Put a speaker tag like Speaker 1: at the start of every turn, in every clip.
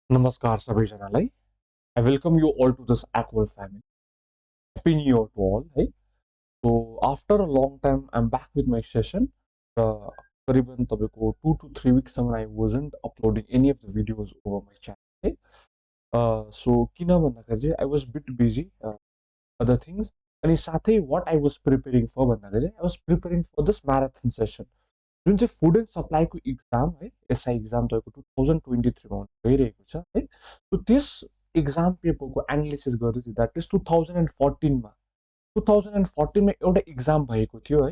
Speaker 1: Namaskar सबैजनालाई. I welcome you all to this ACOL family. Happy New Year to all. Hey. So after a long time, I'm back with my session. करीबन तपाईँको 2 to 3 weeks I wasn't uploading any of the videos over my channel. है. So किन भन्दाखेरि चाहिँ I was a bit busy other things. अनि साथै what I was preparing for भन्दाखेरि चाहिँ I was preparing for this marathon session. जुन चाहिँ फुड एन्ड सप्लाईको इक्जाम है एसआई इक्जाम तपाईँको 2023मा हुन गइरहेको छ है. सो त्यस इक्जाम पेपरको एनालिसिस गर्दै थियो. द्याट इज 2014मा एउटा इक्जाम भएको थियो है.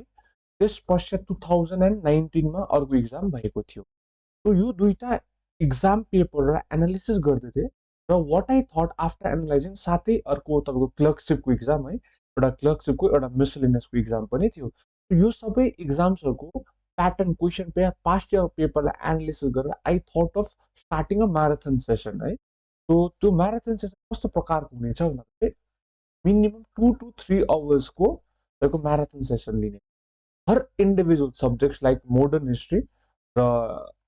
Speaker 1: त्यस पश्चात 2019मा अर्को इक्जाम भएको थियो. सो यो दुईटा इक्जाम पेपर एनालिसिस गर्दै थिएँ र what I thought after analysing साथै अर्को तपाईँको क्लर्कसिपको इक्जाम है, एउटा क्लर्कसिपको एउटा मिसलेनियसको इक्जाम पनि थियो. यो सबै इक्जाम्सहरूको pattern question paper past year पेपरलाई एनालिसिस गरेर I thought of starting a marathon session है. सो त्यो म्याराथन सेसन कस्तो प्रकारको हुनेछ भन्दाखेरि मिनिमम 2 to 3 hours तपाईँको म्याराथन सेसन लिने. हर individual subjects like modern history र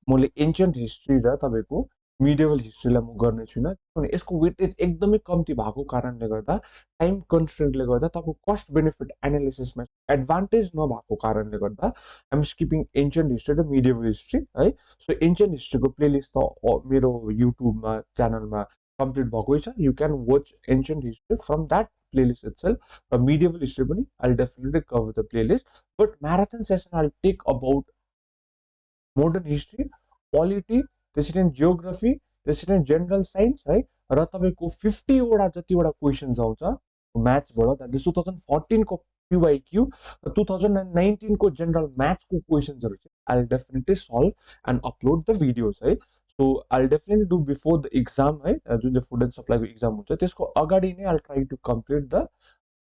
Speaker 1: मैले एन्सियन्ट हिस्ट्री र तपाईँको मिडियबल हिस्ट्रीलाई म गर्ने छुइनँ किनभने यसको वेटेज एकदमै कम्ती भएको कारणले गर्दा टाइम कन्स्ट्रेन्टले गर्दा तपाईँको कस्ट बेनिफिट एनालिसिसमा एडभान्टेज नभएको कारणले गर्दा आइएम स्किपिङ एन्सियन्ट हिस्ट्री र मिडियबल हिस्ट्री है. सो एन्सियन्ट हिस्ट्रीको प्लेलिस्ट त मेरो युट्युबमा च्यानलमा कम्प्लिट भएकै छ. You can watch ancient history from that playlist itself र मिडियबल हिस्ट्री पनि I definitely cover the playlist. But marathon session I take about modern history, polity, त्यसरी नै जियोग्राफी, त्यसरी नै जेनरल साइन्स है र तपाईँको 50वटा जतिवटा क्वेसन्स आउँछ म्याथ्सबाट. द्याट इज 2014को क्युआइक्यू र 2019को जेनरल म्याथ्सको क्वेसन्सहरू चाहिँ I definitely solve and upload the videos है. So I definitely do before the exam है, जुन चाहिँ फुड एन्ड सप्लाईको इक्जाम हुन्छ त्यसको अगाडि नै I try to complete the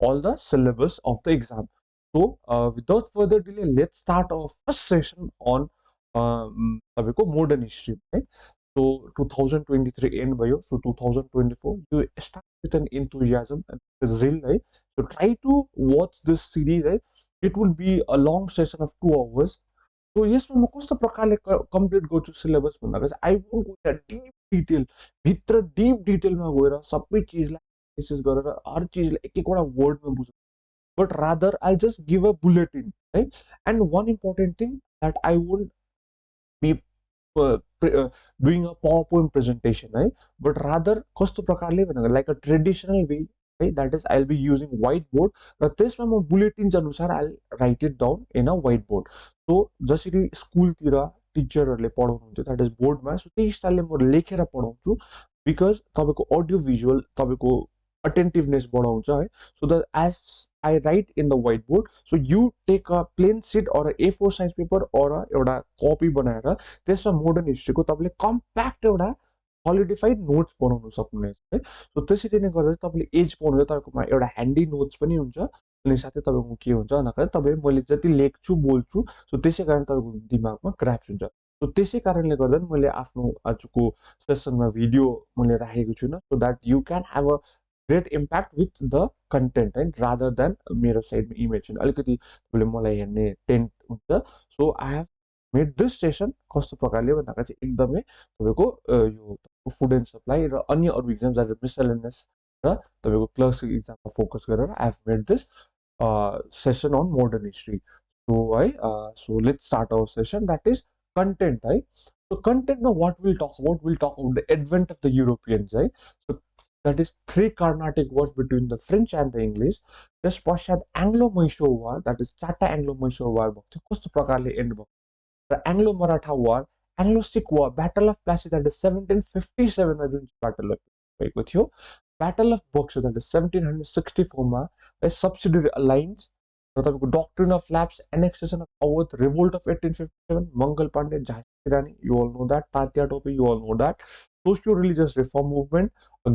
Speaker 1: all the syllabus of the exam. So without further delay, let's start our first session on तपाईँको modern history है. So 2023 and भयो. So 2024 you start with an enthusiasm and zeal है. So try to watch this series है. It will be a long session of 2 hours. So यसमा म कस्तो प्रकारले complete गर्छु सिलेबस भन्दाखेरि चाहिँ I won't go deep detail भित्र डिप डिटेलमा गएर सबै चिजलाई एनालिसिस गरेर हर चिजलाई एक एकवटा वर्डमा बुझ्छु. But rather I just give a bulletin है. And one important thing that I won't be doing a PowerPoint presentation है. बट रादर कस्तो प्रकारले भनेर लाइक अ ट्रेडिसनल वे है. That is I will be using whiteboard र त्यसमा म bulletins अनुसार I write it down in a white board. So जसरी स्कुलतिर टिचरहरूले पढाउनुहुन्थ्यो द्याट इज बोर्डमा, सो त्यही स्टाइलले म लेखेर पढाउँछु बिकज तपाईँको अडियो भिजुअल तपाईँको अटेन्टिभनेस बढाउँछ है. So the age I write in the white board, so you take a plain sheet or A4 size paper or एउटा कपी बनाएर त्यसमा मोडर्न हिस्ट्रीको तपाईँले कम्प्याक्ट एउटा सोलिडिफाइड नोट्स बनाउनु सक्नुहुनेछ है. सो त्यसरी नै गर्दा चाहिँ तपाईँले एज पाउनुहुन्छ. तपाईँकोमा एउटा ह्यान्डी नोट्स पनि हुन्छ अनि साथै तपाईँको के हुन्छ भन्दाखेरि तपाईँ मैले जति लेख्छु बोल्छु सो त्यसै कारण तपाईँको दिमागमा ग्राफ्स हुन्छ. सो त्यसै कारणले गर्दा नि मैले आफ्नो आजको सेसनमा भिडियो मैले राखेको छुइनँ so that you can have a great impact with the content है रादर देन मेरो साइडमा इमेज छैन अलिकति तपाईँले मलाई हेर्ने टेन्ट हुन्छ. So I have made this session कस्तो प्रकारले भन्दाखेरि चाहिँ एकदमै तपाईँको यो फुड एन्ड सप्लाई र अन्य अरू इक्जाम जहाँ मिसलेनियस र तपाईँको क्लर्कसिप इक्जाममा फोकस गरेर I have made this session on modern history. So so let's start our session. That is content, right? So content now what we'll talk about? We'll talk about the advent of the Europeans, right? So that is three Carnatic wars between the French and the English. This पश्चात Anglo-Mysore war, that is चारटा Anglo-Mysore war भएको थियो कस्तो प्रकारले and भयो र Anglo-Maratha war, Anglo-Sikh war, Battle of Plassey that is 1757 मा जुन battle भएको थियो, Battle of Buxar that is 1764 मा, subsidiary alliance र तपाईँको doctrine of lapse, annexation of Awadh, revolt of 1857, Mangal Pandey, Jhansi Rani, you all know that, Tatya Tope, you all know that, socio-religious reform movement,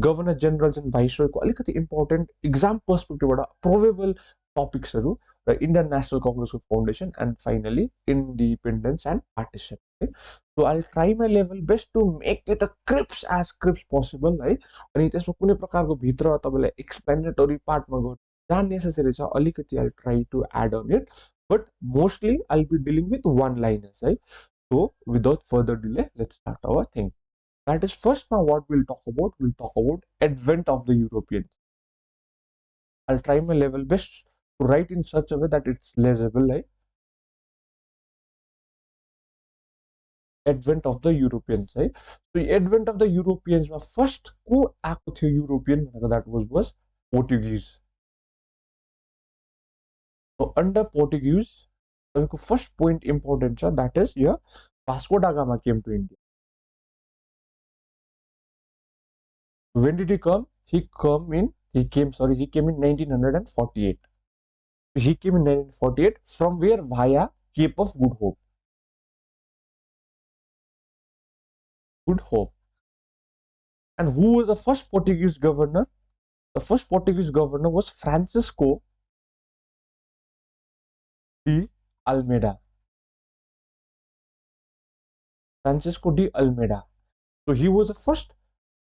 Speaker 1: governor generals and viceroy को अलिकति important exam perspective बाट probable topics हरू र Indian National Congress Foundation and finally independence and partition. Okay? So I'll try my level best to make it a crisp as crisp possible है. अनि त्यसमा कुनै प्रकारको भित्र तपाईँलाई एक्सप्लेनेटरी पार्टमा गर्नु जहाँ नेसेसरी छ अलिकति I try to add on it but mostly I be dealing with one liners है. So without further delay let's start our thing. That is first. Now what we'll talk about, advent of the Europeans. I'll try my level best to write in such a way that it's legible, like advent of the Europeans, right? So the advent of the Europeans मा first को आएको थियो European भनेको that was Portuguese. So under Portuguese, the first point important छ, that is here Vasco da Gama came to India. When did he come? He came in 1948. He came in 1948 from where? Via Cape of Good Hope. Good Hope. And who was the first Portuguese governor? The first Portuguese governor was Francisco de Almeida. Francisco de Almeida. So he was the first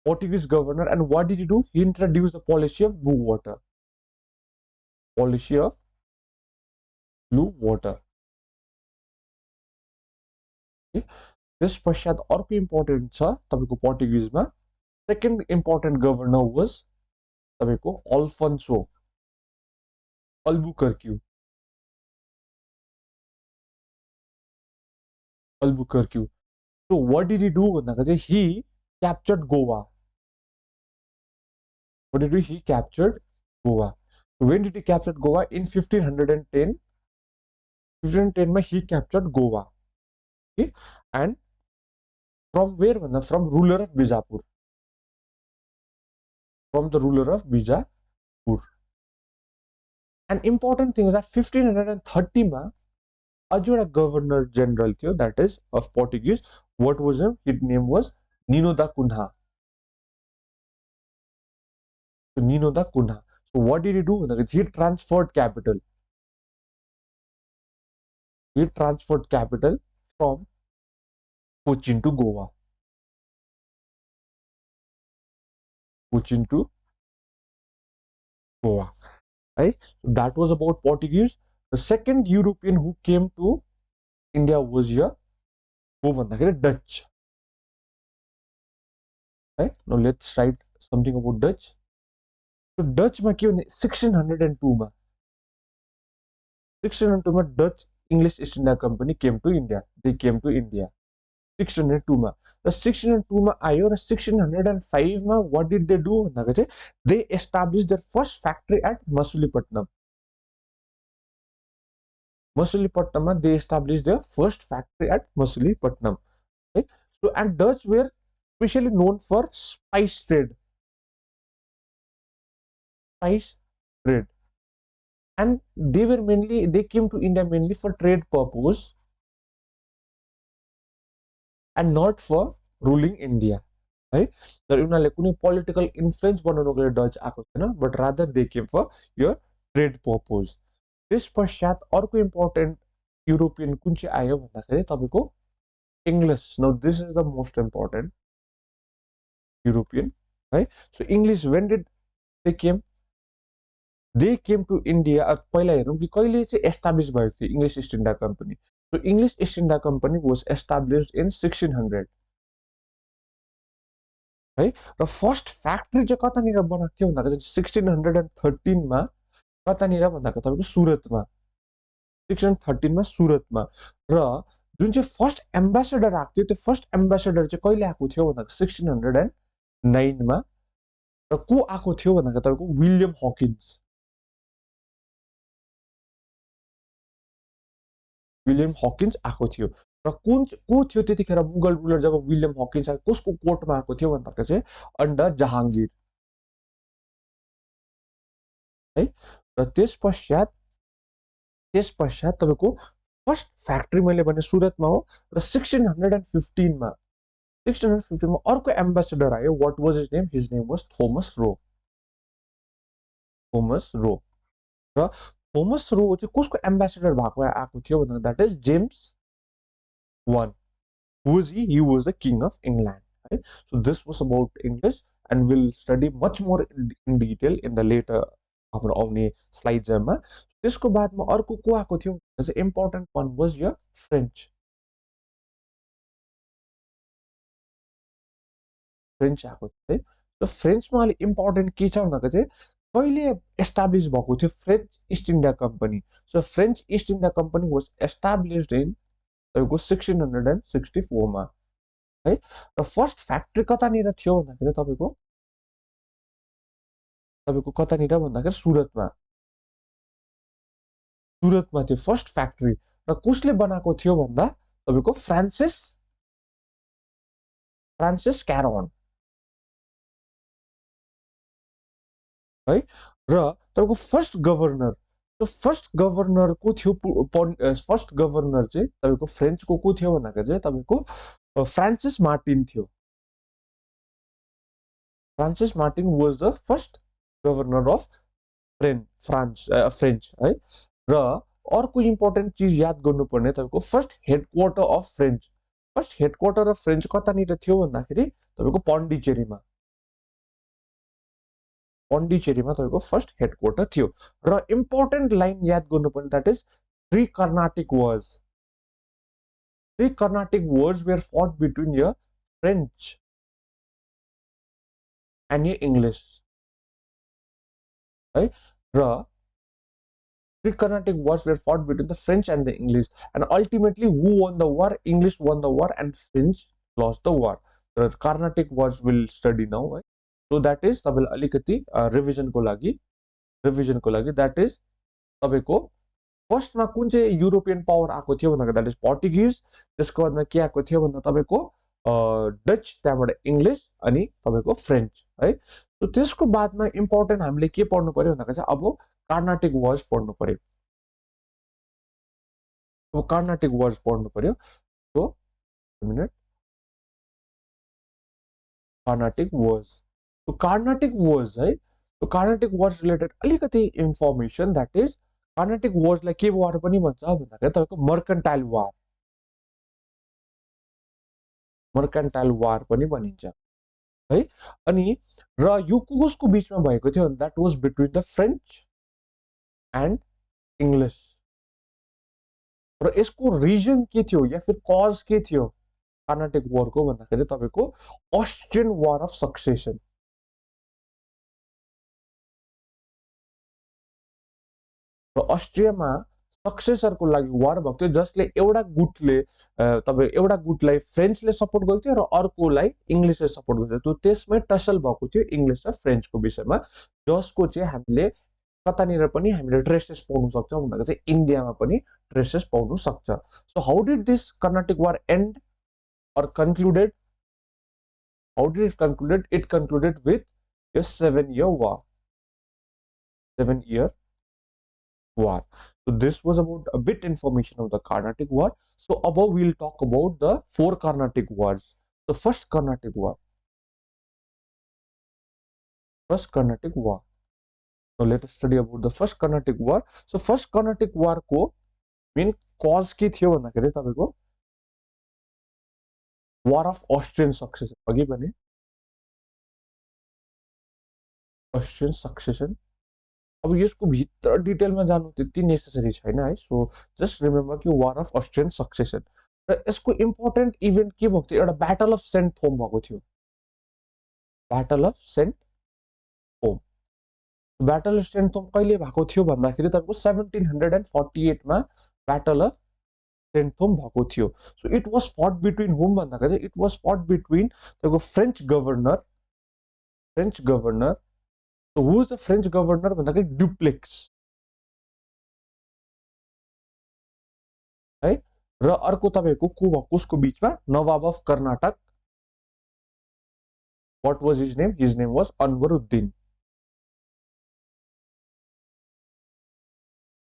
Speaker 1: Portuguese governor, and what did he do? He introduced the policy of blue water. Policy of blue water. Okay. This पश्चात अर्को important छ तपाईको पोर्टुगिजमा. Second important governor was तपाईको Alphonso अल्बुकर्क्यू. So what did he do? He captured Goa. What did he do? He captured Goa. So when did he capture Goa? In 1510. 1510 he captured Goa. Okay? And from where? From ruler of Bijapur. From the ruler of Bijapur. An important thing is that 1530 ma a governor general थियो, that is of Portuguese. What was him? His name was Nino da Cunha. So Nino da Cunha. So what did he do? He transferred capital. He transferred capital from Cochin to Goa. Cochin to Goa. Right? So that was about Portuguese. The second European who came to India was here Dutch. Right? Now let's write something about Dutch. So Dutch ma 1602 ma. 1602 ma Dutch English East India Company came to India. They came to India. 1602 ma. The 1602 ma ayo, 1605 ma what did they do? They established their first factory at Masulipatam. Masulipatam, they established their first factory at Masulipatam. Okay? So, and Dutch were especially known for spice trade. Spice trade. And they came to India mainly for trade purpose and not for ruling India. Right? The political influence Dutch, but rather they came for your trade purpose. This पश्चात अर्को important European कुन चाहिँ आयो भन्दाखेरि तपाईको English. Now this is the most important European, right? So English, when did they came? They came to India. पहिला हेरौँ कि कहिले चाहिँ एस्टाब्लिश भएको थियो English East India Company. So English East India Company was established in 1600. है र first factory चाहिँ कतानिर बनाएको थियो भन्दाखेरि 1613 मा कतानिर भन्दाखेरि तपाईको सुरतमा. 1613 मा सुरतमा. र जुन चाहिँ फर्स्ट एम्बेसडर आएको थियो, त्यो फर्स्ट एम्बेसडर चाहिँ कहिले आएको थियो भन्दाखेरि 1609 मा. र को आएको थियो भन्दाखेरि तपाईको विलियम हकिन्स. विलियम हकिन्स आएको थियो. र को थियो त्यतिखेर मुगल रुलर जब विलियम हकिन्स आएको, कसको कोर्टमा आएको थियो भन्दाखेरि चाहिँ अन्डर जहांगीर. है र त्यस पश्चात तपाईको फर्स्ट फ्याक्ट्री मैले भने सुरतमा हो. र 1615 मा अर्को एम्बेसडर आयो. What was his name? His name was Thomas Roe. र थोमस रो चाहिँ कसको एम्बेसडर भएको आएको थियो भन्दा that is James I. Who was he? He was the king of England. Right? So this was about English, and we'll study much more in detail in the later हाम्रो आउने स्लाइड्सहरुमा. त्यसको बादमा अर्को को आएको थियो? The important one was your French. French आएको थियो है। र फ्रेन्चमा अलिक इम्पोर्टेन्ट के छ भन्दाखेरि चाहिँ कहिले एस्टाब्लिस भएको थियो French east India company. So French east India company was established in तपाईँको 1664 मा है। र फर्स्ट फ्याक्ट्री कतानिर थियो भन्दाखेरि तपाईँको कतानिर भन्दाखेरि सुरतमा थियो फर्स्ट फ्याक्ट्री। र कसले बनाएको थियो भन्दा तपाईँको फ्रान्सिस क्यारोन है। र तपाईँको फर्स्ट गभर्नर को थियो फर्स्ट गभर्नर चाहिँ तपाईँको फ्रेन्चको को थियो भन्दाखेरि चाहिँ तपाईँको फ्रान्सिस मार्टिन थियो। Francis Martin was the first governor of French है। र अर्को इम्पोर्टेन्ट चिज याद गर्नुपर्ने तपाईँको फर्स्ट हेडक्वार्टर अफ फ्रेन्च कतानिर थियो भन्दाखेरि तपाईँको पन्डिचेरीमा तपाईँको फर्स्ट हेडक्वार्टर थियो। र इम्पोर्टेन्ट लाइन याद गर्नुपर्ने that is three Carnatic wars where fought between your French and your English है। र three Carnatic wars were fought between the French and the English, and ultimately who won the war? English won the war and French lost the war. The Carnatic wars will study now, right? So that is तपाईलाई अलिकति revision को लागि that is तपाईको फर्स्टमा कुन चाहिँ European power आएको थियो भन्दा द्याट इज पोर्टुगिज। त्यसको बादमा के आएको थियो भन्दा तपाईको डच, त्यहाँबाट इङ्ग्लिस अनि तपाईको फ्रेन्च है। सो त्यसको बादमा इम्पोर्टेन्ट हामीले के पढ्नु पर्यो भन्दा चाहिँ अब कार्नाटिक वर्ड्स पढ्नु पर्यो। सो मिनट कार्नाटिक वर्ड्स है। सो कार्नाटिक वर्ड्स रिलेटेड अलिकति इन्फर्मेसन द्याट इज कार्नाटिक वर्ड्सलाई के वार पनि भन्छ भन्दाखेरि तपाईँको मर्केन्टाइल वार पनि भनिन्छ है। अनि र यो कसको बीचमा भएको थियो that was between the French and English. र यसको रिजन के थियो या फिर कज के थियो कार्नाटिक वारको भन्दाखेरि तपाईँको अस्ट्रियन वार अफ सक्सेसन। र अस्ट्रियामा सक्सेसरको लागि वार भएको थियो जसले एउटा गुटलाई फ्रेन्चले सपोर्ट गरेको थियो र अर्कोलाई इङ्ग्लिसले सपोर्ट गरेको थियो। त्यसमै टसल भएको थियो इङ्ग्लिस र फ्रेन्चको विषयमा, जसको चाहिँ हामीले कतानिर पनि हामीले ट्रेसेस पाउन सक्छौँ भन्दाखेरि चाहिँ इन्डियामा पनि ट्रेसेस पाउन सक्छ। So how did this Carnatic war and or concluded? How did it conclude? It concluded with a 7-year war. So this was about a bit information of the Carnatic War. So above we'll talk about the 4 Carnatic wars. The first Carnatic War. So let us study about the first Carnatic War. So first Carnatic War को main cause के थियो भन्दाखेरि तपाईको वार of Austrian succession. अघि भने Austrian succession. अब यसको भित्र डिटेलमा जानु त्यति नेसेसरी छैन है। सो जस्ट रिमेम्बर कि वार अफ अस्ट्रियन सक्सेसन। र यसको इम्पोर्टेन्ट इभेन्ट के भएको थियो, एउटा ब्याटल अफ सेन्ट थोम भएको थियो। ब्याटल अफ सेन्ट थोम कहिले भएको थियो भन्दाखेरि तपाईँको 1748 मा ब्याटल अफ सेन्ट थोम भएको थियो। So it was fought between whom भन्दाखेरि चाहिँ इट वाज फट बिट्विन तपाईँको French governor. So who is the French governor भन्दाखेरि डुप्लेक्स है। र अर्को तपाईँको को भएको उसको बीचमा Nawab of Carnatic. What was his name? His name was Anwaruddin.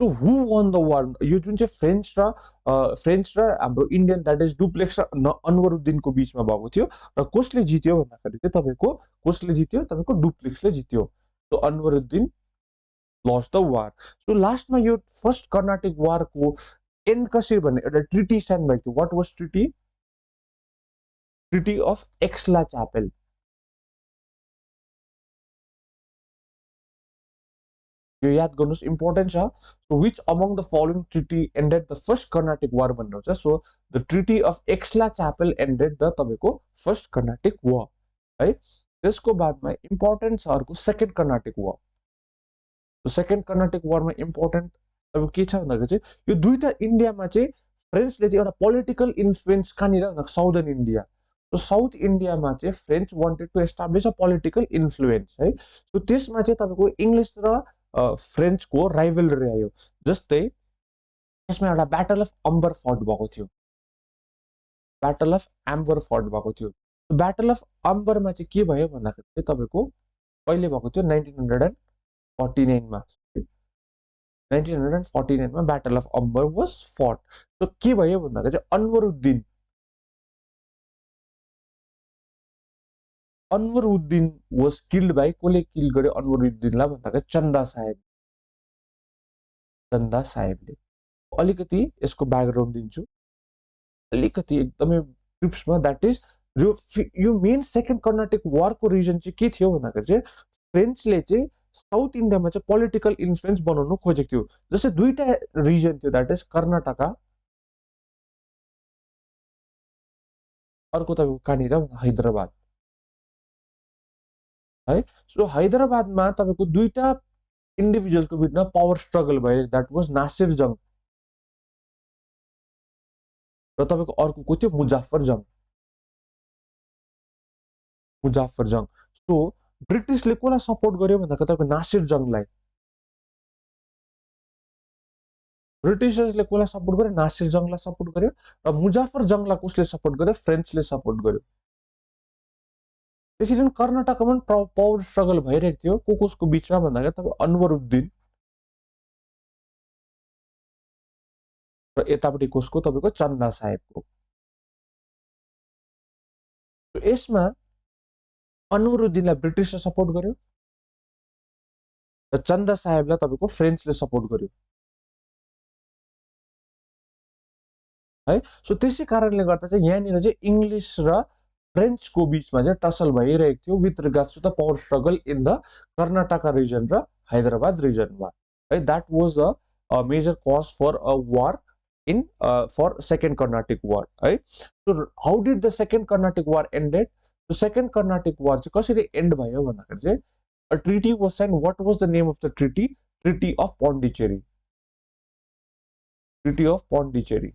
Speaker 1: So who won the war? यो जुन चाहिँ फ्रेन्च र हाम्रो इन्डियन द्याट इज डुप्लेक्स र अनवरुद्दीनको बीचमा भएको थियो। र कसले जित्यो भन्दाखेरि चाहिँ तपाईँको डुप्लेक्सले जित्यो। So Anwaruddin lost the war. So लास्टमा यो फर्स्ट कर्नाटिक वारको एन्ड कसरी भन्ने एउटा ट्रिटी साइन भएको थियो। What was treaty of Aix la Chapelle. यो याद गर्नुस्, इम्पोर्टेन्ट छ। So which among the following treaty ended the first Carnatic war भन्ने हुन्छ। So the treaty of Aix la Chapelle ended the तपाईँको फर्स्ट कर्नाटिक वार है। त्यसको बादमा इम्पोर्टेन्ट छ अर्को second Carnatic war. Second Carnatic वारमा इम्पोर्टेन्ट अब के छ भन्दाखेरि चाहिँ यो दुईटा इन्डियामा चाहिँ फ्रेन्चले चाहिँ एउटा पोलिटिकल इन्फ्लुएन्स कहाँनिर भन्दा साउदर्न इन्डिया। सो साउथ इन्डियामा चाहिँ French wanted to establish a political influence है। सो त्यसमा चाहिँ तपाईँको इङ्ग्लिस र फ्रेन्चको राइभलरी आयो। जस्तै त्यसमा एउटा ब्याटल अफ अम्बर फर्ट भएको थियो, ब्याटल अफ एम्बर फर्ट भएको थियो। ब्याटल अफ अम्बरमा चाहिँ के भयो भन्दाखेरि चाहिँ तपाईँको कहिले भएको थियो 1949मा 1949मा ब्याटल अफ अम्बर वाज फट। सो के भयो भन्दाखेरि चाहिँ अनवरुद्दिन वाज किल्ड बाई, कसले किल गर्यो अनवरुद्दिनलाई भन्दाखेरि चन्दा साहेबले। अलिकति यसको ब्याकग्राउन्ड दिन्छु, अलिकति एकदमै टिप्समा। द्याट इज यो मेन सेकेन्ड कर्नाटिक वारको रिजन चाहिँ के थियो भन्दाखेरि चाहिँ फ्रेन्चले चाहिँ साउथ इन्डियामा चाहिँ पोलिटिकल इन्फ्लुएन्स बनाउनु खोजेको थियो। जस्तै दुईटा रिजन थियो, द्याट इज कर्नाटका, अर्को तपाईँको कहाँनिर हैदराबाद है। सो हैदराबादमा तपाईँको दुईटा इन्डिभिजुअलको बिचमा पावर स्ट्रगल भयो, द्याट वाज नासिर जङ र तपाईँको अर्को को थियो मुजाफर जङ। सो ब्रिटिसले कसलाई सपोर्ट गर्यो भन्दाखेरि तपाईँको नासिर जङलाई, ब्रिटिसर्सले कसलाई सपोर्ट गर्यो, नासिर जङलाई सपोर्ट गर्यो। र मुजाफर जङलाई कसले सपोर्ट गर्यो, फ्रेन्चले सपोर्ट गर्यो। त्यसरी कर्नाटकमा पनि पावर स्ट्रगल भइरहेको थियो, कसको बिचमा भन्दाखेरि तपाईँ अनवरुद्दिन र यतापट्टि कसको, तपाईँको चन्दा साहेबको। यसमा अनवरुद्दिनलाई ब्रिटिसले सपोर्ट गर्यो र चन्दा साहेबलाई तपाईँको फ्रेन्चले सपोर्ट गर्यो है। सो त्यसै कारणले गर्दा चाहिँ यहाँनिर चाहिँ इङ्ग्लिस र फ्रेन्चको बिचमा चाहिँ टसल भइरहेको थियो with regards to the power struggle in the Karnataka region र हैदराबाद रिजनमा है। That was a major cause for a war in for second Carnatic war है। So how did the second Carnatic war ended? Second Carnatic war चाहिँ कसरी and भयो भन्दाखेरि चाहिँ a treaty was signed. What was the name of the treaty? Treaty of Pondicherry. Treaty of Pondicherry.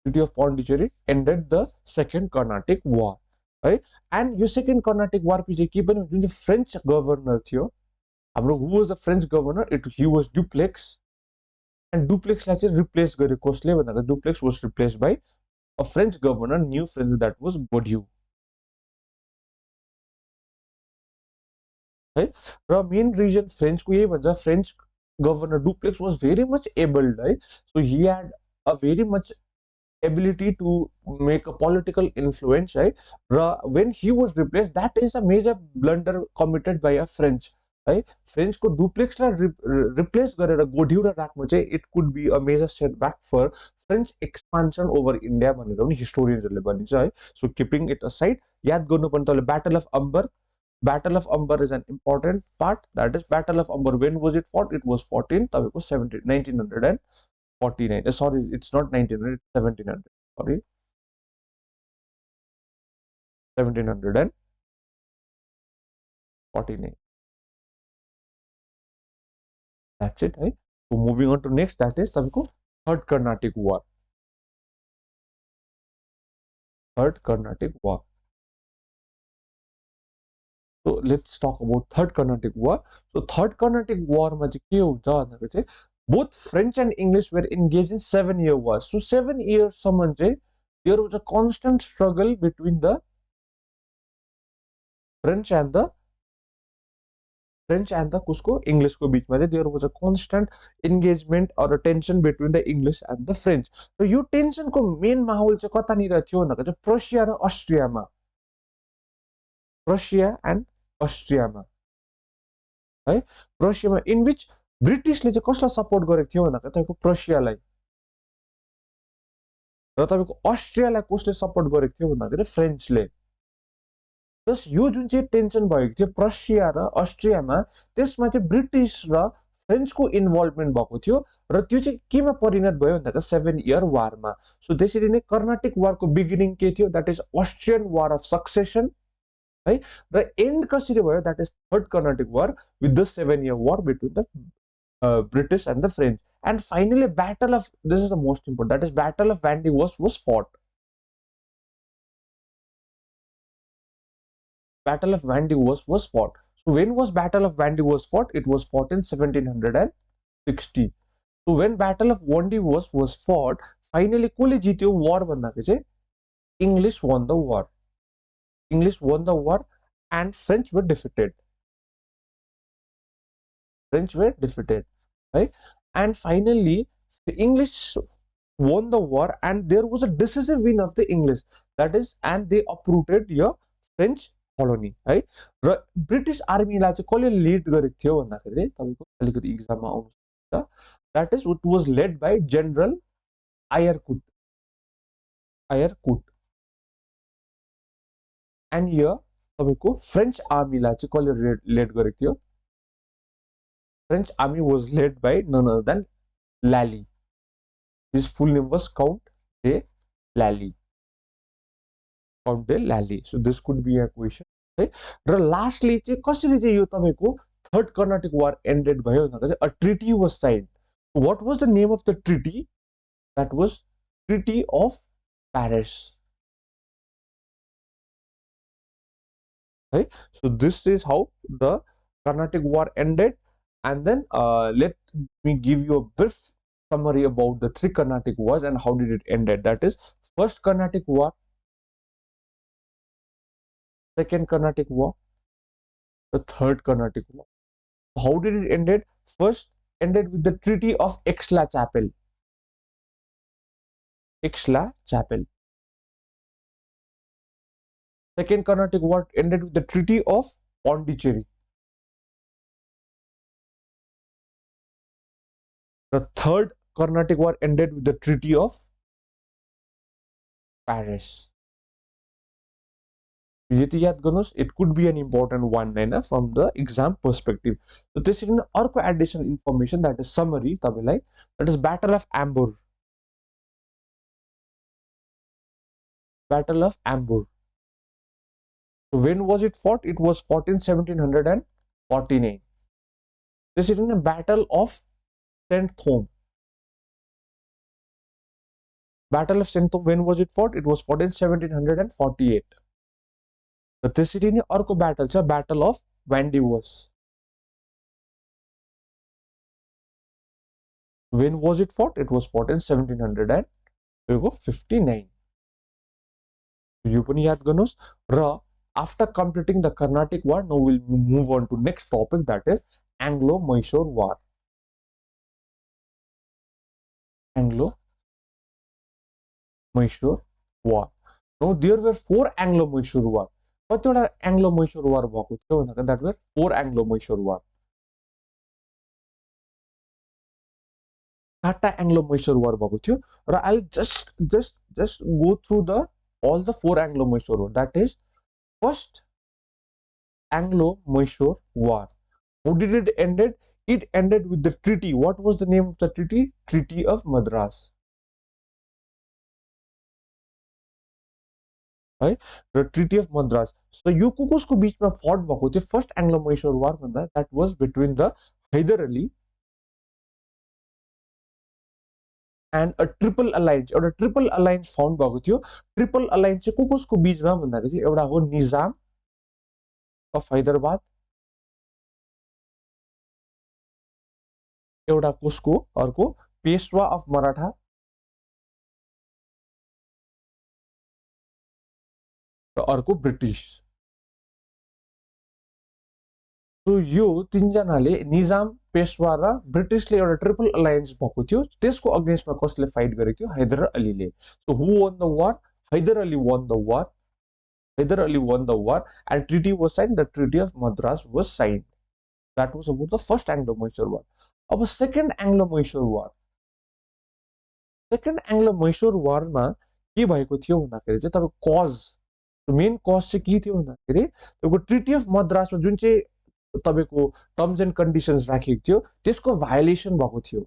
Speaker 1: Treaty of Pondicherry ended the Second Carnatic War. Right? And your Second Carnatic War पछि के पनि जुन चाहिँ French governor थियो हाम्रो, who was the French governor? He was Dupleix. And Dupleixलाई चाहिँ replace गर्यो कसले भन्दाखेरि Dupleix was replaced by a French governor, new French, that was Godhu है। र मेन रिजन फ्रेन्चको यही भन्छ, French governor Dupleix was very much abled है। So he had a very much ability to make a political influence है। र when he was replace, that is a major blunder committed by a French है। फ्रेन्चको डुप्लेक्सलाई replace गरेर Godeheu राख्नु चाहिँ it could be a major setback for French expansion over India भनेर पनि हिस्टोरियन्सहरूले भनिन्छ है। सो किपिङ इट असाइड, याद गर्नुपर्ने तपाईँले battle of Amber. Battle of Amber is an important part. That is Battle of Amber. When was it fought? It was fought in 1949. Sorry, it's not 1900, it's 1700. Sorry, 1749. That's it. Right? So moving on to next, that is Third Carnatic War. Third Carnatic War. So let's talk about Third Carnatic War. So Third Carnatic War मा चाहिँ के हुन्छ भन्दाखेरि चाहिँ both French and English were engaged in 7-year war. So 7 years सम्म चाहिँ there was a constant struggle between the French and the कसको, English को बिचमा चाहिँ there was a constant engagement or a tension between the English and the French. So यो tension को main माहौल चाहिँ कतानिर थियो भन्दाखेरि चाहिँ प्रसिया र अस्ट्रियामा, प्रसिया एन्ड अस्ट्रियामा है। प्रसियामा इन विच ब्रिटिसले चाहिँ कसलाई सपोर्ट गरेको थियो भन्दाखेरि तपाईँको प्रसियालाई, र तपाईँको अस्ट्रियालाई कसले सपोर्ट गरेको थियो भन्दाखेरि फ्रेन्चले। जस यो जुन चाहिँ टेन्सन भएको थियो प्रसिया र अस्ट्रियामा, त्यसमा चाहिँ ब्रिटिस र फ्रेन्चको इन्भल्भमेन्ट भएको थियो र त्यो चाहिँ केमा परिणत भयो भन्दा 7 इयर वारमा। सो त्यसरी नै कर्नाटिक वारको बिगिनिङ के थियो, that is Austrian war of succession है, र एन्ड कसरी भयो, that is third Carnatic war with the 7 year war between the British and the French. And finally, Battle of, this is the most important, that is Battle of Van was fought. Battle of Van was fought. So when was Battle of Van was fought? It was fought in 1760. So when Battle of Van was fought, finally कसले जित्यो war भन्दाखेरि चाहिँ English won the war. English won the war and French were defeated. French were defeated, right? And finally, the English won the war, and there was a decisive win of the English. That is, and they uprooted your French colony, right? र British army लाई चाहिँ कसले lead गरेको थियो भन्दाखेरि तपाईको अलिकति एक्जाममा आउनु सक्छ. That is, it was led by General Ayrcourt. And here तपाईको French army लाई चाहिँ कसले lead गरेको थियो? French army was led by none other than Lally. His full name was Count de Lally. Count de Lally. So this could be a question. Okay. र lastly चाहिँ कसरी चाहिँ यो तपाईको third Carnatic War ended भयो भन्दा चाहिँ a treaty was signed. What was the name of the treaty? That was Treaty of Paris. Okay. So this is how the Carnatic War ended. And then let me give you a brief summary about the 3 Carnatic Wars and how did it ended. That is, first Carnatic War, second Carnatic War, the third Carnatic War. How did it ended? First ended with the Treaty of Aix-la-Chapelle. Aix-la-Chapelle. Second Carnatic War ended with the Treaty of Pondicherry. The third Carnatic War ended with the Treaty of Paris. It could be an important one from the exam perspective. So this is an additional information, that is summary, that is Battle of Ambur. Battle of Ambur. So when was it fought? It was fought in 1749. This is in a Battle of Saint Thome. Battle of Saint Thome, when was it fought? It was fought in 1748. The त्यसरी नै अर्को battle छ, Battle of Van When was it fought? It was fought in 1759. यो पनि याद गर्नुस्. र after completing the Carnatic War, now we'll move on to next topic, that is Anglo-Mysore War. Anglo-Mysore War. Now there were 4 Anglo-Mysore War. कतिवटा Anglo-Mysore War भएको थियो भन्दा that were 4 Anglo-Mysore War. 8 Anglo-Mysore War भएको थियो र I'll just go through all the 4 Anglo-Mysore War. That is, first Anglo-Mysore War. How did it ended? It ended with the treaty. What was the name of the treaty? Treaty of Madras. Right? The Treaty of Madras. So यो को बीचमा fought भएको थियो first Anglo-Mysore War भन्दा, that was between the Hyder Ali and a triple alliance. एउटा triple alliance found भएको थियो. Triple alliance चाहिँ को बीचमा भन्दाखेरि चाहिँ एउटा हो निजाम of Hyderabad, एउटा कसको अर्को पेशवा of Maratha, र अर्को ब्रिटिश. सो यो तीनजनाले निजाम, पेशवा र ब्रिटिशले एउटा ट्रिपल अलायन्स भएको थियो. त्यसको अगेन्स्टमा कसले फाइट गरेको थियो? हैदर अलीले. So who won the war? Hyder Ali won the war. Hyder Ali won the war and treaty was signed. The Treaty of Madras was signed. That was about the first Anglo-Mysore War. अब second Anglo-Mysore War. Second Anglo-Mysore War मा के भएको थियो भन्दाखेरि चाहिँ तपाईको cause, main cause चाहिँ के थियो भन्दाखेरि तपाईको ट्रिटी अफ मद्रासमा जुन चाहिँ तपाईको टर्म्स एन्ड कन्डिसन्स राखिएको थियो त्यसको भायोलेसन भएको थियो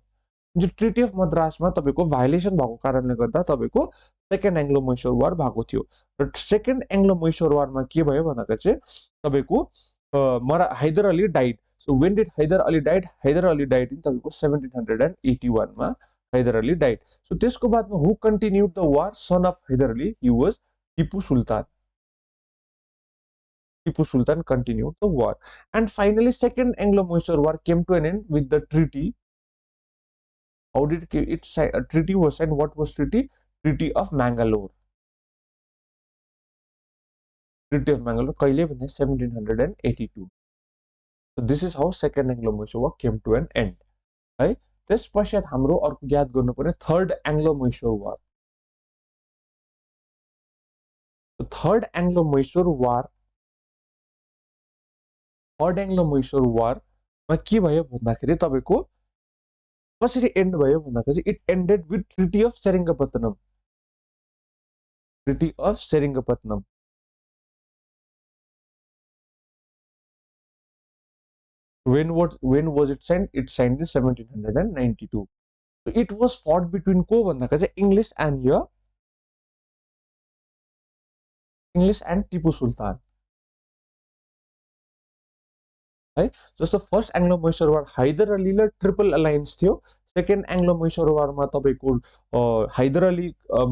Speaker 1: जो ट्रिटी अफ मद्रासमा तपाईको भायोलेसन भएको कारणले गर्दा तपाईको सेकेन्ड एङ्ग्लो मैसुर वार भएको थियो र सेकेन्ड एङ्ग्लो मैसुर वारमा के भयो भन्दा चाहिँ तपाईको Hyder Ali died so when did Hyder Ali died in तपाईको 1781 मा हैदर अली डाइड सो त्यसको बादमा who continued the war son of Hyder Ali he was Tipu Sultan continued the war. And finally, Second Anglo-Mysore War came to an end with the treaty. How did it sign? A treaty was signed. What was treaty? Treaty of Mangalore. Treaty of Mangalore. कहिले भन्दा 1782. So this is how Second Anglo-Mysore War came to an end. है त्यस पश्चात हाम्रो अर्को याद गर्नुपर्ने third एङ्ग्लो-मैसुर वार. Third एङ्ग्लो-मैसुर वार third एङ्ग्लो-मैसुर वारमा के भयो भन्दाखेरि तपाईको कसरी एन्ड भयो भन्दाखेरि it ended with treaty of सेरिङ्गपत्तनम. Treaty of सेरिङ्गपत्तनम. When was it signed? It signed in 1792. So it was fought between को भन्दाखेरि चाहिँ English and Tipu Sultan. है जस्तो फर्स्ट एङ्ग्लो मैसुर वार हैदर अलीले ट्रिपल अलायन्स थियो. सेकेन्ड एङ्ग्लो मैसुर वारमा तपाईको हैदर अली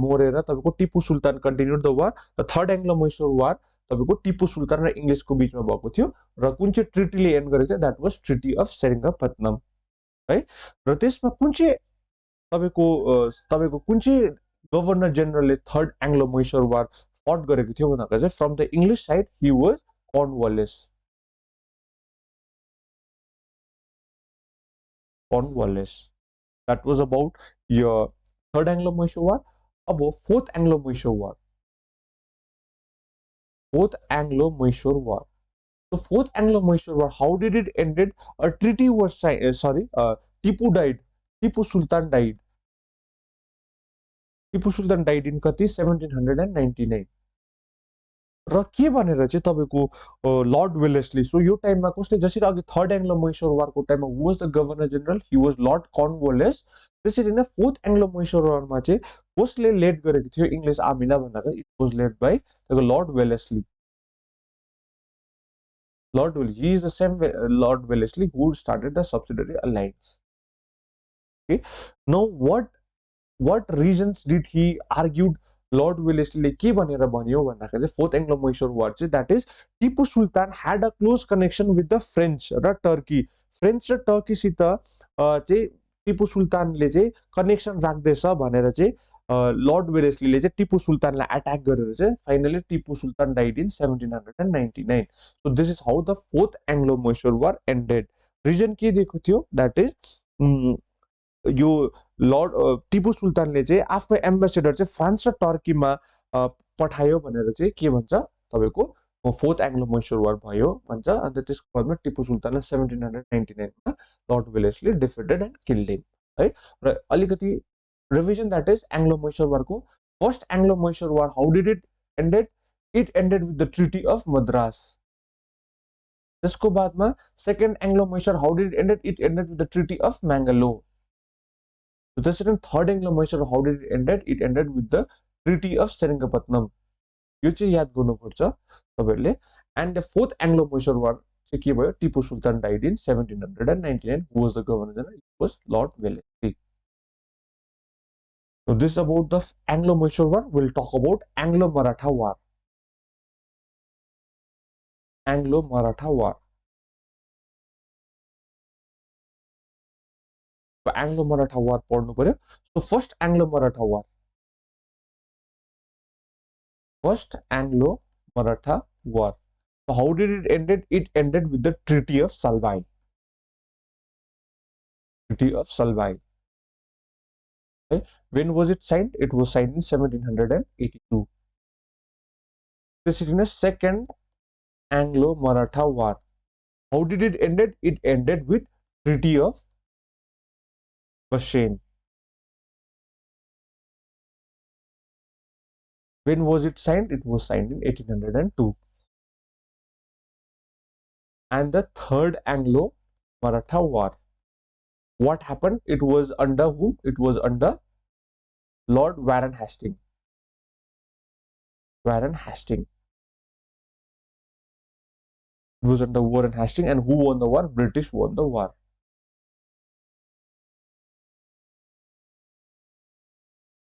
Speaker 1: मोरेर तपाईको टिपु सुल्तान कन्टिन्युड द वार. र थर्ड एङ्ग्लो मैसुर वार तपाईको टिपु सुल्तान र इङ्ग्लिसको बीचमा भएको थियो र कुन चाहिँ ट्रिटीले एन्ड गरेको थियो द्याट वाज ट्रिटी अफ सेरिङ्गपत्तनम. है र त्यसमा कुन चाहिँ कुन चाहिँ गभर्नर जेनरलले थर्ड एङ्ग्लो मैसुर वार फट गरेको थियो भन्दाखेरि चाहिँ from the English side he was Cornwallis. That was about your third Anglo-Mysore War. About fourth Anglo-Mysore War. Fourth Anglo-Mysore War. So fourth Anglo-Mysore War, how did it ended? A treaty was signed. Tipu died. Tipu Sultan died. Tipu Sultan died in कति 1799. र के भनेर चाहिँ तपाईको lord Wellesley. So यो टाइममा कसले जसरी अघि थर्ड एङ्ग्लो मैसुर वारको टाइममा who was the governor general he was Lord Cornwallis. त्यसरी नै फोर्थ एङ्ग्लो मैसुर वारमा चाहिँ कसले लेड गरेको थियो इङ्ग्लिस आर्मीलाई भन्दाखेरि it was led by Lord Wellesley. Lord Wellesley, he is the same Lord Wellesley who started the subsidiary alliance. Okay, now what reasons did he argued Lord Wellesley के भनेर भन्यो भन्दाखेरि फोर्थ एङ्ग्लो मैसुर वार चाहिँ that is Tipu Sultan had a close connection with the French र Turkey. French र टर्कीसित चाहिँ टिपु सुल्तानले चाहिँ कनेक्सन राख्दैछ भनेर चाहिँ लर्ड वेलेस्लीले चाहिँ टिपु सुल्तानलाई अट्याक गरेर चाहिँ finally Tipu Sultan died in 1799. So this is how the fourth Anglo Mysore war ended. Reason के दिएको थियो द्याट इज यो लर्ड टिपु सुल्तानले चाहिँ आफ्नो एम्बेसेडर चाहिँ फ्रान्स र टर्कीमा पठायो भनेर चाहिँ के भन्छ तपाईको फोर्थ एङ्ग्लो मैसुर वार भयो भन्छ. अन्त त्यसको बादमा टिपु सुल्तानलाई 1799 मा Lord Wellesley defeated and killed him. है र अलिकति revision that is Anglo Mysore वारको first Anglo Mysore war how did it ended? It ended with the treaty of Madras. त्यसको बादमा second Anglo Mysore how did it ended? It ended with the treaty of Mangalore. त्यसरी third Anglo Mysore how did it ended? It ended with the treaty of Seringapatam. यो चाहिँ याद गर्नुपर्छ तपाईहरुले. And the fourth Anglo Mysore war चाहिँ के भयो? Tipu Sultan died in 1799. Who was the governor general? It was Lord Wellesley. So this is about the Anglo-Mysore War. We'll talk about Anglo-Maratha War. Anglo-Maratha War. So Anglo-Maratha War पढ्नु पर्यो. So first Anglo-Maratha War. First Anglo-Maratha War. So how did it ended? It ended with the Treaty of Salwai. Treaty of Salwai. Okay. When was it signed? It was signed in 1782. This is in a second Anglo-Maratha War. How did it ended? It ended with Treaty of Bassein. When was it signed? It was signed in 1802. and the Third Anglo-Maratha War. What happened? It was under whom? It was under Lord Warren Hastings. Warren Hastings. It was under Warren Hastings, and who won the war? British won the war.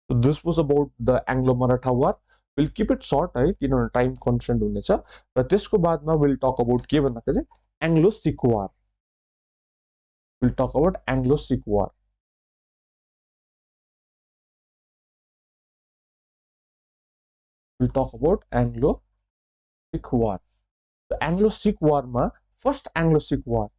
Speaker 1: So this was about the Anglo-Maratha War. We'll keep it short, है किनभने time constant हुनेछ र त्यसको बादमा we'll talk about के भन्दाखेरि चाहिँ Anglo-Sikh War. We'll talk about Anglo-Sikh War. We'll talk about Anglo-Sikh War. The Anglo-Sikh War ma first Anglo-Sikh War.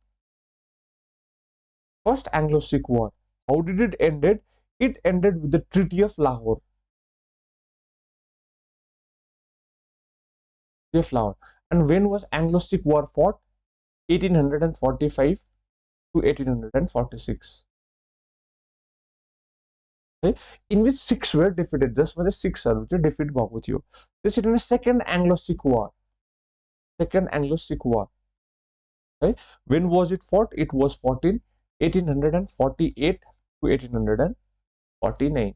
Speaker 1: First Anglo-Sikh War. How did it ended? It ended with the Treaty of Lahore. Treaty of Lahore. And when was Anglo-Sikh War fought? 1845 to 1846. Okay? In which 6 were defeated. Just for the 6 defeat भएको थियो. This is the second Anglo-Sikh War. Second Anglo-Sikh War. Okay? When was it fought? It was fought in 1848 to 1849.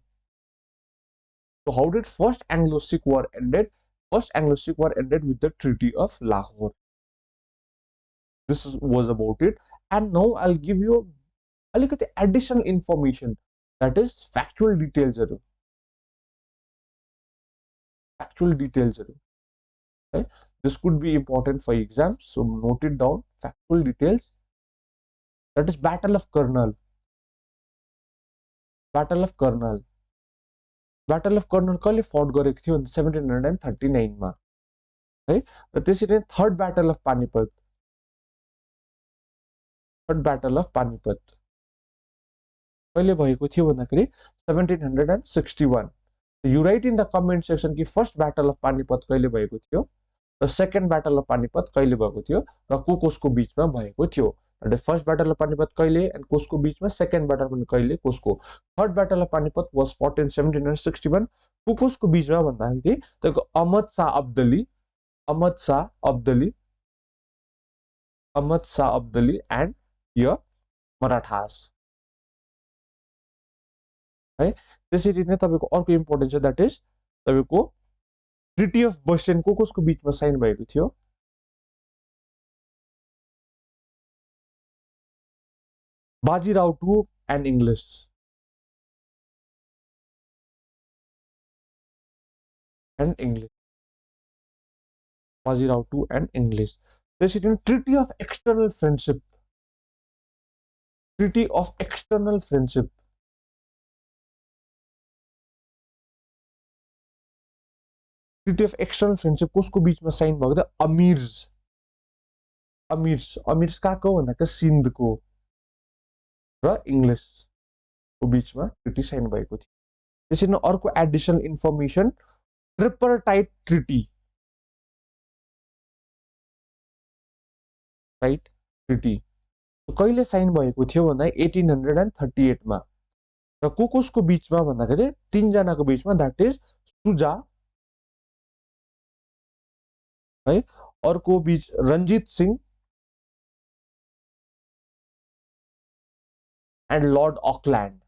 Speaker 1: So how did first Anglo-Sikh War ended? First Anglo-Sikh War ended with the Treaty of Lahore. This was about it. And now I'll give you a look at the additional information, that is factual details. Factual details. Okay? This could be important for exams, so note it down. Factual details. That is Battle of Kurnool. Battle of Kurnool. Battle of Kurnool कहिले fought गरेको थियो भने 1739 मा है र त्यसरी नै third battle of Panipat. Third battle of Panipat कहिले भएको थियो भन्दाखेरि 1761. You write in the comment section कि फर्स्ट ब्याटल अफ पानीपत कहिले भएको थियो र सेकेन्ड ब्याटल अफ पानीपत कहिले भएको थियो र कसको बीचमा भएको थियो. फर्स्ट ब्याटल अफ पानीपत कहिले एन्ड कसको बीचमा, सेकेन्ड ब्याटल पनि कहिले कसको. Third battle of Panipat was fought in 1761. कसको बीचमा भन्दाखेरि तपाईँको अहमद शाह अब्दली एन्ड य मराठास है. त्यसरी नै तपाईँको अर्को इम्पोर्टेन्ट छ, द्याट इज तपाईँको ट्रिटी अफ बस्टियन कसको बीचमा साइन भएको थियो. Bajirao two and English. Bajirao two and English. त्यसरी नै treaty of external friendship. Treaty of external friendship. Treaty of external friendship कसको बीचमा साइन भएको थियो? अमिर्स कहाँको भन्दाखेरि सिन्धको र इङ्ग्लिसको बीचमा ट्रिटी साइन भएको थियो. त्यसरी नै अर्को additional information, tripartite treaty. Right treaty कहिले साइन भएको थियो भन्दा 1838 मा र कसको बीचमा भन्दाखेरि चाहिँ तीनजनाको बीचमा, द्याट इज सुजा है, अर्को बीच Ranjit Singh and Lord Auckland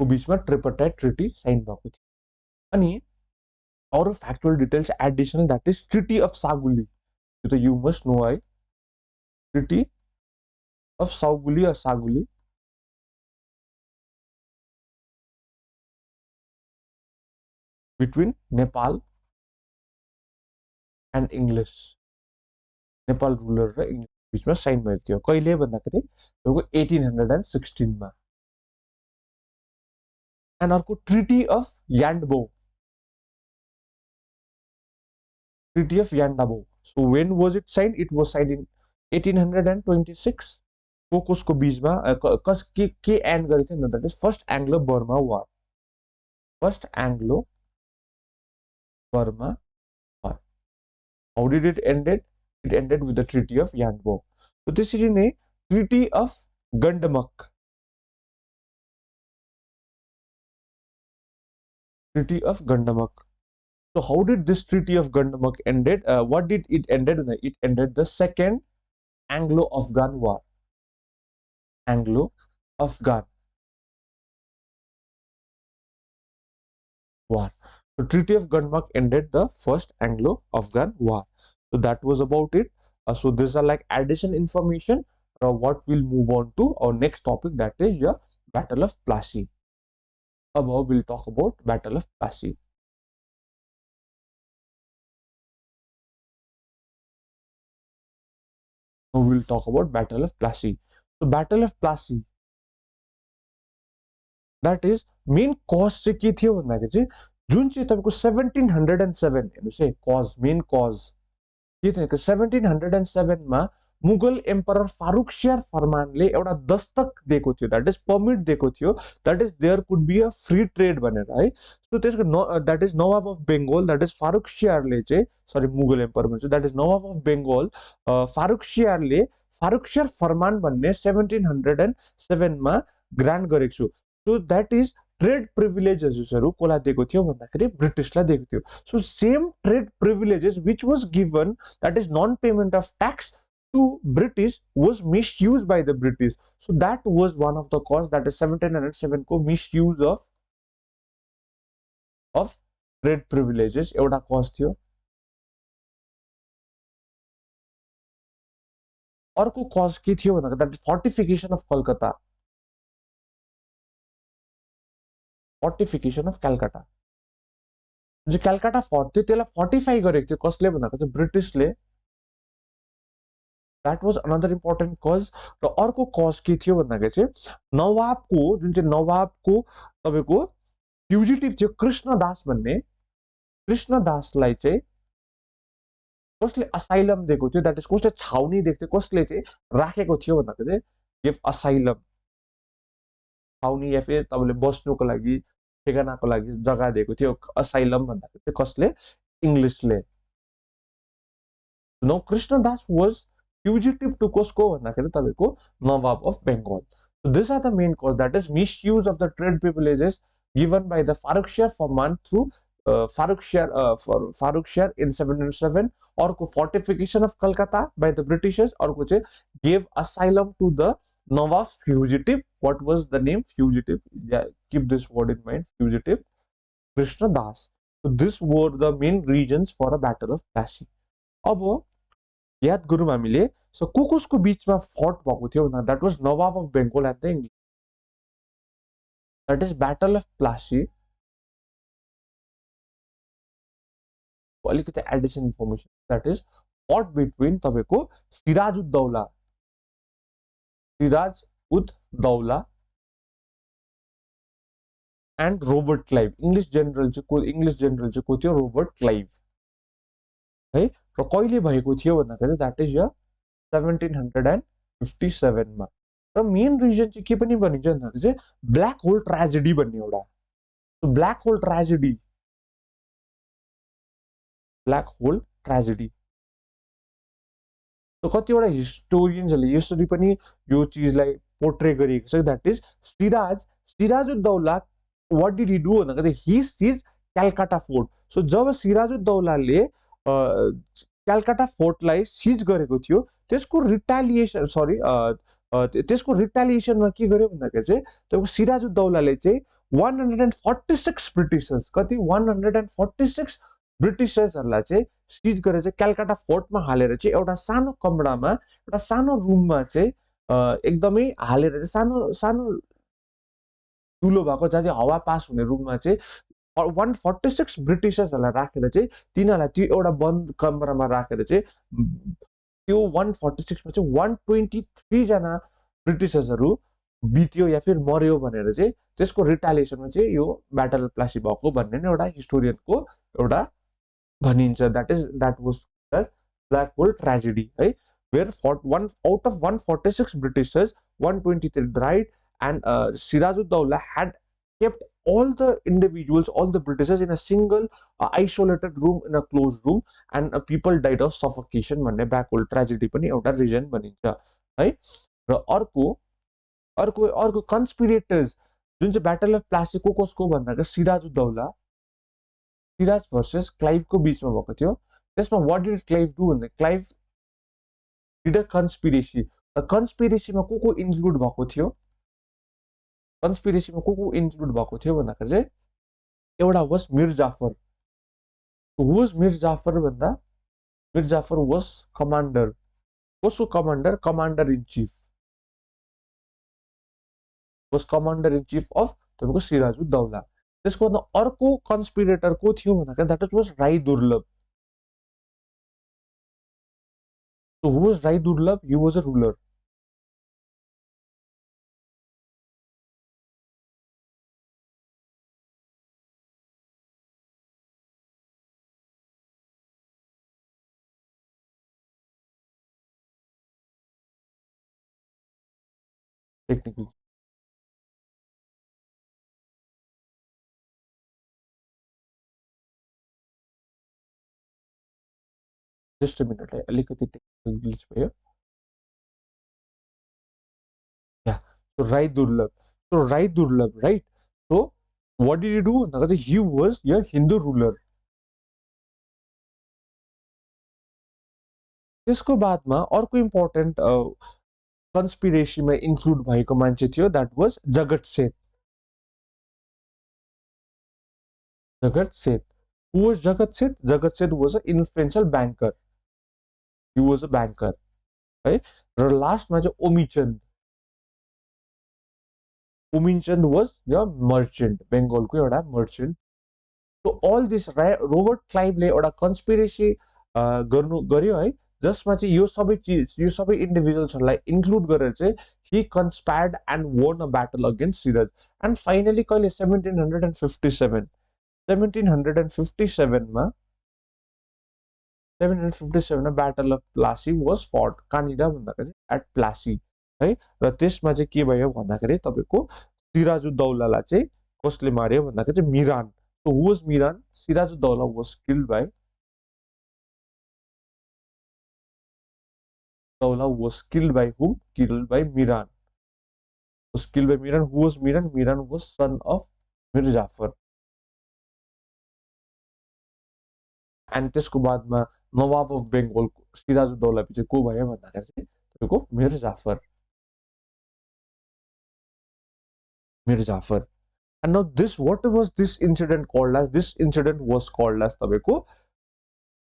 Speaker 1: को बीचमा ट्रिपरटाइट ट्रिटी साइन भएको थियो. अनि अरू factual details additional, that is treaty of Sugauli. यो त यु मस्ट नो है. Treaty of Sugauli between Nepal and English. Nepal ruler र इङ्ग्लिस बीचमा साइन भएको थियो. कहिले भन्दाखेरि 1816 मा. एन्ड अर्को treaty of Yandabo. Treaty of Yandabo. So when was it signed? It was signed in 1826. कसको बीचमा के एन्ड गरेको थियो? That is first Anglo Burma war. First Anglo Burma war. How did it ended? It ended with the treaty of Yandabo. So त्यसरी नै treaty of Gandamak. Treaty of Gandamak So how did this Treaty of Gandamak ended? What did it ended? It ended the Second Anglo-Afghan War. Anglo-Afghan War. The Treaty of Gandamak ended the First Anglo-Afghan War. So that was about it. So these are like addition information. What we'll move on to our next topic, that is your Battle of Plassey. Above we'll talk about Battle of Plassey. Now we'll talk about Battle of Plassey. So Battle of Plassey, that is main cause चाहिँ के थियो भन्दाखेरि चाहिँ जुन चाहिँ तपाईँको 1707 हेर्नुहोस् है, कज मेन कज के थियो 1707 मा मुगल एम्परर फारुक शेयर फरमानले एउटा दस्तक दिएको थियो, द्याट इज पर्मिट दिएको थियो, that is there could be a free trade भनेर है। सो त्यसको that is Nawab of Bengal, that is Farrukh शेयरले चाहिँ, सरी मुगल एम्पर भन्छ, that is Nawab of Bengal Farrukh शेयरले फारुक शेयर फरमान भन्ने 1707 मा ग्रान्ट गरेको छु। सो द्याट इज ट्रेड प्रिभिलेजेसहरू कसलाई दिएको थियो भन्दाखेरि ब्रिटिसलाई दिएको थियो। So same trade privileges which was given, that is non-payment of tax to British, was misused by the British. So that was one of the cause, that is 1707 को misuse of trade privileges एउटा cause थियो। अर्को cause के थियो भन्दा that is fortification of Kolkata, fortification of Calcutta। जो Calcutta fort थियो त्यसलाई फोर्टिफाई गरेको थियो कसले भन्दा चाहिँ ब्रिटिसले। That was another important cause. र अर्को कज के थियो भन्दाखेरि चाहिँ नवाबको जुन चाहिँ नवाबको तपाईँको फ्युजिटिभ थियो कृष्णदास भन्ने, कृष्णदासलाई चाहिँ कसले असाइलम दिएको थियो, द्याट इज कसले छाउनी दिएको थियो, कसले चाहिँ राखेको थियो भन्दाखेरि चाहिँ गिभ असाइलम, छाउनी या फिर तपाईँले बस्नुको लागि ठेगानाको लागि जग्गा दिएको थियो असाइलम भन्दाखेरि चाहिँ कसले, इङ्ग्लिसले। No Krishnadas was fugitive to कसको भन्दाखेरि तपाईँको Nawab of Bengal. So these are the main cause, that is misuse of the trade privileges given by the Farooq Shah Farman through Farooq Shah in 1707, or fortification of Calcutta by the Britishers, or gave asylum to the Nawab fugitive. What was the name? Fugitive. Yeah, keep this word in mind. Fugitive Krishna Das. So these were the main reasons for a battle of Plassey. अब याद गरौँ हामीले, so को बीचमा फट भएको थियो भन्दा that was Nawab of Bengal and the English, that is battle of Plassey. अलिकति addition information, that is fought between तपाईँको Siraj ud Daulah and Robert Clive. English general चाहिँ को थियो, रोबर्ट क्लाइभ है। र कहिले भएको थियो भन्दाखेरि द्याट इज य 1757 मा। र मेन रिजन चाहिँ के पनि भनिन्छ भन्दाखेरि चाहिँ ब्ल्याक होल ट्रेजेडी भन्ने एउटा, black hole tragedy, black hole tragedy. तो कतिवटा हिस्टोरियन्सहरूले यसरी पनि यो चिजलाई पोर्ट्रे गरिएको छ, that is Siraj ud Daulah what did he do भन्दाखेरि he seize Calcutta fort. So जब सिराज उद दौलाले कलकत्ता फोर्टलाई सिज गरेको थियो त्यसको रिटालिएसन, सरी त्यसको रिटालिएसनमा के गर्यो भन्दाखेरि चाहिँ तपाईँको सिराज उद दौलाले चाहिँ 146 ब्रिटिसर्स, कति 146 ब्रिटिसर्सहरूलाई चाहिँ सिज गरेर चाहिँ कलकत्ता फोर्टमा हालेर चाहिँ एउटा सानो कमरामा, एउटा सानो रुममा चाहिँ एकदमै हालेर चाहिँ सानो सानो ठुलो भएको जहाँ चाहिँ हावा पास हुने रुममा चाहिँ 146 ब्रिटिसर्सहरूलाई राखेर चाहिँ तिनीहरूलाई त्यो एउटा बन्द कमरामा राखेर चाहिँ त्यो 146 मा चाहिँ 123 जना ब्रिटिसर्सहरू बित्यो या फिर मर्यो भनेर चाहिँ त्यसको रिटालिएसनमा चाहिँ यो ब्याटल प्लासी भएको भन्ने नै एउटा हिस्टोरियनको एउटा भनिन्छ। That was black hole tragedy है, where out of 146 Britishers 123 died, and Sirajuddaula had kept all the individuals, all the Britishers in a single isolated room, in a closed room, and people died of suffocation भन्ने black hole tragedy पनि एउटा reason भनिन्छ है। र अर्को कन्स्पिरेटर्स जुन चाहिँ battle of Plassey कसको भन्दाखेरि सिराजुद्दौला सिराज भर्सेस क्लाइभको बीचमा भएको थियो। त्यसमा व्हाट डिड क्लाइभ डु भन्दा क्लाइभ डिड अ कन्स्पिरेसी। र कन्स्पिरेसीमा को इन्क्लुड भएको थियो, कन्स्पिरेसीमा को इन्क्लुड भएको थियो भन्दाखेरि चाहिँ एउटा वाज मिर जाफर। हु वाज मिर जाफर भन्दा मिर जाफर वाज कमान्डर। कसको commander? Commander in chief, was commander in chief of तपाईँको सिराजुद्दौला। त्यसको भन्दा अर्को कन्स्पिरेटर को थियो भन्दाखेरि द्याट वाज राई दुर्लभ। So who was Rai Durlab? He was a ruler. Technically. Just a minute. अलिकति technical glitch भयो. Yeah. So Rai Durlab. So Rai Durlab, right? So what did he do? He was a Hindu ruler. त्यसको बादमा अर्को important कन्स्पिरेसीमा include भएको मान्छे थियो, that was जगत सेठ। जगत सेठ। Who was जगत सेठ? जगत सेठ was an influential banker. He was a banker. है। र लास्टमा चाहिँ ओमिचन्द। ओमिचन्द वाज य मर्चेन्ट, बेङ्गलको एउटा merchant. So all this Robert क्लाइभले एउटा कन्स्पिरेसी गर्यो है, जसमा चाहिँ यो सबै चिज, यो सबै इन्डिभिजुअल्सहरूलाई इन्क्लुड गरेर चाहिँ ही कन्स्पायर्ड एन्ड वोन a battle against Siraj. And finally कहिले 1757 1757मा 1757मा ब्याटल अफ प्लासी वाज फट। कहाँनिर भन्दाखेरि एट प्लासी है। र त्यसमा चाहिँ के भयो भन्दाखेरि तपाईँको सिराजुद्दौलालाई चाहिँ कसले मार्यो भन्दाखेरि चाहिँ Miran. So who was Miran? Sirajuddaulah was killed by Daula was killed by whom? Killed by Miran. Was killed by Miran. Who was Miran? Miran was son of Mir Jafar. And त्यसको बादमा नवाब अफ बेङ्गल सिराजुद्दौला पछि को भयो भन्दाखेरि चाहिँ तपाईँको मिर जाफर। मिर Jafar. And now this, what was this incident called as? This incident was called as तपाईँको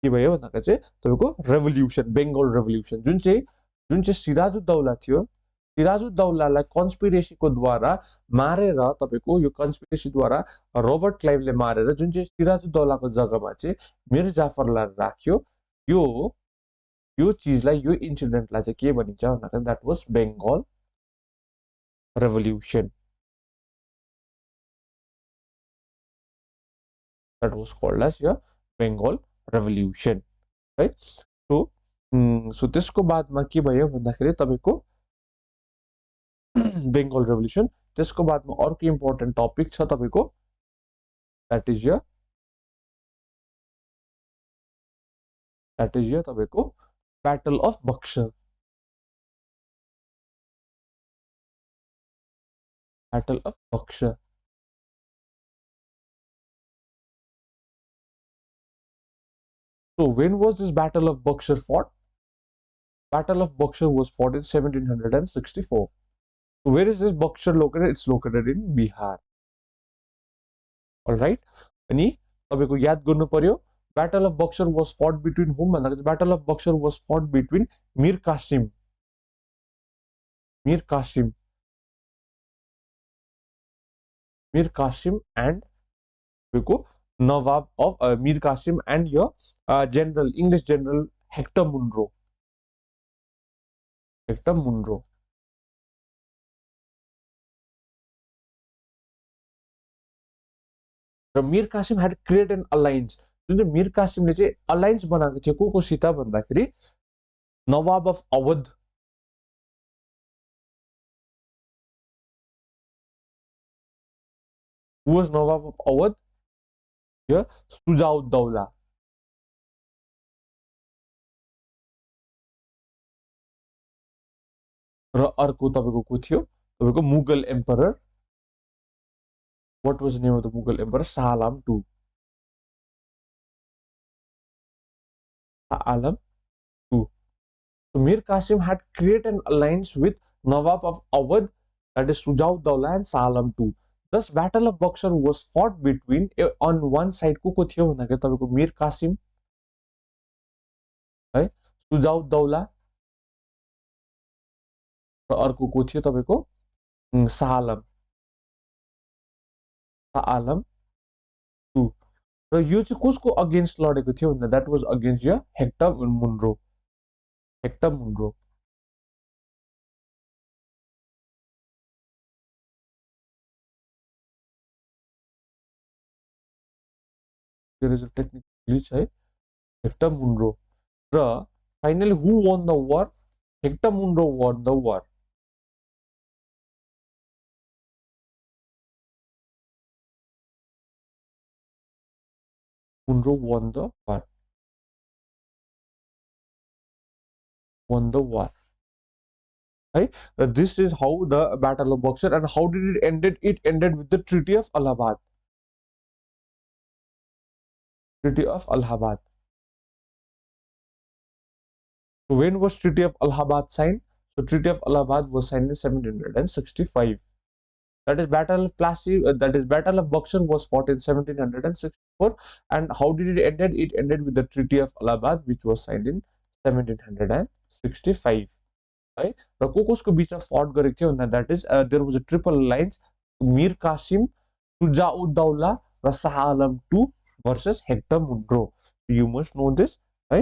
Speaker 1: के भयो भन्दाखेरि चाहिँ तपाईँको रेभोल्युसन, बेङ्गल रेभोल्युसन। जुन चाहिँ सिराजुद्दौला थियो, सिराजुद्दौलालाई कन्स्पिरेसीको द्वारा मारेर, तपाईँको यो कन्स्पिरेसीद्वारा रोबर्ट क्लाइभले मारेर जुन चाहिँ सिराजुद्दौलाको जग्गामा चाहिँ मिर जाफरलाई राख्यो, यो चिजलाई, यो इन्सिडेन्टलाई चाहिँ के भनिन्छ भन्दाखेरि that was Bengal revolution. That was called as your Bengal Revolution, right? So त्यसको बादमा के भयो भन्दाखेरि तपाईँको बेङ्गल रेभोल्युसन। त्यसको बादमा अर्को इम्पोर्टेन्ट टपिक छ तपाईँको, द्याट इज यो तपाईँको battle of boxer. Battle of boxer. So when was this Battle of Buxar fought? Battle of Buxar was fought in 1764. So where is this Buxar located? It's located in Bihar. All right. अनि तपाईको याद गर्नु पर्यो, Battle of Buxar was fought between whom? Battle of Buxar was fought between Mir Qasim and तपाईँको Nawab of Mir Qasim and your general, English general Hector Munro. र मिर Qasim had created an alliance। जुन चाहिँ मिर कासिमले चाहिँ alliance बनाएको थियो को सित भन्दाखेरि Nawab of Awadh. Who was Nawab of Awadh? Here Shujauddaulah. र अर्को तपाईँको को थियो? तपाईँको Mughal emperor. What was the name of the Mughal emperor? Shah Alam II. Alam 2. So Mir Qasim had created an alliance with Nawab of Awadh, that is Sujaud-Dawla and Shah Alam II. Thus, Battle of Buxar was fought between on one side को थियो भन्दाखेरि तपाईको मीर कासिम है सुजाउद्दौला र अर्को को थियो तपाईको शाह आलम 2 र यो चाहिँ कसको अगेन्स्ट लडेको थियो भन्दा that was against uh Hector Munro there is a technical glitch है हेक्टर मुन्ड्रो र finally who won the war Hector Munro won the war Munro won the war right? This is how the Battle of Buxar, and how did it ended? It ended with the Treaty of Allahabad. Treaty of Allahabad. So when was Treaty of Allahabad signed? So Treaty of Allahabad was signed in 1765. That is Battle of that is Battle of Buxar was fought in 1764. And how did it ended? It ended with the Treaty of Allahabad, which was signed in 1765. है र को बीचमा फट गरेको थियो भन्दा that is there was a triple alliance Mir Qasim Shujauddaulah र Shah Alam 2 versus Hector Munro you must know this है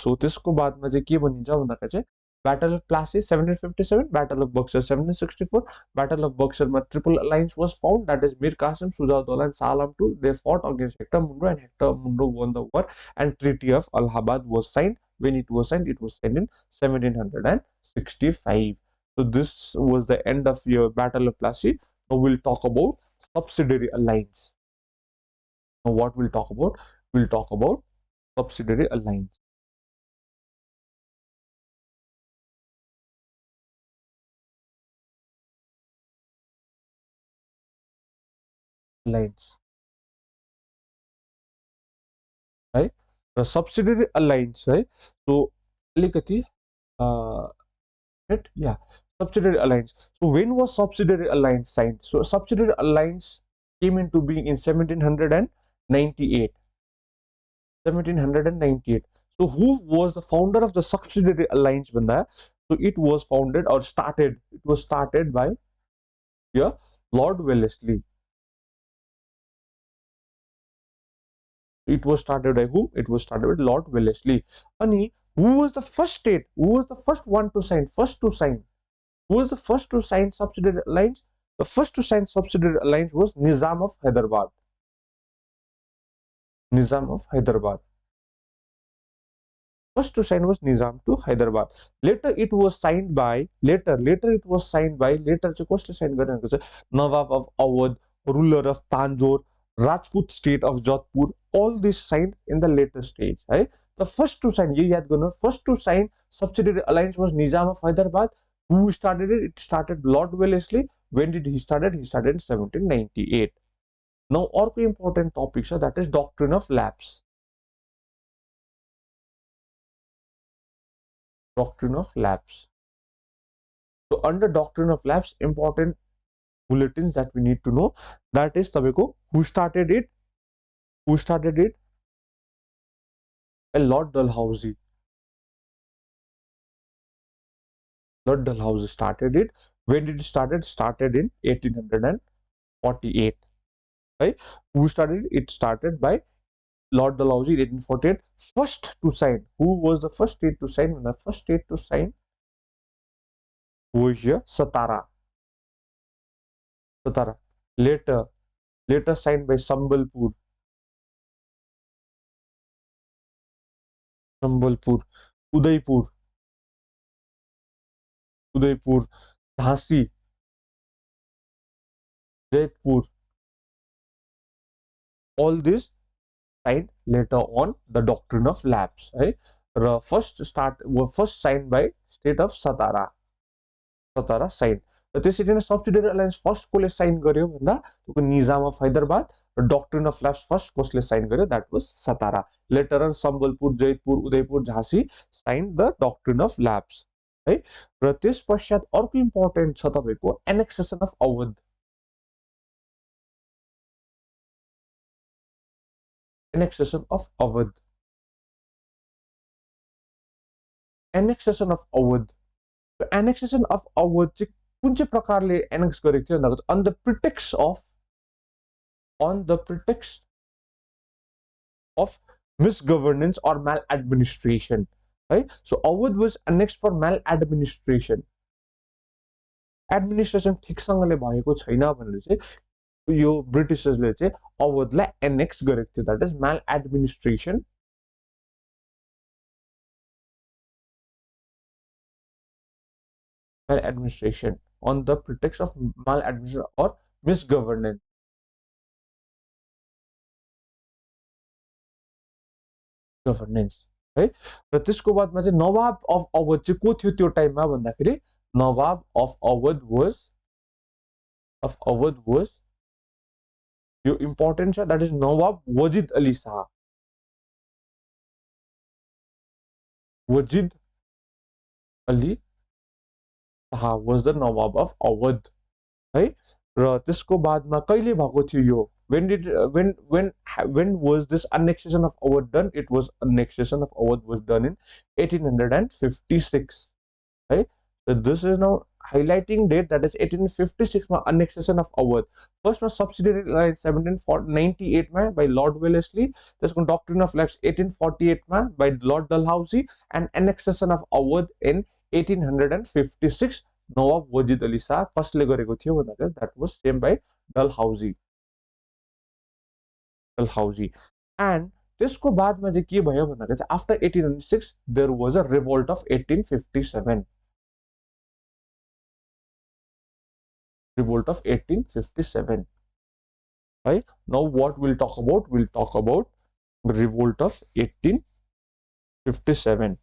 Speaker 1: सो त्यसको बादमा चाहिँ के भनिन्छ भन्दाखेरि चाहिँ battle of Plassey 1757 battle of Buxar 1764 battle of बक्सरमा triple alliance was found that is Mir Qasim Shujauddaulah and Shah Alam 2 they fought against Hector Munro and Hector Munro won the war and Treaty of Allahabad was signed. When it was signed in 1765. So this was the end of your Battle of Plassey. Now we'll talk about subsidiary alliance. Now what we'll talk about? We'll talk about subsidiary alliance. Right? The subsidiary alliance, right? So अलिकति right? Yeah, subsidiary alliance. So when was subsidiary alliance signed? So subsidiary alliance came into being in 1798. 1798. So who was the founder of the subsidiary alliance, Banda? So it was founded or started. It was started by Lord Wellesley. It was started by whom? It was started by Lord Wellesley. And who was the first state? Who was the first one to sign? Who was the first to sign subsidiary alliance? The first to sign subsidiary alliance was Nizam of Hyderabad. Nizam of Hyderabad. First to sign was Nizam to Hyderabad. Later it was signed by later it was signed by later चाहिँ कसले sign गरेको छ Nawab of Awadh, ruler of Tanjore, Rajput state of Jodhpur, all this signed in the later stage. Right? The first to sign, first to sign subsidiary alliance was Nizam of Hyderabad. Who started it? It started Lord Wellesley. When did he started? He started in 1798. Now, orko important topic, sir, that is doctrine of lapse. Doctrine of lapse. So, under doctrine of lapse, important bulletins that we need to know, that is tabeko who started it? Who started it? Lord Dalhousie. Lord Dalhousie started it. When did it started? Started in 1848. Right? Who started it? It started by Lord Dalhousie in 1848. First to sign. Who was the first state to sign? The first state to sign was here Satara. Satara. Later signed by Sambalpur. Udaipur, Jhansi, Jaipur. All this signed later on the doctrine of lapse. Right? First signed by state of Satara. Satara signed. त्यसरी subsidiary alliance first कसले sign गर्यो भन्दा Nizam of Hyderabad. The doctrine of lapse first कसले sign गर्यो, that was Satara. later on Sambalpur, Jaipur, Udaipur, Jhansi signed the doctrine of lapse है र त्यस पश्चात अर्को इम्पोर्टेन्ट छ तपाईको annexation of Awadh annexation of Awadh annexation of Awadh annexation of Awadh चाहिँ कुन चाहिँ प्रकारले एनेक्स गरेको थियो भन्दा on the pretext of misgovernance or maladministration है so Awadh was annexed for maladministration administration ठिकसँगले भएको छैन भनेर चाहिँ यो ब्रिटिशर्सले चाहिँ अवधलाई एनेक्स गरेको थियो that is maladministration on the pretext of maladministration or misgovernance है र त्यसको बादमा चाहिँ नवाब अफ अवध चाहिँ को थियो त्यो टाइममा भन्दाखेरि नवाब अफ अवध वाज यो इम्पोर्टेन्ट छ that is Nawab Wajid Ali Shah Wajid Ali Shah was the Nawab of Awadh है र त्यसको बादमा कहिले भएको थियो यो when was this annexation of Awadh done? It was annexation of Awadh was done in 1856 right so this is now highlighting date that is 1856 ma annexation of Awadh first was subsidiary in 1798 ma by Lord Wellesley this one doctrine of lapse 1848 ma by Lord Dalhousie and annexation of Awadh in 1856 Nawab Wajid Ali Shah कसले गरेको थियो भन्दाखेरि that was same by Dalhousie and त्यसको बादमा चाहिँ के भयो भन्दाखेरि चाहिँ after 1806 there was a revolt of 1857 right now what we'll talk about revolt of 1857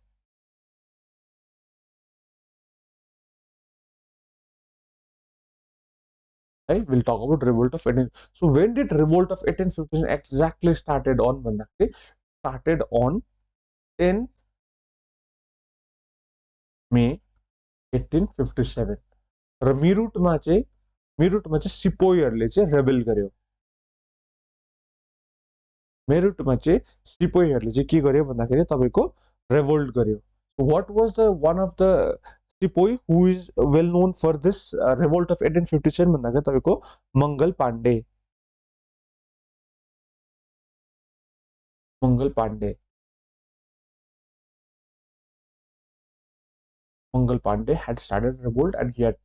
Speaker 1: right we'll talk about revolt of 18 so when did revolt of 1857 exactly started on भन्दाखेरि started on 10 May 1857 र मिरुटमा चाहिँ सिपोहीहरुले चाहिँ rebel गर्यो मेरुटमा चाहिँ सिपोहीहरुले चाहिँ के गर्यो भन्दाखेरि तपाईको रेभोल्ट गर्यो what was the one of the Sepoy who is well known for this revolt of 1857 भन्दाखेरि तपाईको Mangal Pandey had started revolt and he had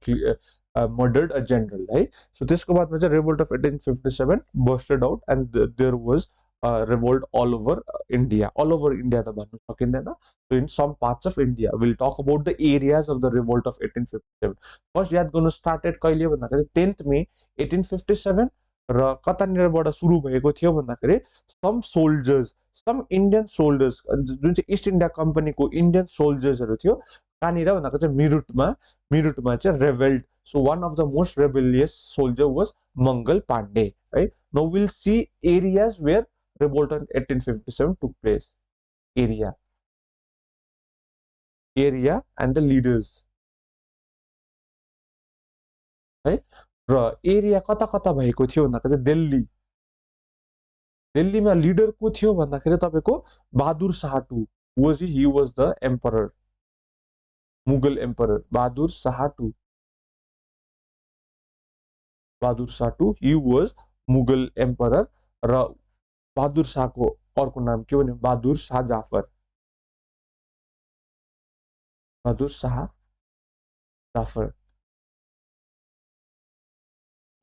Speaker 1: murdered a general right so त्यसको बादमा चाहिँ revolt of 1857 bursted out and there was revolt all over India त भन्नु सकिँदैन so in some parts of India we'll talk about the areas of the revolt of 1857 first याद गर्नु started कहिले भन्दाखेरि 10th May 1857 र कतानिरबाट सुरु भएको थियो भन्दाखेरि some Indian soldiers जुन चाहिँ ईस्ट इन्डिया कम्पनीको इन्डियन सोल्जर्सहरु थियो कहाँनिर भन्दाखेरि चाहिँ मिरुटमा चाहिँ revolt so one of the most rebellious soldier was Mangal Pandey right now we'll see areas where revolt in 1857 took place area and the leaders right र area कता कता भएको थियो भन्दाखेरि दिल्लीमा लिडर को थियो भन्दाखेरि तपाईको Bahadur Shah two he was the emperor Mughal emperor Bahadur Shah two he was Mughal emperor र बहादुर शाहको अर्को नाम के भन्ने बहादुर शाह जाफर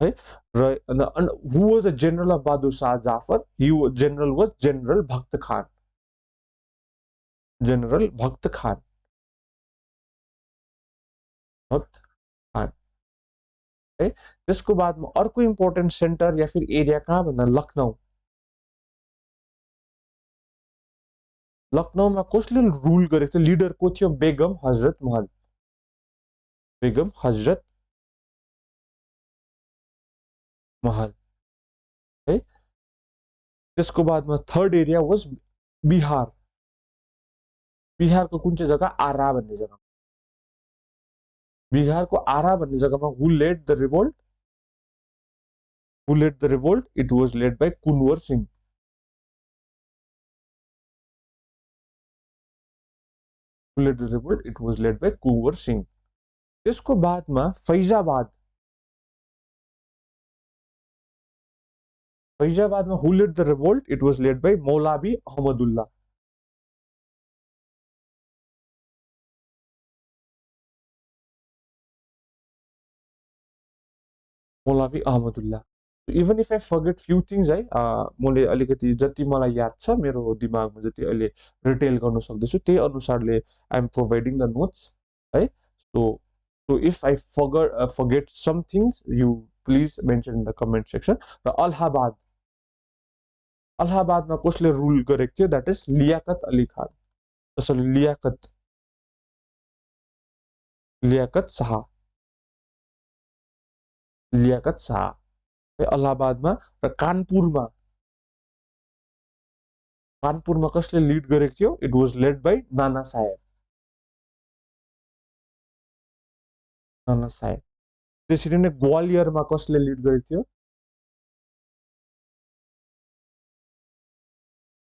Speaker 1: है र who was the general of Bahadur Shah Jafar general was general भक्त खान है त्यसको बादमा अर्को इम्पोर्टेन्ट सेन्टर या फिर एरिया कहाँ भन्दा लखनऊमा कसले रुल गरेको थियो लिडर को थियो बेगम हजरत महल है त्यसको बादमा थर्ड एरिया वाज बिहार, बिहारको कुन चाहिँ जग्गा, आरा भन्ने जग्गा, बिहारको आरा भन्ने जग्गामा who led the revolt, who led the revolt, it was led by Kunwar Singh, who led the revolt, it was led by Kunwar Singh. त्यसको बादमा फैजाबाद, फैजाबादमा who led the revolt, it was led by Maulavi Ahmadullah, Maulavi Ahmadullah. Even if I forget few things है, मैले अलिकति जति मलाई याद छ मेरो दिमागमा जति अहिले रिटेल गर्न सक्दैछु त्यही अनुसारले I am providing the notes है। So if I forget some things you please mention in the comment section. र अलाहाबाद, अलाहाबादमा कसले रुल गरेको थियो, द्याट इज लियाकत अली खान, त्यसैले लियाकत, लियाकत शाह, लियाकत शाह अलाहाबादमा। र कानपुरमा, कानपुरमा कसले लिड गरेको थियो, it was led by Nana Saheb, Nana Saheb. त्यसरी नै ग्वालियरमा कसले लिड गरेको थियो,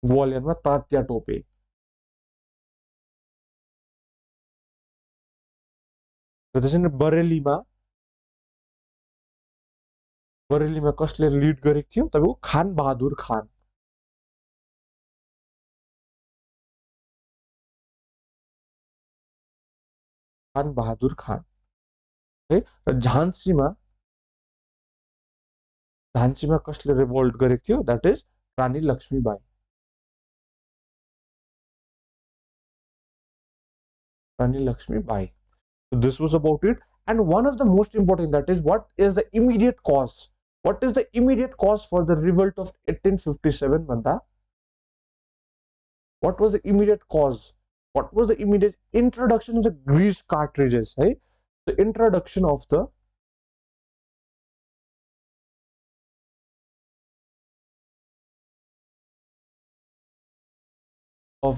Speaker 1: ग्वालियरमा तात्या टोपे। र त्यसरी नै बरेलीमा, बरेलीमा कसले लिड गरेको थियो, तपाईँको खान बहादुर खान, खान बहादुर खान है। र झान्सीमा, झान्सीमा कसले रिभोल्ट गरेको थियो, that is Rani Lakshmibai, Rani Lakshmibai. So this was about it. And one of the most important, that is what is the immediate cause? What is the immediate cause for the revolt of 1857 भन्दा? What was the immediate cause? What was the immediate introduction of the grease cartridges? Right? The introduction of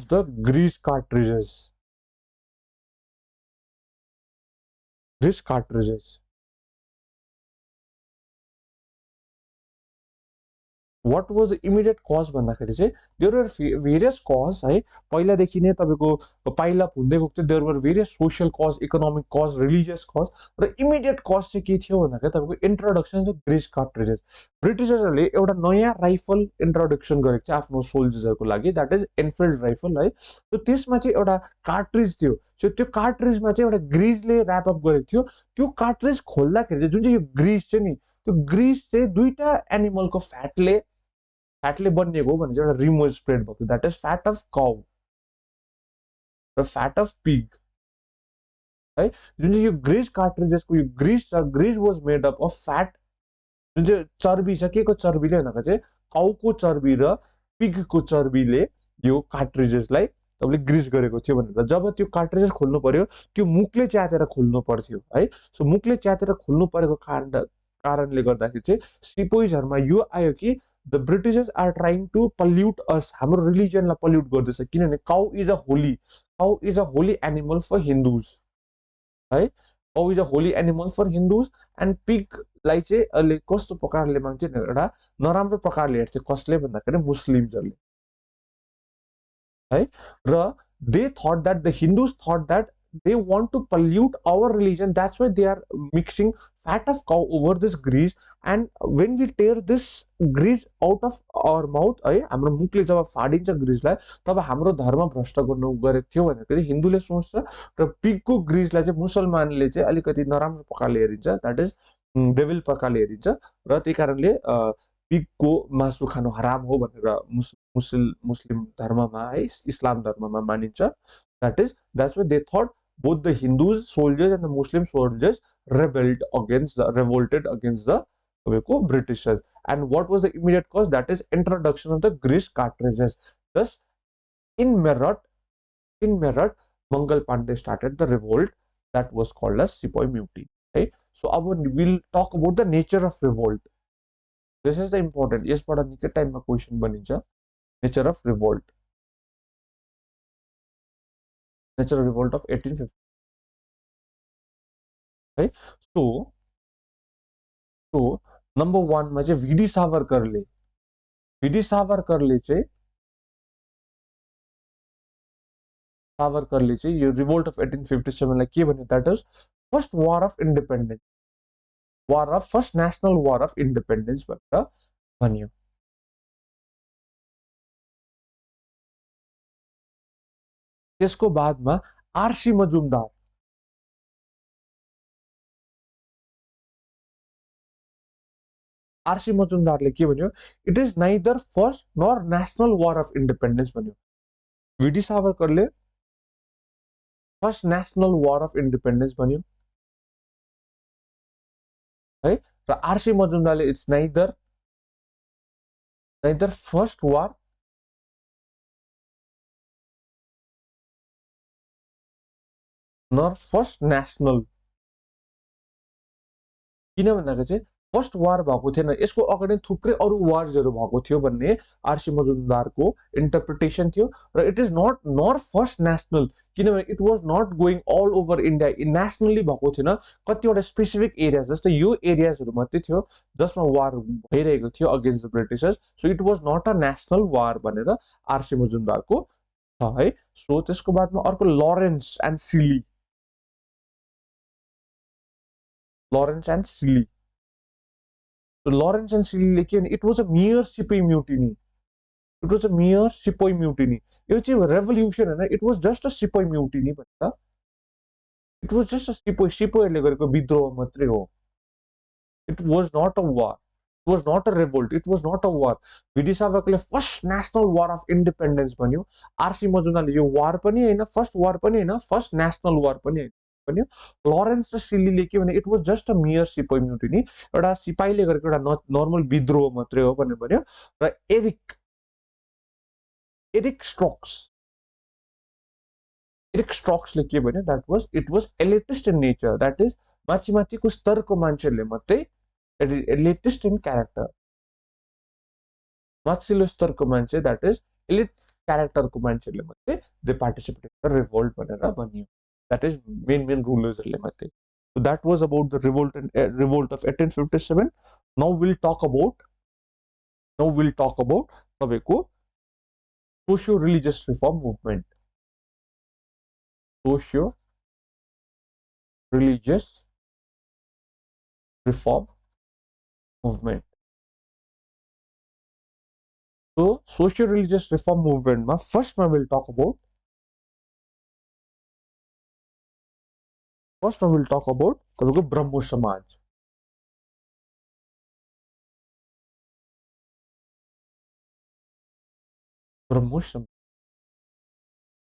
Speaker 1: the grease cartridges. Grease cartridges. What was the immediate cause भन्दाखेरि चाहिँ there were various cause है, पहिलादेखि नै तपाईँको pile up हुँदै गएको थियो। there were various social cause, economic cause, religious cause, र immediate cause चाहिँ के थियो भन्दाखेरि तपाईँको introduction of grease cartridges। ब्रिटिसर्सहरूले एउटा नयाँ राइफल इन्ट्रोडक्सन गरेको थियो आफ्नो सोल्जर्सहरूको लागि, द्याट इज एनफिल्ड राइफल है। सो त्यसमा चाहिँ एउटा कार्ट्रिज थियो, सो त्यो कार्ट्रिजमा चाहिँ एउटा ग्रिजले ऱ्याप अप गरेको थियो। त्यो कार्ट्रिज खोल्दाखेरि चाहिँ जुन चाहिँ यो ग्रिज चाहिँ नि, त्यो ग्रिज चाहिँ दुईटा एनिमलको फ्याटले बनिएको हो भने चाहिँ एउटा रिमोज स्प्रेड भएको, that is fat of cow र फ्याट अफ पिग है। जुन चाहिँ यो ग्रिज कार्ट्रिजेसको यो ग्रिज छ, grease was made up of fat, जुन चाहिँ चर्बी छ, के को चर्बीले भन्दाखेरि चाहिँ काउको चर्बी र पिगको चर्बीले यो कार्ट्रिजेसलाई तपाईँले ग्रिज गरेको थियो भनेर। जब त्यो कार्ट्रिजेस खोल्नु पर्यो त्यो मुखले च्यातेर खोल्नु पर्थ्यो है। सो मुखले च्यातेर खोल्नु परेको कारणले गर्दाखेरि चाहिँ सिपोइजहरूमा यो आयो कि the Britishers are trying to pollute us, हाम्रो रिलिजनलाई पल्युट गर्दैछ, किनभने cow is a holy, cow is a Holi animal for Hindus cow. Is is a Holi animal for and एन्ड पिगलाई चाहिँ अहिले कस्तो प्रकारले मान्छ, एउटा नराम्रो प्रकारले हेर्छ, कसले भन्दाखेरि मुस्लिम्सहरूले है। र they thought that, the Hindus thought that they want to pollute our religion, that's why they are mixing fat of cow over this grease, and when we tear this grease out of our mouth है, हाम्रो मुखले जब फाडिन्छ ग्रिजलाई तब हाम्रो धर्म भ्रष्ट गर्नु गरेको थियो भनेर हिन्दूले सोच्छ। र पिगको ग्रिजलाई चाहिँ मुसलमानले चाहिँ अलिकति नराम्रो प्रकारले हेरिन्छ, द्याट इज डेभिल प्रकारले हेरिन्छ, र त्यही कारणले पिगको मासु खानु हराम हो भनेर मुस्लिम धर्ममा है, इस्लाम धर्ममा मानिन्छ। That's why they thought both the Hindus soldiers and the Muslim soldiers revolted against the Britishers. And what was the immediate cause? That is introduction of the grease cartridges. Thus, in Meerut, Mangal Pandey started the revolt that was called as Sepoy Mutiny. Okay? So, we'll talk about the nature of revolt. This is the important. Yes, but a time question banincha. Nature of revolt. Natural revolt of 1850 है। So number 1 मा चाहिँ भिडी सावरकरले चाहिँ यो revolt of 1857 लाई के भन्यो, that is first war of independence, first national war of independence भनेर भन्यो। त्यसको बादमा आरसी मजुमदारले के भन्यो, it is neither first nor national war of independence भन्यो। भिडी सावरकरले first national war of independence भन्यो है, र आरसी मजुमदारले it's neither first war nor first national. किन भन्दाखेरि चाहिँ फर्स्ट वार भएको थिएन, यसको अगाडि थुप्रै अरू वार्सहरू भएको थियो भन्ने आरसी मजुमदारको इन्टरप्रिटेसन थियो, र it is not first national, किनभने it was not going all over India, nationally भएको थिएन, कतिवटा स्पेसिफिक एरिया जस्तै यो एरियाजहरू मात्रै थियो जसमा वार भइरहेको थियो against the Britishers, so it was not a national war भनेर आरसी मजुमदारको छ है। सो त्यसको बादमा अर्को Lawrence and Seeley, Lawrence and Seeley के भने इट वाज अ मियर सिपाही म्युटिनी, यो चाहिँ रेभोल्युसन होइन, it was just a sipahi mutiny भनेर, इट वाज जस्ट अ सिपाहीहरूले गरेको विद्रोह मात्रै हो, it was not a war, it was not a revolt, it was not a war. V D सावरकरले first national war of independence भन्यो, R C मजुमदारले यो वार पनि होइन, फर्स्ट वार पनि होइन, फर्स्ट नेशनल वार पनि होइन भन्यो। लरेन्स र सिलीले के भने इट वाज जस्ट अ मियर सिपाही म्युटिनी, एउटा सिपाहीले गरेको एउटा नर्मल विद्रोह मात्रै हो भनेर भन्यो। र एरिक स्ट्रक्सले के भन्यो, that was it was elitist in nature, that is माथिको स्तरको मान्छेहरूले मात्रै, एलिटिस्ट इन क्यारेक्टर, माथिल्लो स्तरको मान्छे, दैट इज एलिट क्यारेक्टरको मान्छेहरूले मात्रै दे पार्टिसिपेट इन रिभोल्ट भनेर भन्यो, दैट इज मेन रुलर्सहरूले मात्रै। So that was about the revolt of 1857. Now we'll talk about तपाईँको socio religious reform movement, socio religious reform movement. So socio religious reform मुभमेन्टमा फर्स्टमा will talk about तपाईँको ब्रह्मो समाज,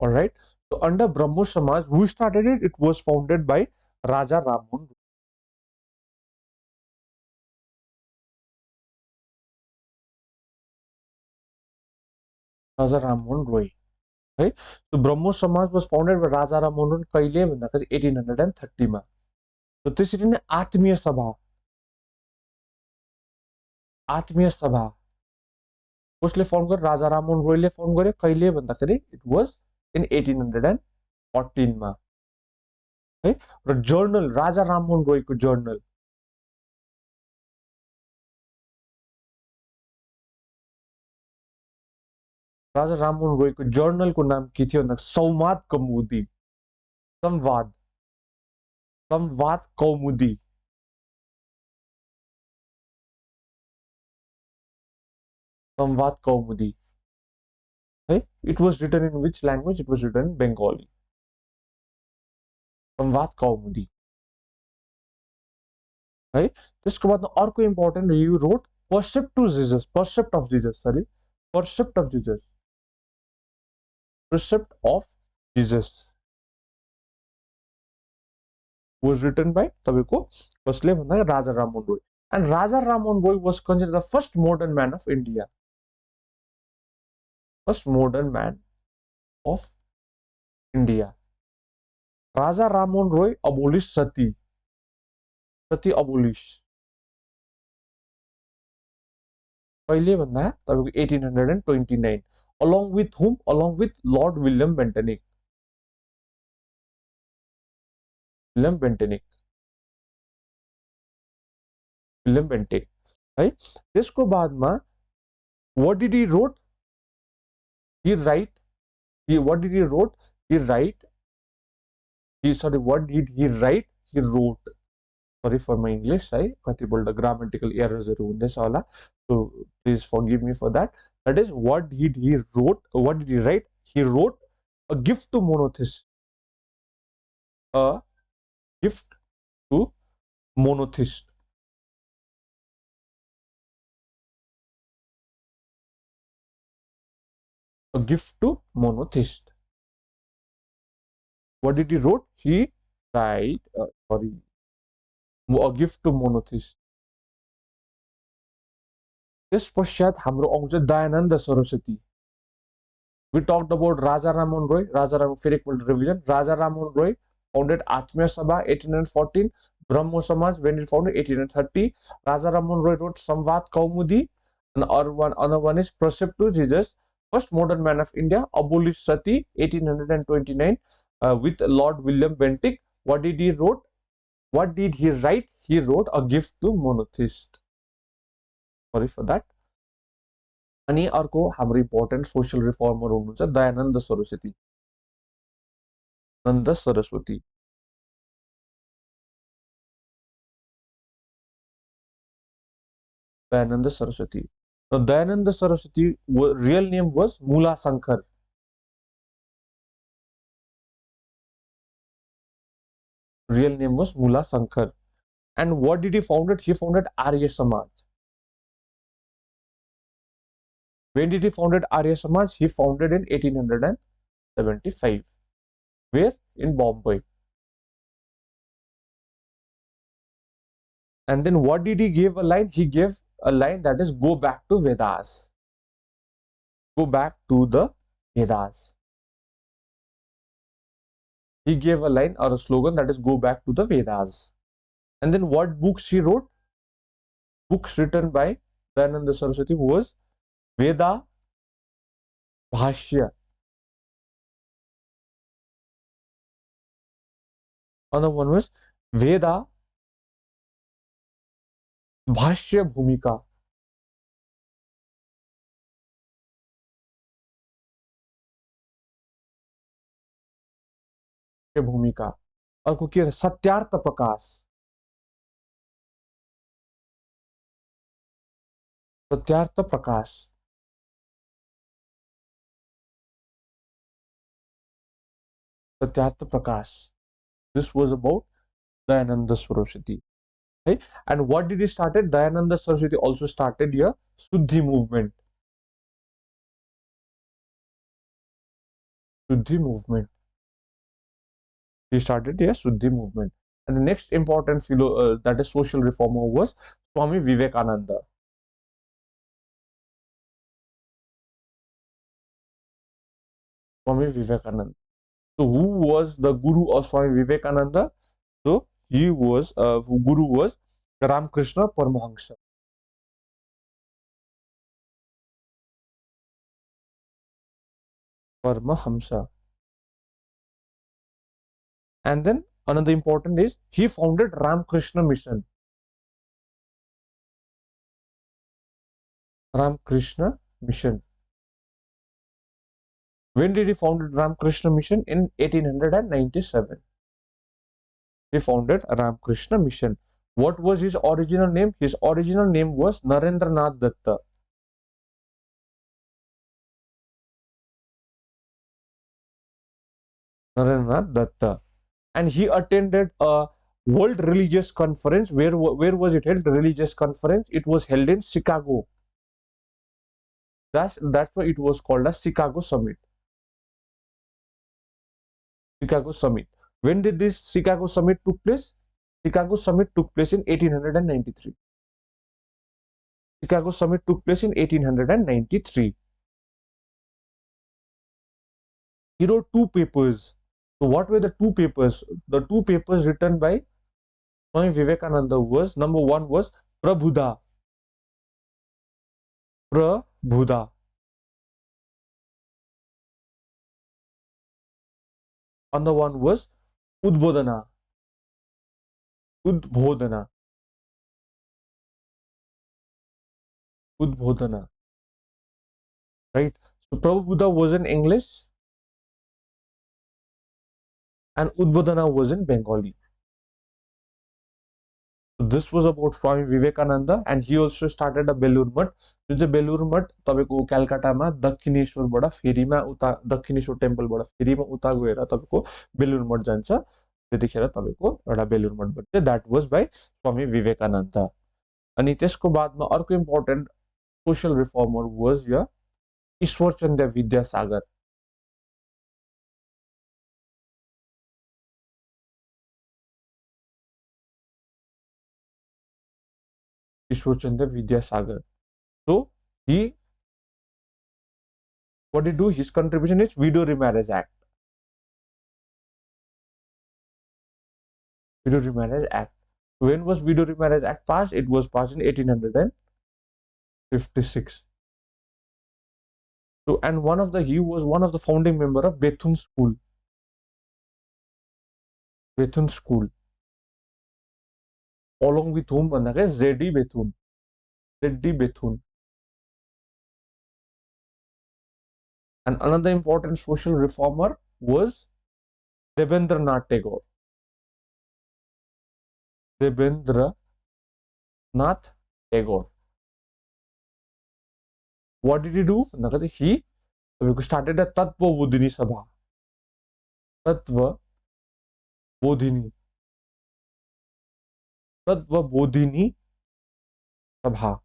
Speaker 1: all right। So under Brahmo Samaj, who started it? It was founded by Raja Rammohn Roy है। So Brahmo Samaj was founded by Raja Rammohn Roy कहिले भन्दाखेरि 1830 मा। So त्यसरी नै आत्मीय सभा कसले फाउन्ड गर्यो, राजा राममोहन रोयले फाउन्ड गर्यो, कहिले भन्दाखेरि इट वाज इन 1814 मा है। र जर्नल, राजा राममोहन रोयको जर्नल, राजा राममोहन रोयको जर्नलको नाम के थियो भन्दा संवाद कौमुदी, संवाद कौमुदी है। It was written in which language, it was written in Bengali, Sambad Kaumudi है। त्यसको बादमा अर्को important, you wrote precept of Jesus was written by तपाईँको कसले भन्दा Raja Rammohan Roy, and Raja Rammohn Roy was considered the first modern man of India, Raja Rammohn Roy abolished sati abolished कहिले भन्दा तपाईँको 1829, along with Lord William Bentinck, William Bentinck, William Bentinck है। त्यसको बादमा what did he wrote? He write, what did he wrote? He write, sorry, what did he write? He wrote. Sorry for my English, है कतिपल्ट grammatical errorsहरू हुँदैछ होला, so please forgive me for that. That is, what did he wrote? What did he write? He wrote a gift to monotheist. A gift to monotheist. A gift to monotheist. What did he wrote? He write, sorry, a gift to monotheist. त्यस पश्चात हाम्रो आउँछ Dayanand Saraswati. We talked about Raja Ramon Roy. Raja Ramon, फेरि एकपल्ट revision. Raja Ramon Roy founded Athya Sabha 1814. Brahmo Samaj when it founded 1830. Raja Ramon Roy wrote Samvat Kaumudi, and another one is Precept to Jesus, first modern man of India, abolished Sati 1829 with Lord William Bentinck. What did he wrote? What did he write? He wrote a gift to monotheist. Sorry for that. अनि अर्को हाम्रो important social reformer हुनुहुन्छ दयानन्द सरस्वती. नन्द Saraswati. Dayanand Saraswati. Now, Dayananda Saraswati real name was Mula Sankar. Real name was Mula Sankar. And what did he founded? He founded Arya Samaj. When did he founded Arya Samaj? He founded in 1875. Where? In Bombay. And then what did he give a line? He gave a line that is go back to Vedas. Go back to the Vedas. He gave a line or a slogan that is go back to the Vedas. And then what books he wrote? Books written by Dayananda Saraswati was Veda Bhashya. Another one was Veda Bhashya Bhumika. भूमिका. अर्को के छ? Satyarth Prakash. Satyarth Prakash. Satyarth Prakash. This was about Dayananda Saraswati. Okay? And what did he started? Dayananda Saraswati also started here Shuddhi movement. Shuddhi movement. He started here Shuddhi movement. And the next important that is social reformer was Swami Vivekananda. Swami Vivekananda. So who was the guru of Swami Vivekananda? So he was guru was Ramakrishna Paramahansa. Paramahamsa. And then another important is he founded Ramakrishna Mission. Ramakrishna Mission. When did he founded Ramakrishna Mission? In 1897. He founded Ramakrishna Mission. What was his original name? His original name was Narendranath Datta. Narendranath Datta. And he attended a World Religious Conference. Where was it held? Religious Conference. It was held in Chicago. That's why it was called as Chicago Summit. Chicago Summit. When did this Chicago Summit took place? Chicago Summit took place in 1893. Chicago Summit took place in 1893. He wrote 2 papers. So what were the 2 papers? The 2 papers written by Swami Vivekananda was, number 1 was Prabhuda. Prabhuda. Another one was Udbodhana. उद्बोधना, उद्बोधना, right? So Prabhu Buddha was in English and Udbodhana was in Bengali. So this was about Swami Vivekananda, and he also started a Belur Math. जुन चाहिँ बेलुर मठ तपाईको कलकत्तामा दक्षिणेश्वरबाट फेरीमा उता दक्षिणेश्वर टेम्पलबाट फेरीमा उता गएर तपाईको बेलुर मठ जान्छ, त्यतिखेर तपाईको एउटा बेलुर मठ बन्छ, that was by Swami Vivekananda. अनि त्यसको बादमा अर्को इम्पोर्टेन्ट सोशल रिफर्मर वाज य Ishwarchandra Vidyasagar. Ishwarchandra Vidyasagar. So he, what did he do? His contribution is Widow Remarriage Act. Widow Remarriage Act. When was Widow Remarriage Act passed? It was passed in 1856. So, and he was one of the founding member of Bethune School. Bethune School. Along with whom? Z.D. Bethune. Z.D. Bethune. And another important social reformer was Debendranath Tagore. Debendranath Tagore. What did he do? He started a Tattva Bodhini Sabha. Tattva Bodhini. Tattva Bodhini Sabha.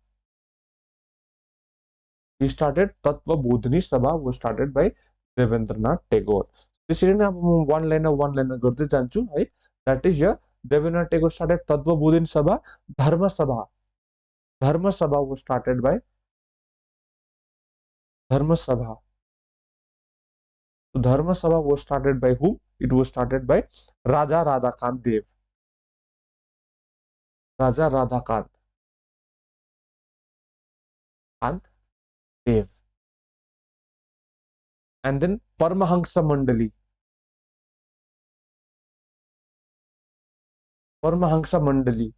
Speaker 1: He started Tattva Bodhini Sabha was started by Debendranath Tagore. त्यसरी नै अब म one liner गर्दै जान्छु है। That is here Debendranath Tagore started Tattva Bodhini Sabha. Dharma Sabha was started by Dharma Sabha. So Dharma Sabha was started by whom? It was started by Raja Radhakant Dev. Raja Radhakant Dev. And then Paramahansa Mandali. Paramahansa Mandali.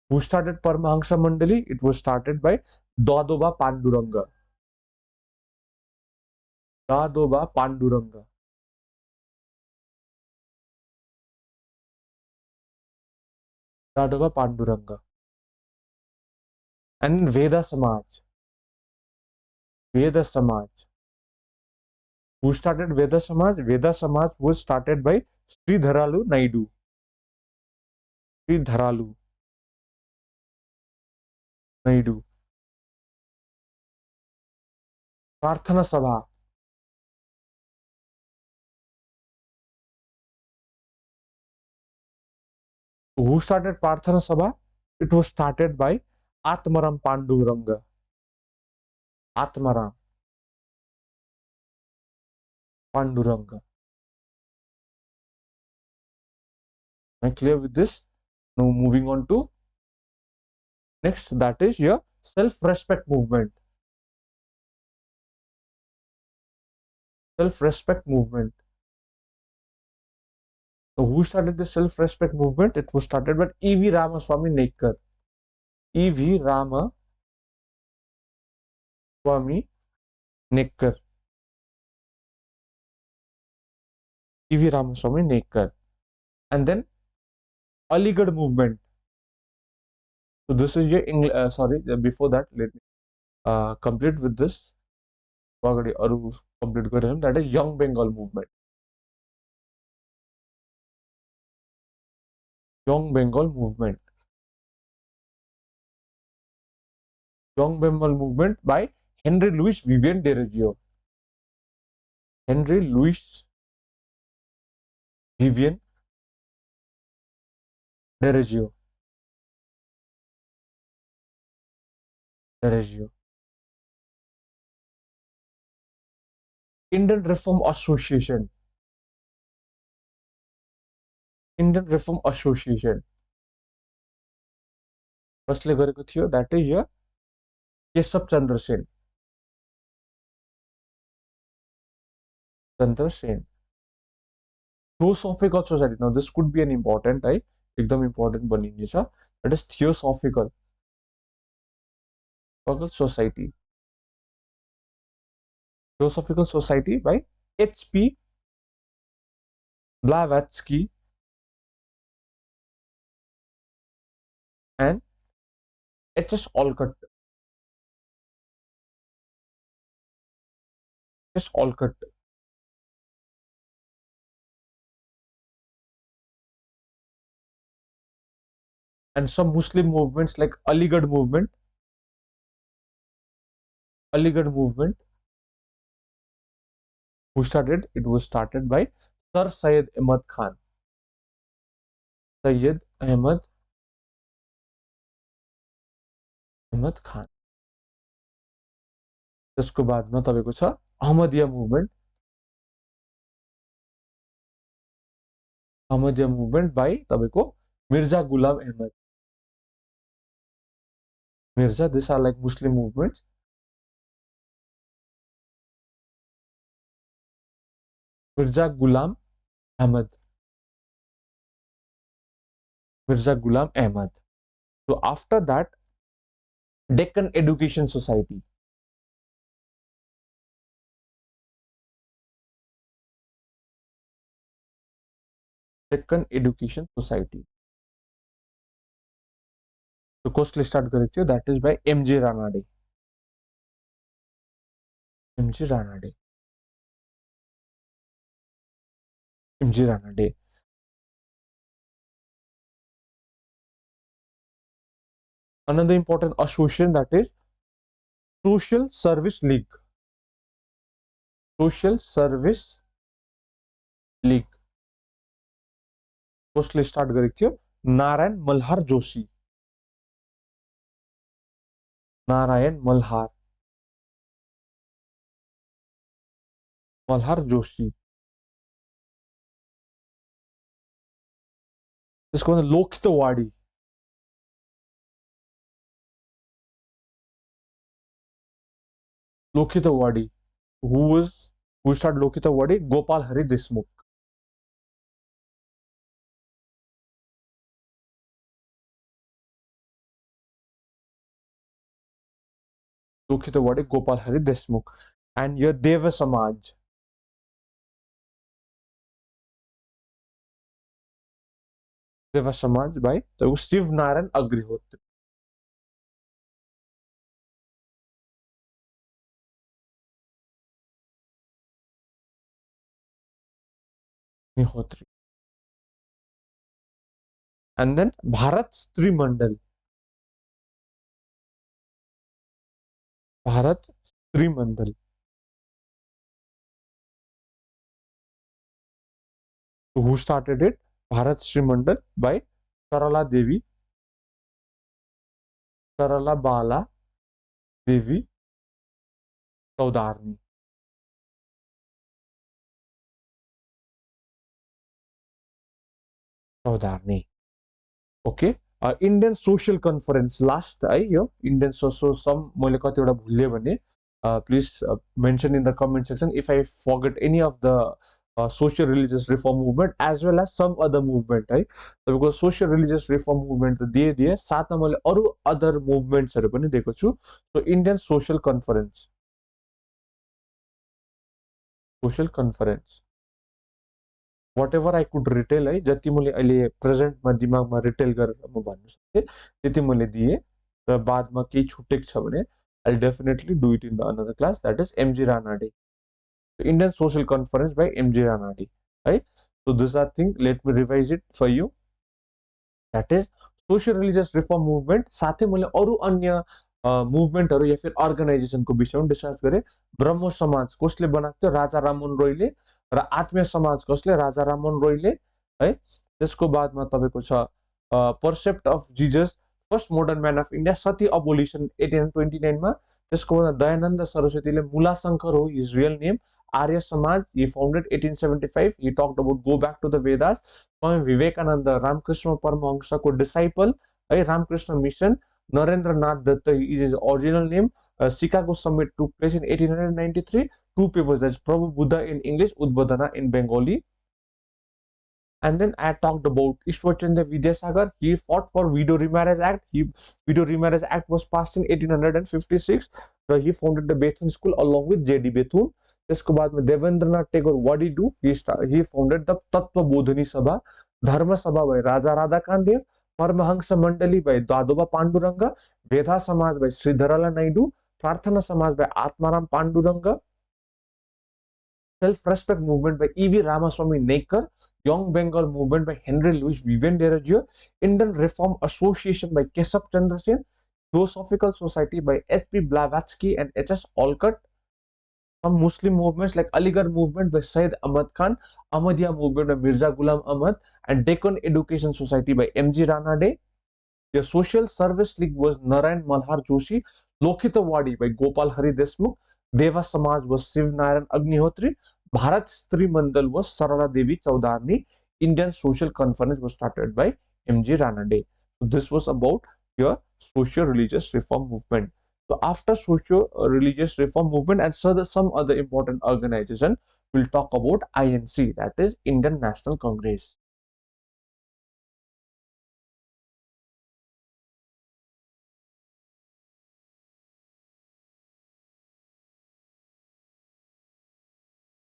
Speaker 1: Who started Paramahansa Mandali? It was started by Dadoba Panduranga. Dadoba Panduranga. Dadoba Panduranga. And Veda Samaj. Veda Samaj. Who started Veda Samaj? Veda Samaj was started by Sridharalu Naidu. Sridharalu Naidu. Prarthana Sabha. Who started Prarthana Sabha? It was started by Atmaram Panduranga. Atmaram Panduranga. Am I clear with this? Now moving on to next, that is your self-respect movement. Self-respect movement. So who started the self-respect movement? It was started by E.V. Ramaswamy Nekkar. E.V. Ramaswamy Nekkar. E.V. Ramaswamy Nekkar. And then Aligarh movement. So this is your English. Sorry, before that, let me complete with this. That is Young Bengal movement. Young Bengal movement. Young Bengal movement by Henry Louis Vivian Dereggio. Henry Louis Vivian Dereggio. Indian Reform Association. Indian Reform Association. Firstly, that is your Kesab Chandra Sen. Theosophical Society, now this could be an important है, एकदम important बनिनेछ, that is Theosophical Society, Theosophical Society by H P Blavatsky and H.S. Olcott. H.S. Olcott. And some Muslim movements like Aligarh movement, who started? It was started by Sir Syed Ahmad Khan. Syed Ahmad Khan. त्यसको बादमा तपाईको छ Ahmadiyya movement by तपाईको Mirza Ghulam Ahmad Mirza. These are like Muslim movements. Mirza Ghulam Ahmad, Mirza Ghulam Ahmad. So after that, Deccan Education Society. Deccan Education Society. So कसले start गरेको थियो? That is by MJ Ranade. MJ Ranade. MJ Ranade. Another important association, that is Social Service League. Social Service League. कसले start गरेको थियो? नारायण मल्हार जोशी. नारायण मल्हार जोशी. त्यसको मतलब लोकहितवादी. लोकहितवादी. Who started Lokhitwadi? Gopal Hari Deshmukh. Lokhitwadi Gopal Hari Deshmukh. And your देव समाज. देव समाज by Shiv Narayan Agnihotri. And then Bharat Stri Mandal. Bharat Stri Mandal. So who started it? Bharat Stri Mandal by Sarala Devi, Sarala Bala Devi Chowdhury. Okay. Indian Social Conference last yo Indian some मैले कतिवटा भुल्ले भने please mention in the comment section if I forget any of the social religious reform movement as well as some other movement है. because social religious reform movement त दिए साथमा मैले अरु other movements हरु पनि दिएको छु. so Indian Social Conference, whatever I could retail है, जति मैले अहिले प्रेजेन्टमा दिमागमा रिटेल गरेर म भन्नु सक्थे त्यति मैले दिए. र बादमा केही छुटेको छ भने I'll definitely do it in the another class, that is MG Ranade. So Indian Social Conference by MG Ranade, right? So this are thing, let me revise it for you. That is social religious reform movement. साथै मैले अरु अन्य मुभमेन्टहरु या फिर अर्गनाइजेसनको विषयमा discuss गरे. ब्रह्म समाज कसले बनाएको थियो? राजा राममोहन रोयले. र आत्मीय समाज कसले? राजा राममोहन रोयले है. त्यसको बादमा तपाईको छ precept of Jesus, first modern man of India, sati abolition 1829 मा. त्यसको बाद दयानन्द सरस्वतीले, मूलाशंकर हो हिज real name. Arya Samaj he founded 1875. he talked about go back to the Vedas. Swami Vivekananda Ramakrishna परमहंसको डिसाइपल है. Ramakrishna Mission. Narendranath Datta is his original name. Chicago Summit took place in 1893. Two papers, that's Prabhu Buddha in English, Udbodhana in Bengali. And then I talked about Ishwarchandra Vidyasagar. He fought for Widow Remarriage Act. Widow Remarriage Act was passed in 1856. So he founded the Bethune School along with J.D. Bethune. त्यसको बादमा Devendranath Tagore what did he do? He founded the Tattva Bodhini Sabha. धर्म सभा by Raja Radhakant Dev. Paramhans मंडली by Dadoba Pandurang. वेदा समाज by श्रीधरला Naidu. प्रार्थना समाज by Atmaram Pandurang. Self-respect movement by E.V. Ramaswamy Naikar. Young Bengal movement by Henry Louis Vivian Deradio. Indian Reform Association by Keshav Chandra Sen. Theosophical Society by S.P. Blavatsky and H.S. Olcott. Some Muslim movements like Aligarh movement by Syed Ahmad Khan, Ahmadiyya movement by Mirza Ghulam Ahmad, and Deccan Education Society by M.G. Ranade. The Social Service League was Narayan Malhar Joshi, Lokitawadi by Gopal Hari Deshmukh, Deva Samaj was Shiv Narayan Agnihotri, Bharat Stri Mandal was Sarala Devi Chowdharni, Indian Social Conference was started by M.G. Ranade. So this was about your socio-religious reform movement. So after socio-religious reform movement and some other important organization, we'll talk about INC, that is Indian National Congress.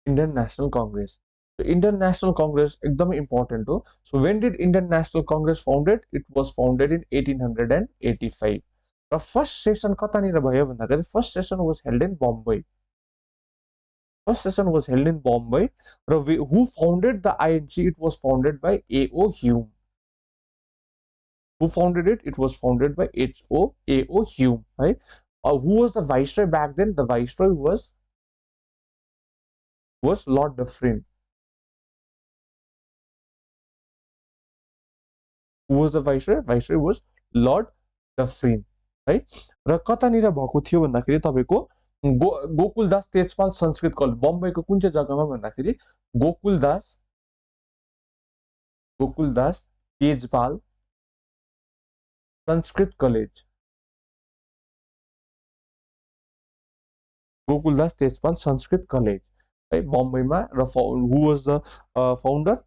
Speaker 1: Indian National Congress. So Indian National Congress एकदम important हो. So when did Indian National Congress founded? It was founded in 1885. The first session कतानिर भयो भन्दाखेरि first session was held in Bombay. First session was held in Bombay. Who founded the INC? It was founded by A.O. Hume. Who founded it? It was founded by A.O. Hume. Right? Who was the viceroy back then? The viceroy was Lord Dufferin. Who was the viceroy? Viceroy was Lord Dufferin. है र कतानिर भएको थियो भन्दाखेरि तपाईको गोकुलदास तेजपाल संस्कृत college बम्बईको कुन चाहिँ जग्गामा भन्दाखेरि गोकुलदास तेजपाल संस्कृत कलेज गोकुलदास तेजपाल संस्कृत कलेज है बम्बईमा र who was the founder?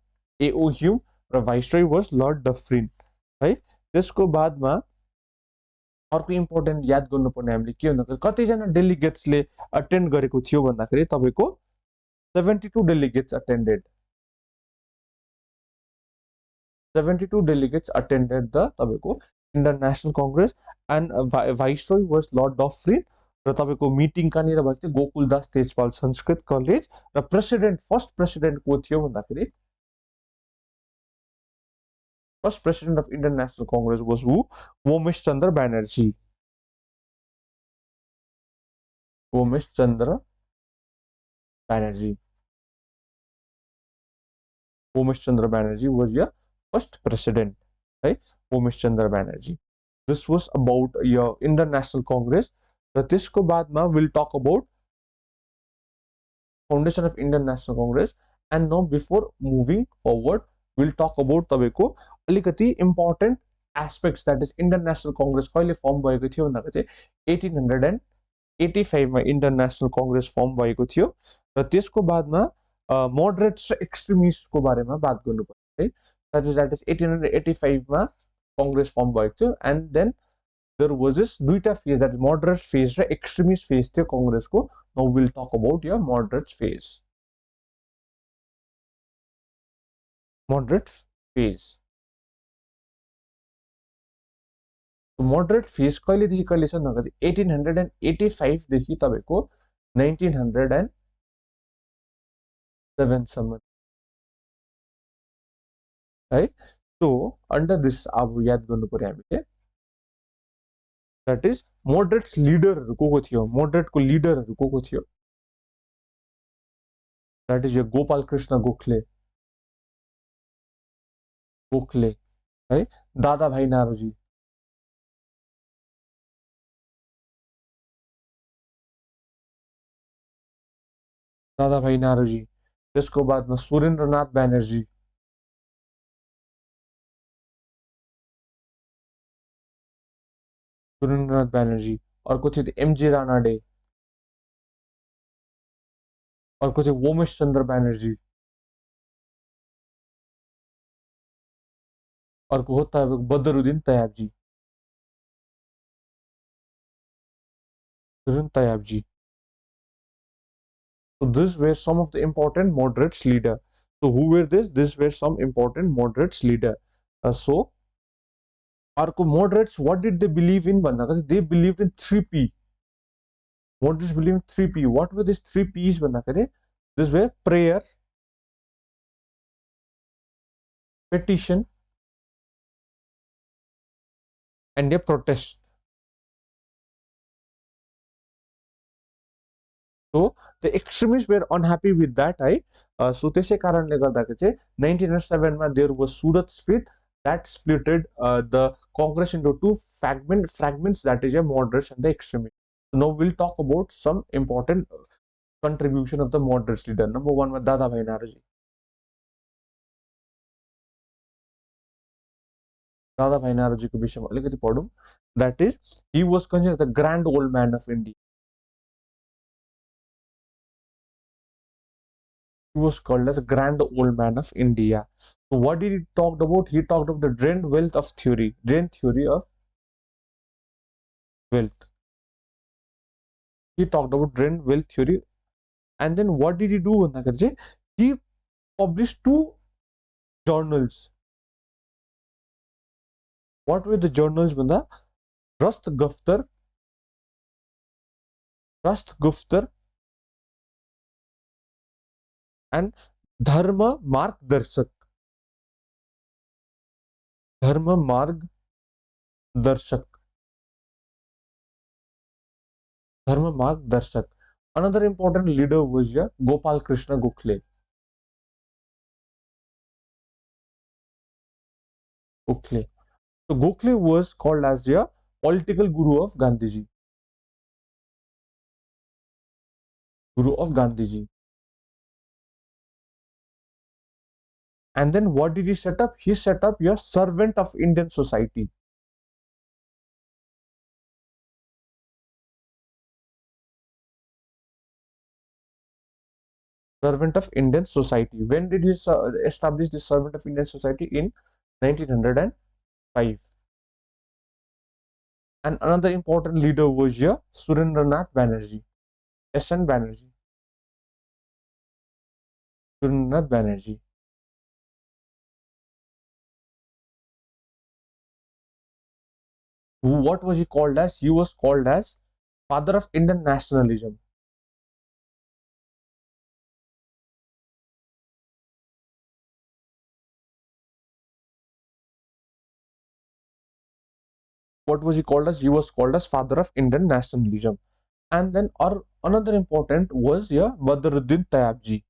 Speaker 1: A.O. Hume र viceroy was Lord Dufferin है त्यसको बादमा अर्को इम्पोर्टेन्ट याद गर्नुपर्ने हामीले के भन्दाखेरि कतिजना डेलिगेट्सले अटेन्ड गरेको थियो भन्दाखेरि तपाईको 72 delegates attended 72 delegates attended the तपाईको Indian National Congress and viceroy was Lord Dufferin र तपाईको मिटिङ कहाँनिर भएको थियो गोकुलदास तेजपाल संस्कृत कलेज र फर्स्ट प्रेसिडेन्ट को थियो भन्दाखेरि First president of Indian National Congress was who? Womesh Chandra Banerjee. Womesh Chandra Banerjee. Womesh Chandra Banerjee was your first president. Right? Womesh Chandra Banerjee. This was about your Indian National Congress. र त्यसको बादमा we'll talk about foundation of Indian National Congress. And now before moving forward, we'll talk about तपाईको अलिकति important aspects, that is Indian National Congress कहिले form भएको थियो भन्दाखेरि चाहिँ 1885 मा Indian National Congress फर्म भएको थियो र त्यसको बादमा moderates र extremists को बारेमा बात गर्नुपर्छ है. That is 1885 मा Congress फर्म भएको थियो and then there was this दुईटा phase, that is moderate phase र extremist phase थियो Congress को. Now we'll talk about your moderate phase. Moderate phase. Moderate phase कहिलेदेखि कहिले छ भन्दाखेरि 1885 देखि तपाईको 1907 सम्म है. सो अन्डर दिस अब याद गर्नु पर्यो हामीले, दैट इज मोडरेट्स लिडरहरु को थियो. मोडरेटको लिडरहरु को थियो? दैट इज यो गोपाल कृष्ण गोखले है, दादा भाई नारोजी, त्यसको बादमा सुरेन्द्रनाथ ब्यानर्जी, अर्को थियो एमजी राणाडे, अर्को थियो वोमेश चन्द्र ब्यानर्जी, अर्को हो तपाईँको बदरुद्दिन तयाबजी, बदरुद्दिन तयाबजी. So these were some of the important moderates leader. So who were this? These were some important moderates leader. So अर्को moderates, what did they believe in भन्दाखेरि they believed in 3P. Moderates believe in 3P. What were these 3Ps भन्दाखेरि these were prayer, petition, and a protest. So the extremists were unhappy with that. So त्यसै कारणले गर्दाखेरि चाहिँ 1907 मा there was Surat split that splitted the Congress into two fragments, that is a moderates and the extremists. So now we'll talk about some important contribution of the moderates leader. Number one was Dada Bhai Naroji. Dada Bhai Naroji को विषयमा अलिकति पढौं. That is, he was considered the grand old man of India. He was called as a grand old man of India. So what did he talk about? He talked about the drained wealth of theory, drained theory of wealth. He talked about drained wealth theory, and then what did he do? He published two journals. What were the journals? Rast Guftar and Dharma Margdarshak. Dharma Margdarshak. Dharma Margdarshak. Another important leader was Gopal Krishna Gokhale. Gokhale. So Gokhale was called as the political guru of Gandhiji. Guru of Gandhiji. And then what did he set up? He set up your Servant of Indian Society. Servant of Indian Society. When did he establish the Servant of Indian Society? In 1905. And another important leader was Surendranath Banerjee. S.N. Banerjee. Surendranath Banerjee. What was he called as? He was called as father of Indian nationalism. What was he called as? He was called as father of Indian nationalism. And then another important was Badruddin Tayabji.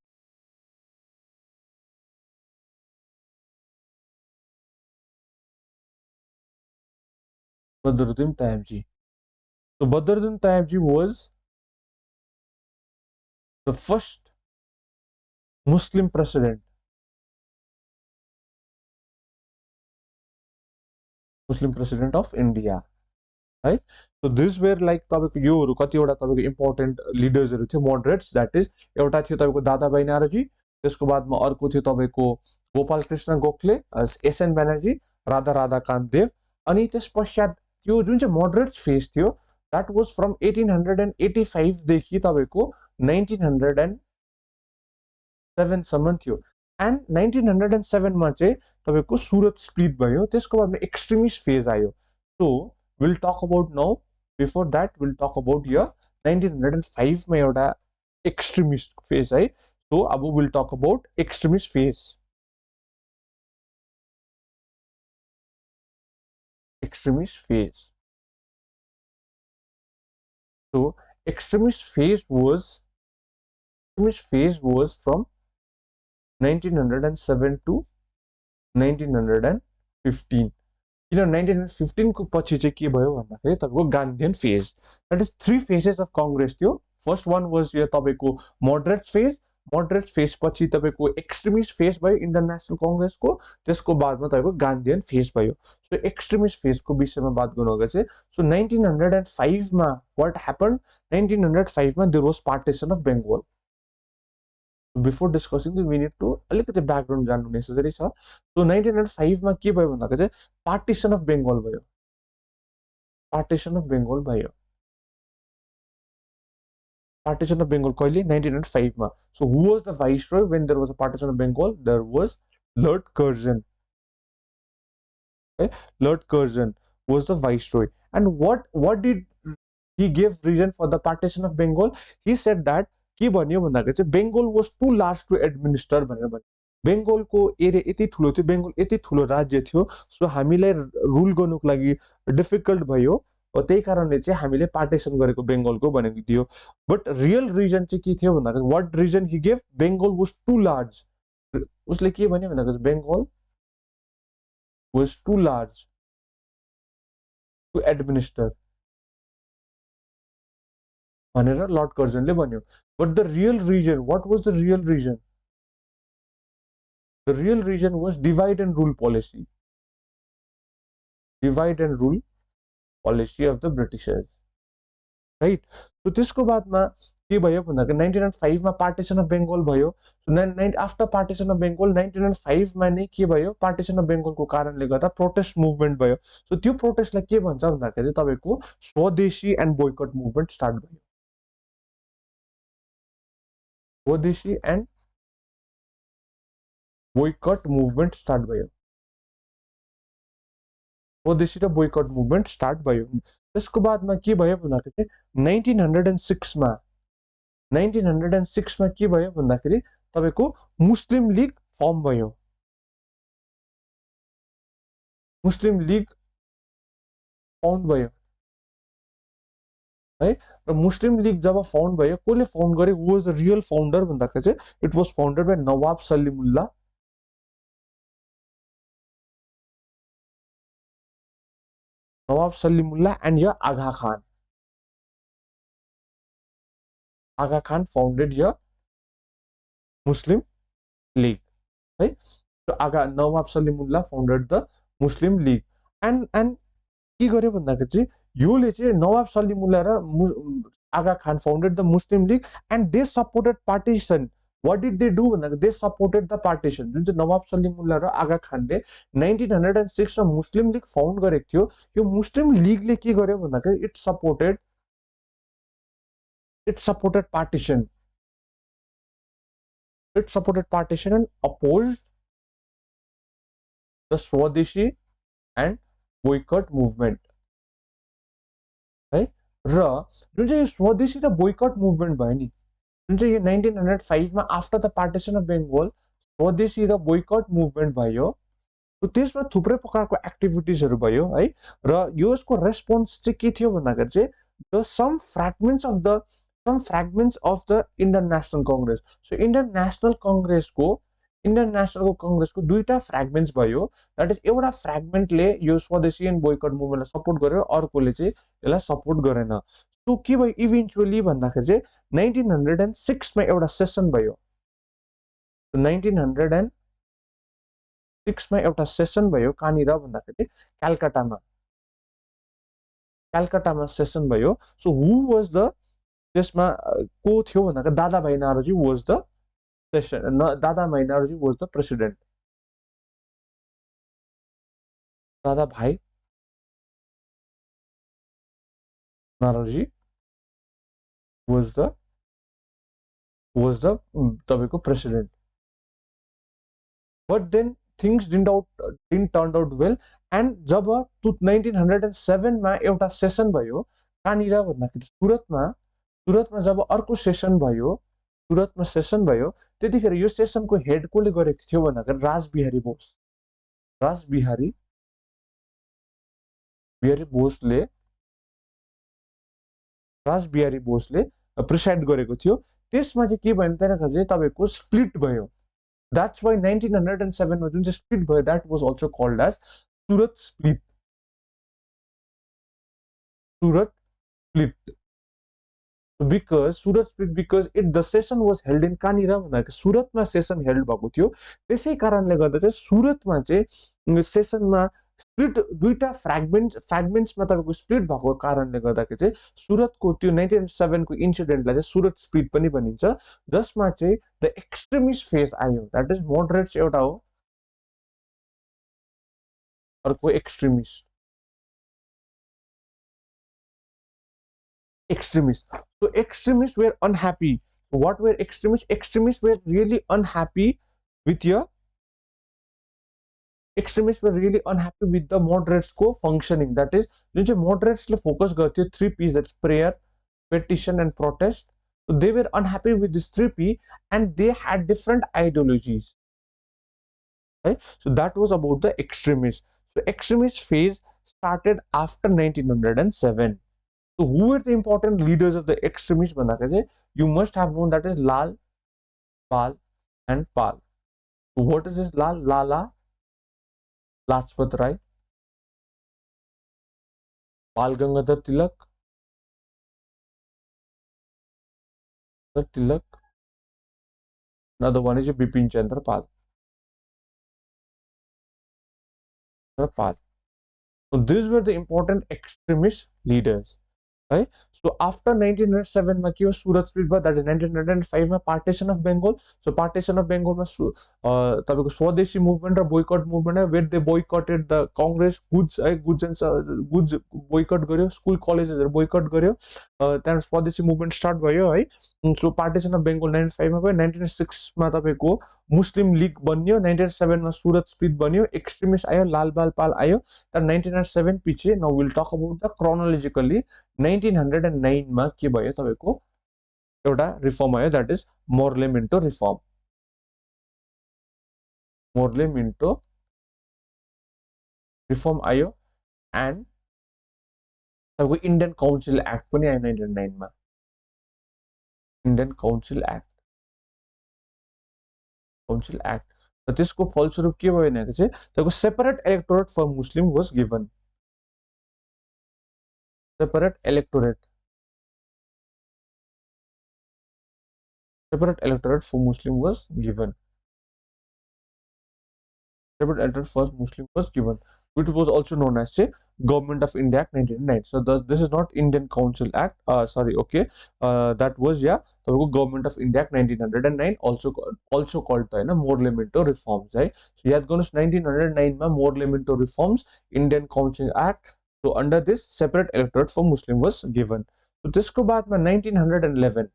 Speaker 1: Badruddin Tayabji. So Badruddin Tayabji was the first Muslim president. Muslim president of India. Right? So these were like यो कतिवटा तपाईको important लिडर्सहरु थियो moderates, that is एउटा थियो तपाईको दादाभाई नारोजी, त्यसको बादमा अर्को थियो तपाईको गोपाल कृष्ण गोखले, एसएन ब्यानर्जी, राधा कान्त देव, अनि त्यसपश्चात त्यो जुन चाहिँ moderates फेज थियो that was from 1885 देखि तपाईको 1907 सम्म थियो. And 1907 मा चाहिँ तपाईको सुरत स्प्लिट भयो, त्यसको बादमा एक्सट्रिमिस्ट फेज आयो. So we'll talk about now. Before that, we'll talk about 1905 मा एउटा extremist phase. So अब we'll talk about extremist phase. Extremist phase. So extremist phase was from 1907 to 1915. 1915 को पछि चाहिँ के भयो भन्दाखेरि तपाईको गान्धीयन phase. That is 3 phases of Congress थियो. First one was तपाईको moderate phase. Moderate phase पछि तपाईको extremist phase भयो इन्टरनेशनल कांग्रेसको, त्यसको बादमा तपाईको गान्धीयन फेज भयो. सो एक्सट्रिमिस्ट फेज को विषयमा बात गर्नुको चाहिँ सो 1905 मा what happened? 1905 मा there was partition of Bengal. Before discussing we need to अलिकति ब्याकग्राउन्ड जान्नु नेसेसरी छ। सो 1905 मा के भयो भन्दाखेरि चाहिँ पार्टिसन अफ बेङ्गल भयो। पार्टिसन अफ बेङ्गल भयो। पार्टिसन अफ बेङ्गल कहिले 1905 मा। So who was the viceroy when there was a partition of Bengal? There was Lord Curzon. Lord Curzon was the viceroy, and what did he give reason for the partition of Bengal? He said that के भन्यो भन्दाखेरि चाहिँ Bengal was too large to administer भनेर भन्यो। बेङ्गलको area यति ठुलो थियो, बेङ्गल यति ठुलो राज्य थियो, सो हामीलाई रुल गर्नुको लागि डिफिकल्ट भयो, त्यही कारणले चाहिँ हामीले पार्टिसन गरेको बेङ्गलको भनेको थियो। बट रियल रिजन चाहिँ के थियो भन्दाखेरि what reason he gave? Bengal was too large. उसले के भन्यो भन्दाखेरि Bengal was too large to administer भनेर लर्ड कर्जनले भन्यो। But the real reason, what was the real reason? The real reason was divide and rule policy. Divide and rule policy of the Britishers, right? So त्यसको बादमा के भयो भन्दाखेरि 1905 मा partition of Bengal भयो। आफ्टर पार्टिसन अफ बेङ्गल 1905 मा नै के भयो? पार्टिसन अफ बेङ्गलको कारणले गर्दा प्रोटेस्ट मुभमेन्ट भयो। सो त्यो प्रोटेस्टलाई के भन्छ भन्दाखेरि तपाईको स्वदेशी एन्ड बोयकट मुभमेन्ट स्टार्ट भयो। स्वदेशी एन्ड बोयकट मुभमेन्ट स्टार्ट भयो। स्वदेशी र बोयकट मुभमेन्ट स्टार्ट भयो। त्यसको बादमा के भयो भन्दाखेरि 1906 मा 1906 मा के भयो भन्दाखेरि तपाईको मुस्लिम लीग फर्म भयो। मुस्लिम लीग फाउन्ड भयो है। र मुस्लिम लीग जब फाउन्ड भयो, कसले फाउन्ड गरे? Who was the real founder भन्दाखेरि चाहिँ it was founded by Nawab Salimullah. Nawab Salimullah and uh Aga Khan. Aga Khan founded a Muslim League, right? So Nawab Salimullah founded the Muslim League, and के गर्यो भन्दाखेरि चाहिँ योले चाहिँ नवाब सलिमुल्ला र आगा खान founded the Muslim League and they supported partition. What did they do भन्दाखेरि they supported the partition. जुन चाहिँ नवाब सलिमुल्ला र आगा खानले 1906 मा मुस्लिम लीग फाउन्ड गरेको थियो, यो मुस्लिम लीगले के गर्यो भन्दाखेरि it supported partition. It supported partition and opposed the Swadeshi and boycott movement. Right? र जुन चाहिँ स्वदेशी र बोयकट मुभमेन्ट भयो नि, जुन चाहिँ यो 1905 मा after the partition of Bengal स्वदेशी र बोयकट मुभमेन्ट भयो, त्यसमा थुप्रै प्रकारको एक्टिभिटिजहरु भयो है। र यसको रेस्पोन्स चाहिँ के थियो भन्दाखेरि चाहिँ the some fragments of the Indian National Congress. So Indian National कांग्रेसको दुईटा फ्र्यागमेन्ट्स भयो। दैट इज एउटा फ्र्यागमेन्टले यो स्वदेशी एन्ड बोयकट मुभमेन्टलाई सपोर्ट गर्यो, अर्कोले चाहिँ यसलाई सपोर्ट गरेन। सो के भयो इभेन्चुअली भन्दाखेरि चाहिँ 1906 मा एउटा सेसन भयो। 1906 मा एउटा सेसन भयो कहाँनिर भन्दाखेरि कलकत्तामा सेसन भयो। सो हु वाज द त्यसमा को थियो भन्दाखेरि Dadabhai Naoroji was the session, Dadabhai Naoroji was the president. Dadabhai Naoroji was the तपाईको president. But then things didn't turn out well, and जब 1907 मा एउटा सेसन भयो कहाँनिर भन्दाखेरि सुरतमा जब अर्को सेसन भयो, सुरतमा सेसन भयो, त्यतिखेर यो सेसनको हेड कोले गरेको थियो भन्दाखेरि राजबिहारी बोसले प्रिसाइड गरेको थियो। त्यसमा चाहिँ के भयो भन्दाखेरि चाहिँ तपाईको स्प्लिट भयो। That's why 1907 मा जुन चाहिँ स्प्लिट भयो that was also called as Surat split. Because the session was held in कहाँनिर भन्दाखेरि सुरतमा सेसन हेल्ड भएको थियो। त्यसै कारणले गर्दा चाहिँ सुरतमा चाहिँ सेसनमा स्प्लिट दुईटा फ्रेगमेन्ट्समा तपाईँको स्प्लिट भएको कारणले गर्दाखेरि चाहिँ सुरतको त्यो 1907 को इन्सिडेन्टलाई चाहिँ सुरत स्प्लिट पनि भनिन्छ, जसमा चाहिँ द एक्सट्रिमिस्ट फेज आयो, द्याट इज मोडरेट्स एउटा हो, अर्को extremist So extremists were unhappy. What were extremists? Extremists were really unhappy with your extremists were really unhappy with the moderates को functioning. That is, जुन चाहिँ moderates ले focus करते हैं 3 P's, that's prayer, petition and protest. So they were unhappy with this 3P and they had different ideologies. Right? So that was about the extremists. So extremist phase started after 1907. So who were the important leaders of the extremists? You must have known that is Lal, Pal and Pal. So what is this Lal? Lala Lajpat Rai, Pal Gangadhar Tilak. Another one is Bipin Chandra Pal. So these were the important extremist leaders. Right? So after 1907 मा के हो Surat split भयो, that is 1905 मा partition of Bengal. So partition of Bengal मा तपाईको स्वदेशी movement र बोयकट movement, where they boycotted the Congress goods and goods boycott गर्यो, स्कुल कलेजेसहरु बोयकट गर्यो, त्यहाँबाट स्वदेशी मुभमेन्ट स्टार्ट भयो है. सो पार्टिसन अफ बेंगल 1905 मा भयो. 1906 मा तपाईको मुस्लिम लीग बन्यो, 1907 मा सुरत स्प्लिट बन्यो, एक्सट्रिमिस्ट आयो, लाल बाल पाल आयो. तर 1907 पछि now will talk about the chronologically 1909 मा के भयो तपाईको एउटा रिफर्म आयो, that is Morley Minto reform. Morley Minto reform आयो एन्ड तपाईँको इन्डियन काउन्सिल एक्ट पनि आयो 1909 मा. इन्डियन काउन्सिल एक्ट र त्यसको फलस्वरूप के भयो भने चाहिँ तपाईँको separate electorate for Muslim was given. Separate electorate for Muslim was given. Separate electorate for Muslim was given, which was also known as say Government of India Act 1909. So this is not Indian Council Act. That was the Government of India Act 1909, also called the Morley Minto reforms. Right? So you had gone 1909 ma Morley Minto reforms, Indian Council Act. So under this, separate electorate for Muslim was given. So this ko baad mein 1911.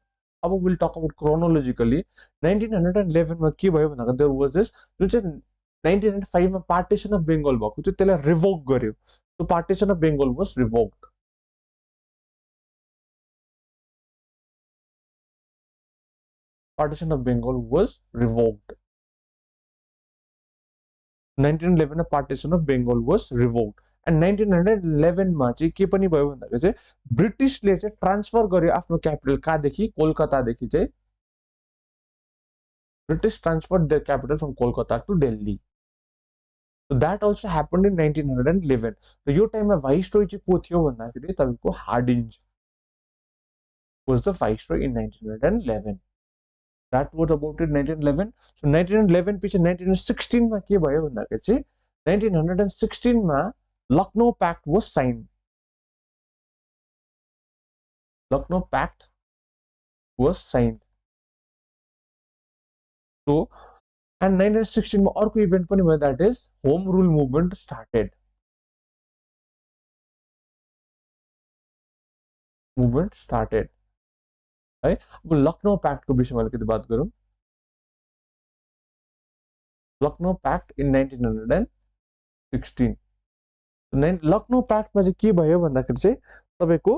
Speaker 1: Now we'll talk about chronologically. 1911 में के भयो भन्दा there was this, जो चाहिँ 1905 में partition of Bengal भएको थियो, त्यसलाई revoke गर्यो. So partition of Bengal was revoked. Partition of Bengal was revoked. 1911 में partition of Bengal was revoked. And 1911 मा चाहिँ के पनि भयो भन्दाखेरि चाहिँ ब्रिटिशले चाहिँ ट्रान्सफर गर्यो आफ्नो क्यापिटल कहाँदेखि, कोलकातादेखि चाहिँ British transferred the capital from Kolkata to Delhi. So that also happened in 1911. र यो टाइममा भाइसरोय चाहिँ को थियो भन्दाखेरि तपाईको हार्डिन्ज was the viceroy in 1911. That was about it 1911. So 1911 पछि 1916 मा के भयो भन्दाखेरि चाहिँ 1916 मा Lucknow Pact was signed. Lucknow Pact was signed. So, and 1916 मा अर्को इभेन्ट पनि भयो, that is Home Rule movement started. है. अब लखनऊ प्याक्ट को विषयमा अलिकति बात गरौँ. Lucknow pact in 1916. लखनऊ प्याक्टमा चाहिँ के भयो भन्दाखेरि चाहिँ तपाईको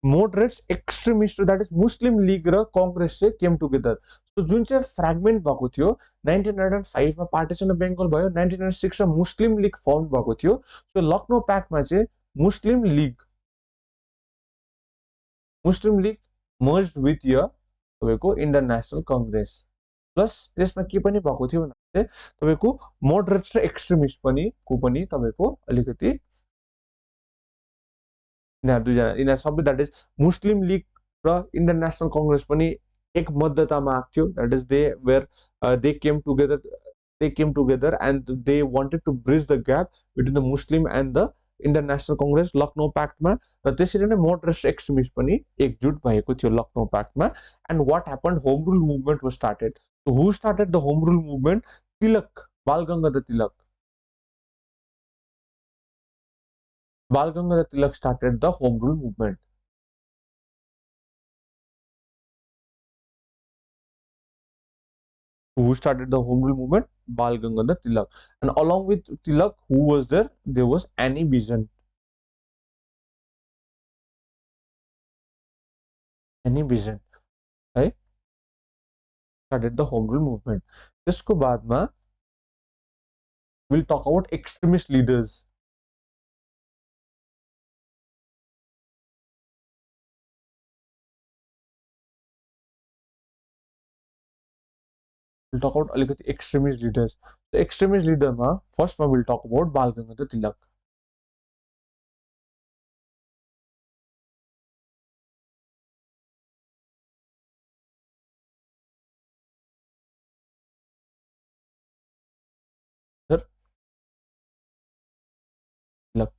Speaker 1: moderates extremist, that is Muslim League र कांग्रेस चाहिँ केम टुगेदर. सो जुन चाहिँ फ्र्यागमेन्ट भएको थियो 1905 मा पार्टिसन अफ बेंगल भयो, 1906 मा मुस्लिम लीग फर्म भएको थियो. सो लखनऊ प्याक्टमा चाहिँ मुस्लिम लीग मर्ज्ड विथ य तपाईको इन्डियन नेशनल कांग्रेस. प्लस त्यसमा के पनि भएको थियो भन्दा तपाईको मोडरेट्स र एक्सट्रिमिस्ट पनि को पनि तपाईको अलिकति यिनीहरु दुईजना, यिनीहरु सबै द्याट इज मुस्लिम लीग र इन्डियन नेशनल कांग्रेस पनि एक मध्यतामा आएको थियो. That is they came together they came together and they wanted to bridge the gap between the Muslim and the Indian National Congress Lucknow प्याक्टमा र त्यसरी नै मोडरेट एक्सट्रिमिस्ट पनि एकजुट भएको थियो लखनऊ प्याक्टमा and what happened home rule movement was started so who started the home rule movement Bal Gangadhar Tilak started the home rule movement. Who started the home rule movement? Bal Gangadhar Tilak. And along with Tilak, who was there? There was Annie Besant. Annie Besant, right? Started the home rule movement. इसको बाद में we'll talk about extremist leaders. We'll talk about अलिकति extremist leaders. The extremist leader में first we'll talk about Bal Gangadhar Tilak. Sir, Tilak.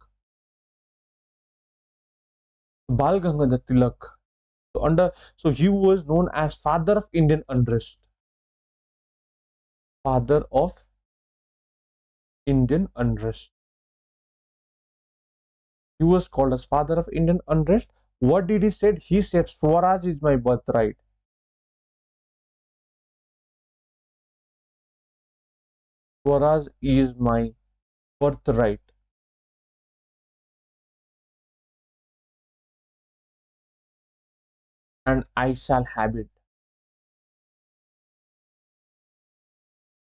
Speaker 1: Bal Gangadhar Tilak. So he was known as father of Indian unrest. Father of Indian unrest. He was called as father of Indian unrest. What did he say? He said, Swaraj is my birthright. Swaraj is my birthright. And I shall have it.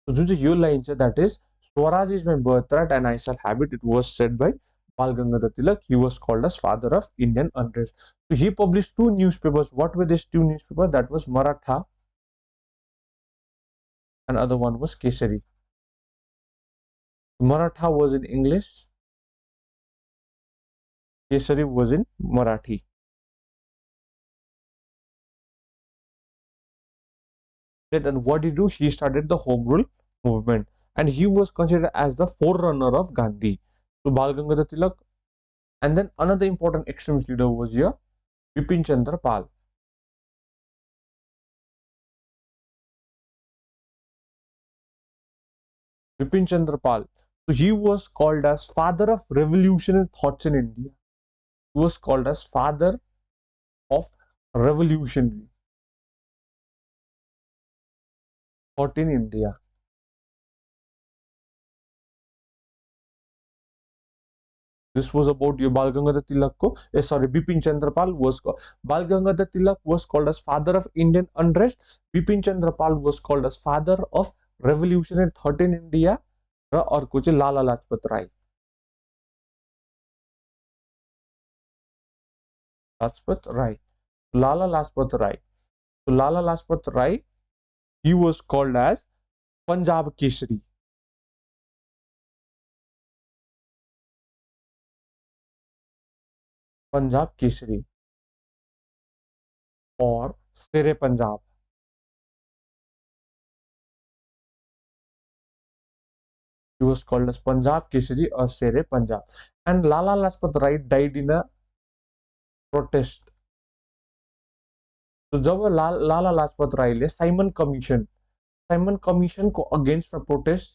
Speaker 1: So जुन चाहिँ यो line छ that is Swaraj is my birthright and I shall have it. It was said by Bal Gangadhar Tilak. He was called as father of Indian unrest. So he published two newspapers. What were these two newspapers? That was Maratha and other one was Kesari. Maratha was in English. Kesari was in Marathi. And what did he do? He started the home rule movement and he was considered as the forerunner of Gandhi. So Bal Gangadhar Tilak, and then another important extremist leader was here, Bipin Chandra Pal. Bipin Chandra Pal. So he was called as father of revolutionary thoughts in India. He was called as father of revolutionary thought in India. This was about your Bal Gangadhar Tilak ko. Sorry, Bipin Chandra Pal was called. Bal Gangadhar Tilak was called as father of Indian unrest. Bipin Chandra Pal was called as father of revolutionary thought in India. र अर्को चाहिँ लाला लाजपत राय. Lajpat Rai. Lala Lajpat Rai. So Lala Lajpat Rai, he was called as Punjab Kesari. Punjab Kesari or Sere Punjab. He was called as Punjab Kesari or Sere Punjab. And Lala Lajpat Rai died in a protest. So जब लाला लाजपत रायले Simon Commission को against में protest,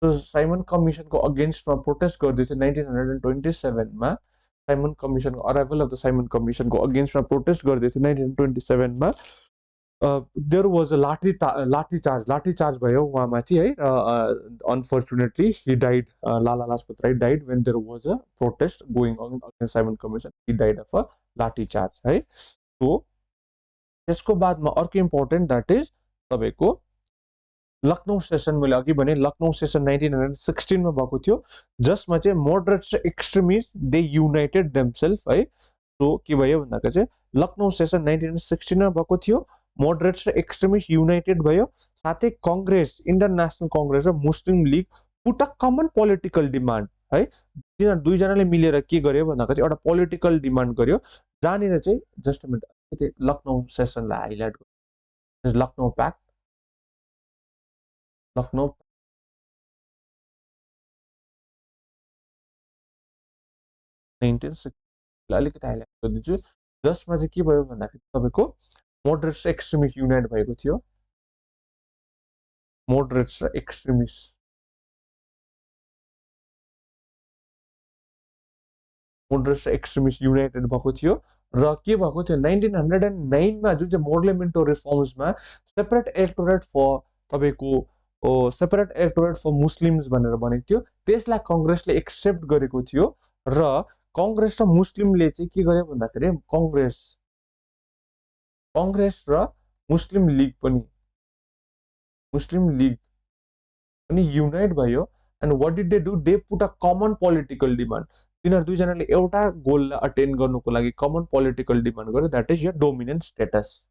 Speaker 1: तो Simon Commission को against में protest गर्दै थियो 1927 मा. Simon Commission को arrival of the Simon Commission को अगेन्स्ट में प्रोटेस्ट गर्दै थियो 1927 मा. There was a lathi charge भयो उहाँमाथि है. Unfortunately he died. Lala Lajpat Rai died when there was a protest going on against Simon Commission. He died of a lathi charge है. सो त्यसको बादमा अर्को इम्पोर्टेन्ट द्याट इज तपाईको लखनऊ सेसन. मैले अघि भने लखनऊ सेसन 1916 मा भएको थियो जसमा चाहिँ मोडरेट्स र एक्सट्रिमिस्ट दे युनाइटेड देमसेल्फ है. सो के भयो भन्दाखेरि चाहिँ लखनऊ सेसन 1916 मा भएको थियो. मोडरेट्स र एक्सट्रिमिस्ट युनाइटेड भयो. साथै कांग्रेस, इन्डियन नेशनल कांग्रेस र Muslim League put a common political demand है. तिनीहरू दुईजनाले मिलेर के गर्यो भन्दाखेरि चाहिँ एउटा पोलिटिकल डिमान्ड गर्यो जहाँनिर चाहिँ जस्ट अ मिनट लखनऊ सेसनलाई हाइलाइट गर्यो. लखनऊ प्याक्ट लखनऊ नाइन्टिन अलिकति हाइलाइट गरिदिन्छु, जसमा चाहिँ के भयो भन्दाखेरि तपाईँको मोडरेट्स र एक्सट्रिमिस्ट युनाइट भएको थियो। मोडरेट्स र एक्सट्रिमिस्ट युनाइटेड भएको थियो। र के भएको थियो 1909मा जुन चाहिँ मोर्लेमेन्टो रिफर्म्समा सेपरेट इलेक्टोरेट फर तपाईँको सेपरेट इलेक्टोरेट फर मुस्लिम्स भनेर भनेको थियो, त्यसलाई कङ्ग्रेसले एक्सेप्ट गरेको थियो। र कङ्ग्रेस र मुस्लिमले चाहिँ के गर्यो भन्दाखेरि कङ्ग्रेस र मुस्लिम लिग पनि युनाइट भयो। And what did they do, they put a common political demand. तिनीहरू दुईजनाले एउटा गोललाई अटेन गर्नुको लागि कमन पोलिटिकल डिमान्ड गर्यो, that is your dominion status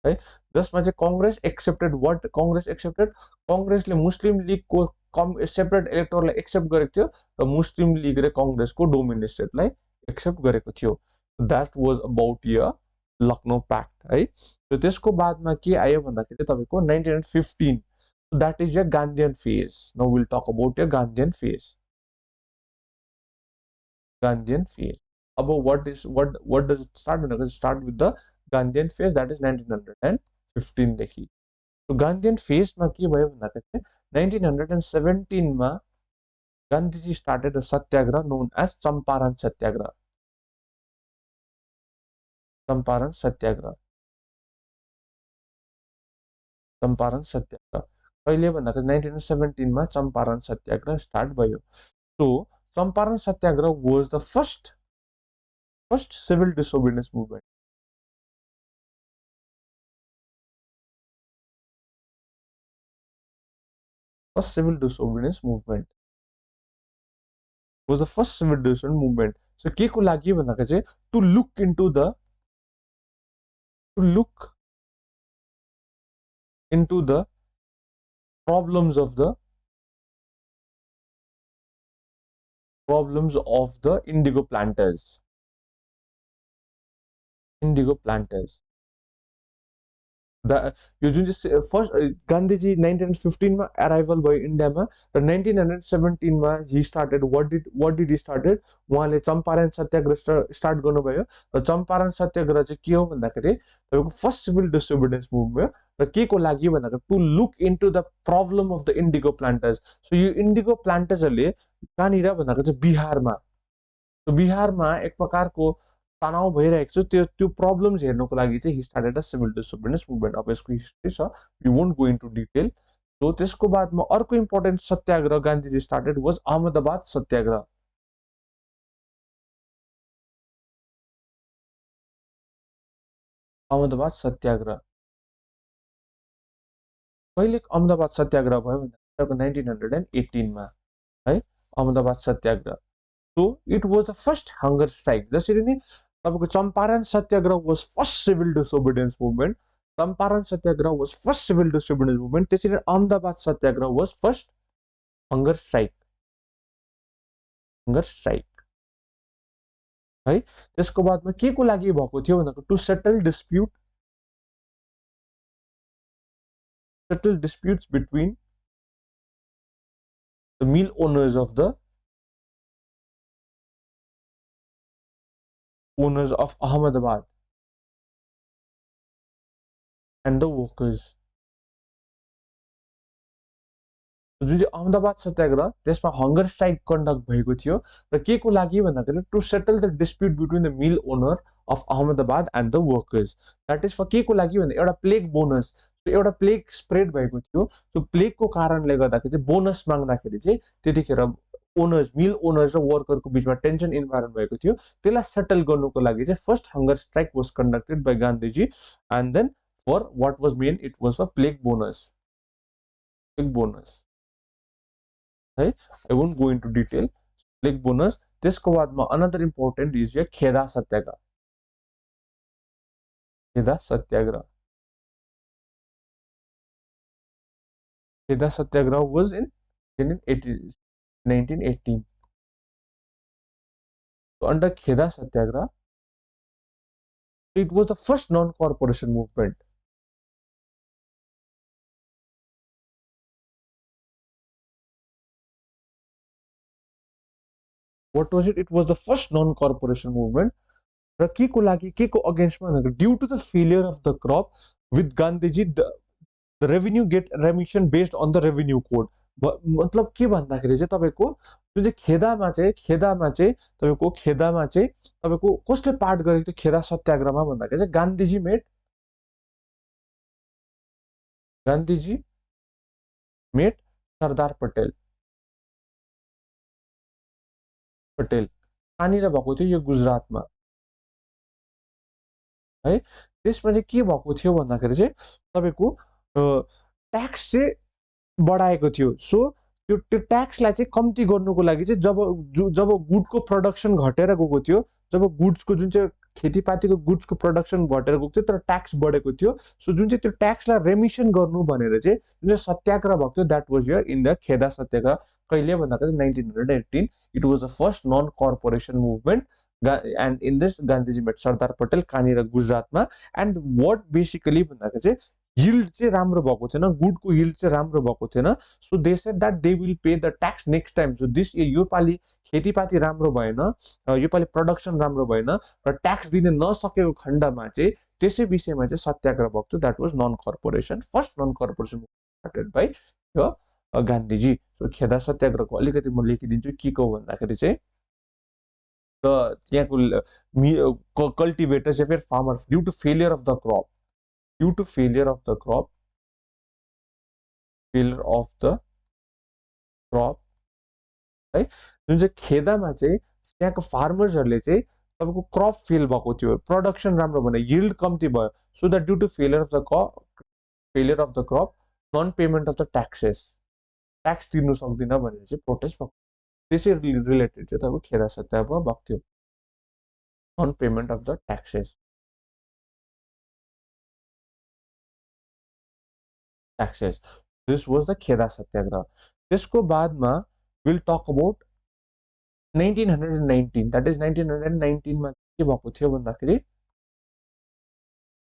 Speaker 1: है, जसमा चाहिँ Congress accepted what Congress accepted, कङ्ग्रेसले मुस्लिम लिगको सेपरेट इलेक्टोरलाई एक्सेप्ट गरेको थियो र मुस्लिम लिग र कङ्ग्रेसको डोमिनियन स्टेटलाई एक्सेप्ट गरेको थियो। द्याट वाज अबाउट यर लखनऊ प्याक्ट है। त्यसको बादमा के आयो भन्दाखेरि तपाईँको 1915, द्याट इज यर Gandhian phase. Now will talk about यर गान्धीयन फेज। अब what does it start भन्दाखेरि start with the Gandhian phase, that is 1915 देखि। गान्धीयन फेजमा के भयो भन्दाखेरि 1917मा Gandhiji started a satyagraha known as Champaran satyagraha. Champaran satyagraha कहिले भन्दाखेरि 1917मा चम्पारण सत्याग्रह स्टार्ट भयो। So Champaran satyagraha was the first civil disobedience movement. First civil disobedience movement was the first civil disobedience movement. So के को लागि भन्दाखेरि चाहिँ to look into the problems of the indigo planters. यो जुन चाहिँ फर्स्ट गान्धीजी 1915मा अराइभल भयो इन्डियामा, र 1917मा he started what did he started, उहाँले चम्पारण सत्याग्रह स्टार्ट गर्नुभयो। र चम्पारण सत्याग्रह चाहिँ के हो भन्दाखेरि तपाईँको फर्स्ट सिभिल डिसोबिडियन्स मुभमेन्ट, र के को लागि भन्दाखेरि to look into the problem of the indigo planters. So यो इन्डिगो प्लान्टर्सहरूले कहाँनिर भन्दाखेरि चाहिँ बिहारमा एक प्रकारको तनाव भइरहेको छ, त्यो प्रब्लम्स हेर्नुको लागि चाहिँ he started a civil disobedience movement. अब यसको हिस्ट्री छ, we won't go into detail. So त्यसको बादमा अर्को important satyagraha Gandhiji started was Ahmedabad satyagraha. कहिले अहमदाबाद सत्याग्रह भयो भन्दा 1918मा है, Ahmedabad satyagraha. So it was the first hunger strike. जसरी नै तपाईँको Champaran satyagraha was first civil disobedience movement, त्यसरी Ahmedabad satyagraha was first hunger strike है। त्यसको बादमा के को लागि भएको थियो भन्दा to settle disputes between the mill owners of Ahmedabad and the workers. जुन चाहिँ अहमदाबाद सत्याग्रह त्यसमा हंगर स्ट्राइक कन्डक्ट भएको थियो, र के को लागि भन्दाखेरि to settle the dispute between the mill owner of Ahmedabad and the workers. That is for के को लागि भन्दा एउटा प्लेग बोनस, एउटा प्लेग स्प्रेड भएको थियो। सो प्लेगको कारणले गर्दाखेरि चाहिँ बोनस माग्दाखेरि चाहिँ त्यतिखेर मिल ओनर्स र वर्करको बिचमा टेन्सन इन्भाइरोमेन्ट भएको थियो। त्यसलाई सेटल गर्नुको लागि चाहिँ first hunger strike was conducted by Gandhiji, and then for what was main, it was for plague bonus है। I won't go into detail. Plague bonus. त्यसको बादमा अनदर इम्पोर्टेन्ट इज यो Kheda satyagraha. Kheda satyagraha was in 1918। So under Kheda Satyagraha, it was the first non-corporation movement. What was it? It was the first non-corporation movement. र के को लागि के को अगेन्स्टमा भनेको due to the failure of the crop with Gandhiji the revenue get remission based on the revenue code मतलब के भन्दाखेरि चाहिँ तपाईँको जुन चाहिँ खेदामा चाहिँ तपाईँको कसले पार्ट गरेको थियो खेदा सत्याग्रहमा भन्दाखेरि चाहिँ गान्धीजी मेट सरदार पटेल कहाँनिर भएको थियो यो गुजरातमा है। त्यसमा चाहिँ के भएको थियो भन्दाखेरि चाहिँ तपाईँको ट्याक्स चाहिँ बढाएको थियो। सो त्यो ट्याक्सलाई चाहिँ कम्ती गर्नुको लागि चाहिँ जब गुडको प्रडक्सन घटेर गएको थियो, जब गुड्सको जुन चाहिँ खेतीपातीको गुड्सको प्रडक्सन घटेर गएको थियो तर ट्याक्स बढेको थियो। सो जुन चाहिँ त्यो ट्याक्सलाई रेमिसन गर्नु भनेर चाहिँ जुन चाहिँ सत्याग्रह भएको थियो द्याट वाज यर इन द खेदा सत्याग्रह। कहिले भन्दाखेरि 1918 it was the first non cooperation movement and in this Gandhiji met Sardar Patel कहाँनिर गुजरातमा। एन्ड वाट बेसिकली भन्दाखेरि चाहिँ यिल्ड चाहिँ राम्रो भएको थिएन, गुडको यिल्ड चाहिँ राम्रो भएको थिएन। So they said that they will pay the tax next time. So this यो पालि खेतीपाती राम्रो भएन, यो पालि प्रडक्सन राम्रो भएन र ट्याक्स दिन नसकेको खण्डमा चाहिँ त्यसै विषयमा चाहिँ सत्याग्रह भएको थियो। That was non cooperation, first non cooperation started by Gandhiji. So Kheda सत्याग्रहको अलिकति म लेखिदिन्छु के को भन्दाखेरि चाहिँ त्यहाँको कल्टिभेटर्स या फिर farmer due to failure of the crop failure of the crop है। जुन चाहिँ खेदामा चाहिँ त्यहाँको फार्मर्सहरूले चाहिँ तपाईँको क्रप फेल भएको थियो, प्रडक्सन राम्रो भएन, यिल्ड कम्ती भयो। So that due to failure of the crop non payment of the taxes, tax तिर्नु सक्दिन भनेर चाहिँ प्रोटेस्ट भएको। त्यसै रिलेटेड चाहिँ तपाईँको खेदा सत्याग्रह भएको थियो, non payment of the taxes. This was the Kheda Satyagraha. त्यसको बादमा will talk about 1919, that is 1919 मा के भएको थियो भन्दाखेरि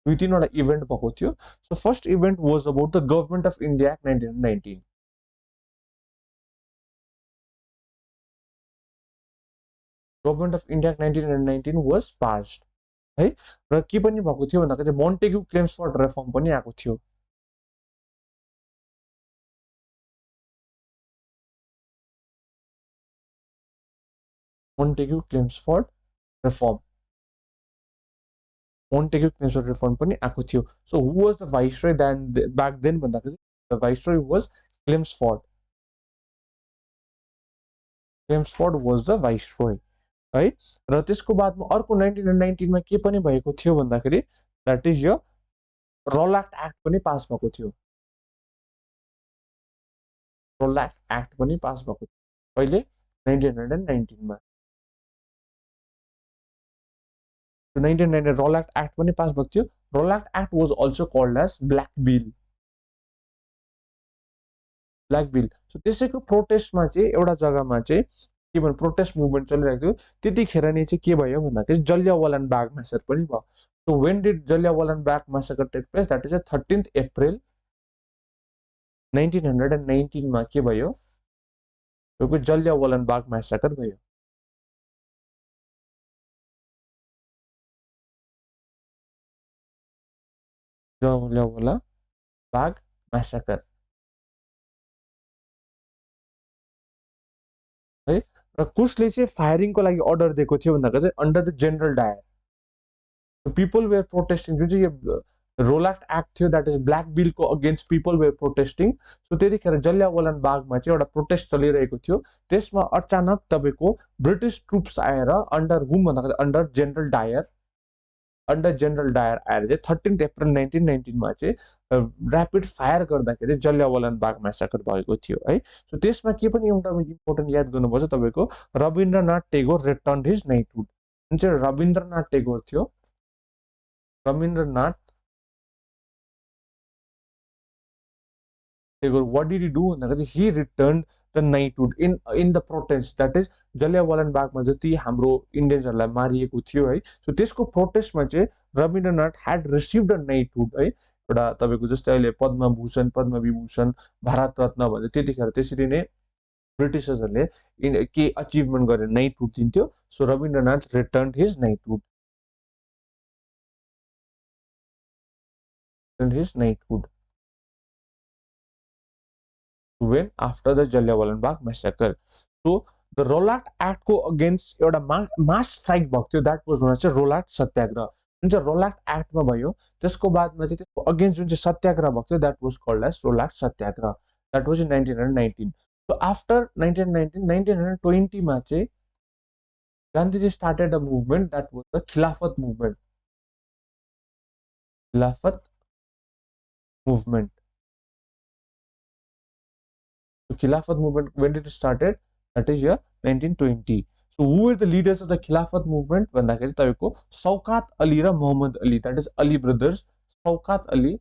Speaker 1: दुई तीनवटा इभेन्ट भएको थियो। So first event was about the government of India act 1919। Government of India act 1919 was passed है। र के पनि भएको थियो भन्दाखेरि मोन्टेग्यू क्लेम्सफोर्ड रिफर्म पनि आएको थियो। Montague Chelmsford reform पनि आएको थियो। So who was the viceroy back then भन्दाखेरि the viceroy was Chelmsford was the viceroy है। र त्यसको बादमा अर्को 1919 मा के पनि भएको थियो भन्दाखेरि द्याट इज यो रोलाक्ट एक्ट पनि पास भएको थियो। रोलाक्ट एक्ट पनि पास भएको थियो कहिले 1919 मा। 1919 रोलाक्ट एक्ट पनि पास भएको थियो। Rowlatt act was also called as black bill. So त्यसैको प्रोटेस्टमा चाहिँ एउटा जग्गामा चाहिँ के भन्नु प्रोटेस्ट मुभमेन्ट चलिरहेको थियो। त्यतिखेर नै चाहिँ के भयो भन्दाखेरि जलियावाला बाग म्यासकर पनि भयो। So when did Jallianwala Bagh massacre take place? That is 13 April 1919 मा के भयो? जलियावाला बाग म्यासकर भयो। जलियावाला बाग म्यासकर है। र कसले चाहिँ फायरिङको लागि अर्डर दिएको थियो भन्दाखेरि चाहिँ under the General Dyer. People were protesting. जुन चाहिँ यो रोलाक्ट एक्ट थियो द्याट इज ब्ल्याक बिलको अगेन्स्ट पिपल वेयर प्रोटेस्टिङ। सो त्यतिखेर जलियावाला बागमा चाहिँ एउटा प्रोटेस्ट चलिरहेको थियो। त्यसमा अचानक तपाईँको ब्रिटिस ट्रुप्स आएर अन्डर हुम भन्दाखेरि अन्डर जेनरल डायर आएर चाहिँ 13 अप्रिल 1919 मा चाहिँ ऱ्यापिड फायर गर्दाखेरि जलियावाला बाग म्यासकर भएको थियो है। सो त्यसमा के पनि एउटा इम्पोर्टेन्ट याद गर्नुपर्छ तपाईँको Rabindranath Tagore returned his knighthood. जुन चाहिँ रविन्द्रनाथ टेगोर थियो, Rabindranath Tagore what did he do भन्दाखेरि he returned the knighthood in the protest. That is Jallianwala बागमा जति हाम्रो इन्डियन्सहरूलाई मारिएको थियो है। सो त्यसको प्रोटेस्टमा चाहिँ Rabindranath had received a knighthood है। एउटा तपाईँको जस्तै अहिले पद्मविभूषण भारत रत्न भन्छ त्यतिखेर त्यसरी नै ब्रिटिसर्सहरूले के अचिभमेन्ट गरेर नाइटहुड दिन्थ्यो. So Rabindranath returned his knighthood. When after the Jallianwala Bagh massacre. So the Rowlatt Act को अगेन्स्ट एउटा मास स्ट्राइक भएको थियो. द्याट वाज नोन चाहिँ रोलाट सत्याग्रह. जुन चाहिँ रोलाट एक्टमा भयो त्यसको बादमा चाहिँ त्यसको अगेन्स्ट जुन चाहिँ सत्याग्रह भएको थियो that was called as Rowlatt satyagraha. That was in 1919. So after 1919 1920 मा चाहिँ Gandhiji started a movement that was the Khilafat movement. The Khilafat movement, when did it started? That is year 1920. So who were the leaders of the Khilafat movement? भन्दाखेरि तपाईको शौकत अली र Mohammad Ali. That is Ali brothers. Shaukat Ali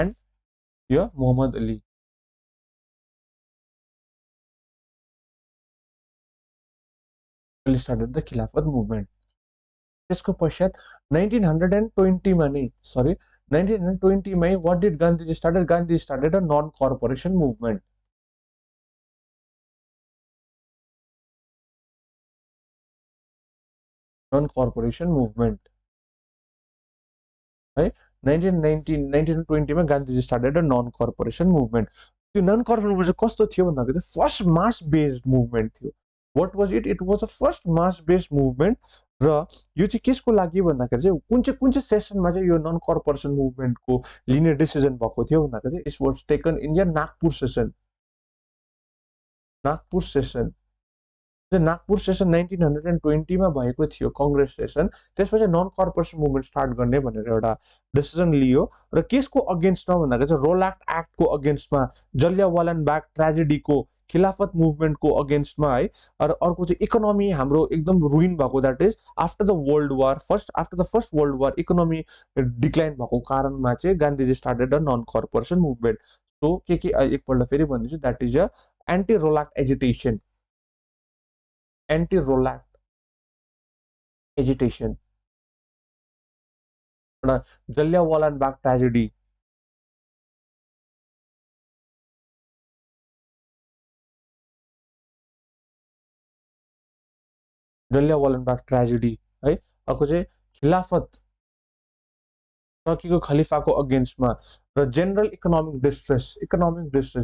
Speaker 1: and here Muhammad Ali. Started the Khilafat movement. त्यसको पश्चात 1920 मा नै 1920 मै what did Gandhi started? Gandhi started a non-corporation movement. Non-corporation movement. Right? 1920 मा Gandhiji started a non cooperation movement. त्यो नन कर्पोरेसन मुभमेन्ट चाहिँ कस्तो थियो भन्दाखेरि फर्स्ट मास बेस्ड मुभमेन्ट थियो. What was it? It was a first mass based movement. र यो चाहिँ केसको लागि भन्दाखेरि चाहिँ कुन चाहिँ सेसनमा चाहिँ यो नन कर्पोरेसन मुभमेन्टको लिने डिसिजन भएको थियो भन्दाखेरि चाहिँ it was taken in the Nagpur session. Nagpur session 1920 मा भएको थियो कांग्रेस सेसन. त्यसपछि नन कर्पोरेसन मुभमेन्ट स्टार्ट गर्ने भनेर एउटा डिसिजन लियो. र केसको अगेन्स्टमा भन्दाखेरि चाहिँ रोलाट एक्टको अगेन्स्टमा, जलियावाला बाग ट्रेजेडीको, खिलाफत मुभमेन्टको अगेन्स्टमा है. र अर्को चाहिँ इकोनोमी हाम्रो एकदम रुइन भएको. That is after the first world war economy decline भएको कारणमा चाहिँ Gandhiji started a non cooperation movement. So के एकपल्ट फेरि भन्दैछु. That is a anti Rowlatt agitation. Anti-Rolat agitation. Jallianwala Bagh tragedy. Jallianwala Bagh tragedy है. अर्को चाहिँ खिलाफत टर्कीको खलिफाको अगेन्स्टमा र जेनरल इकोनोमिक डिस्ट्रेस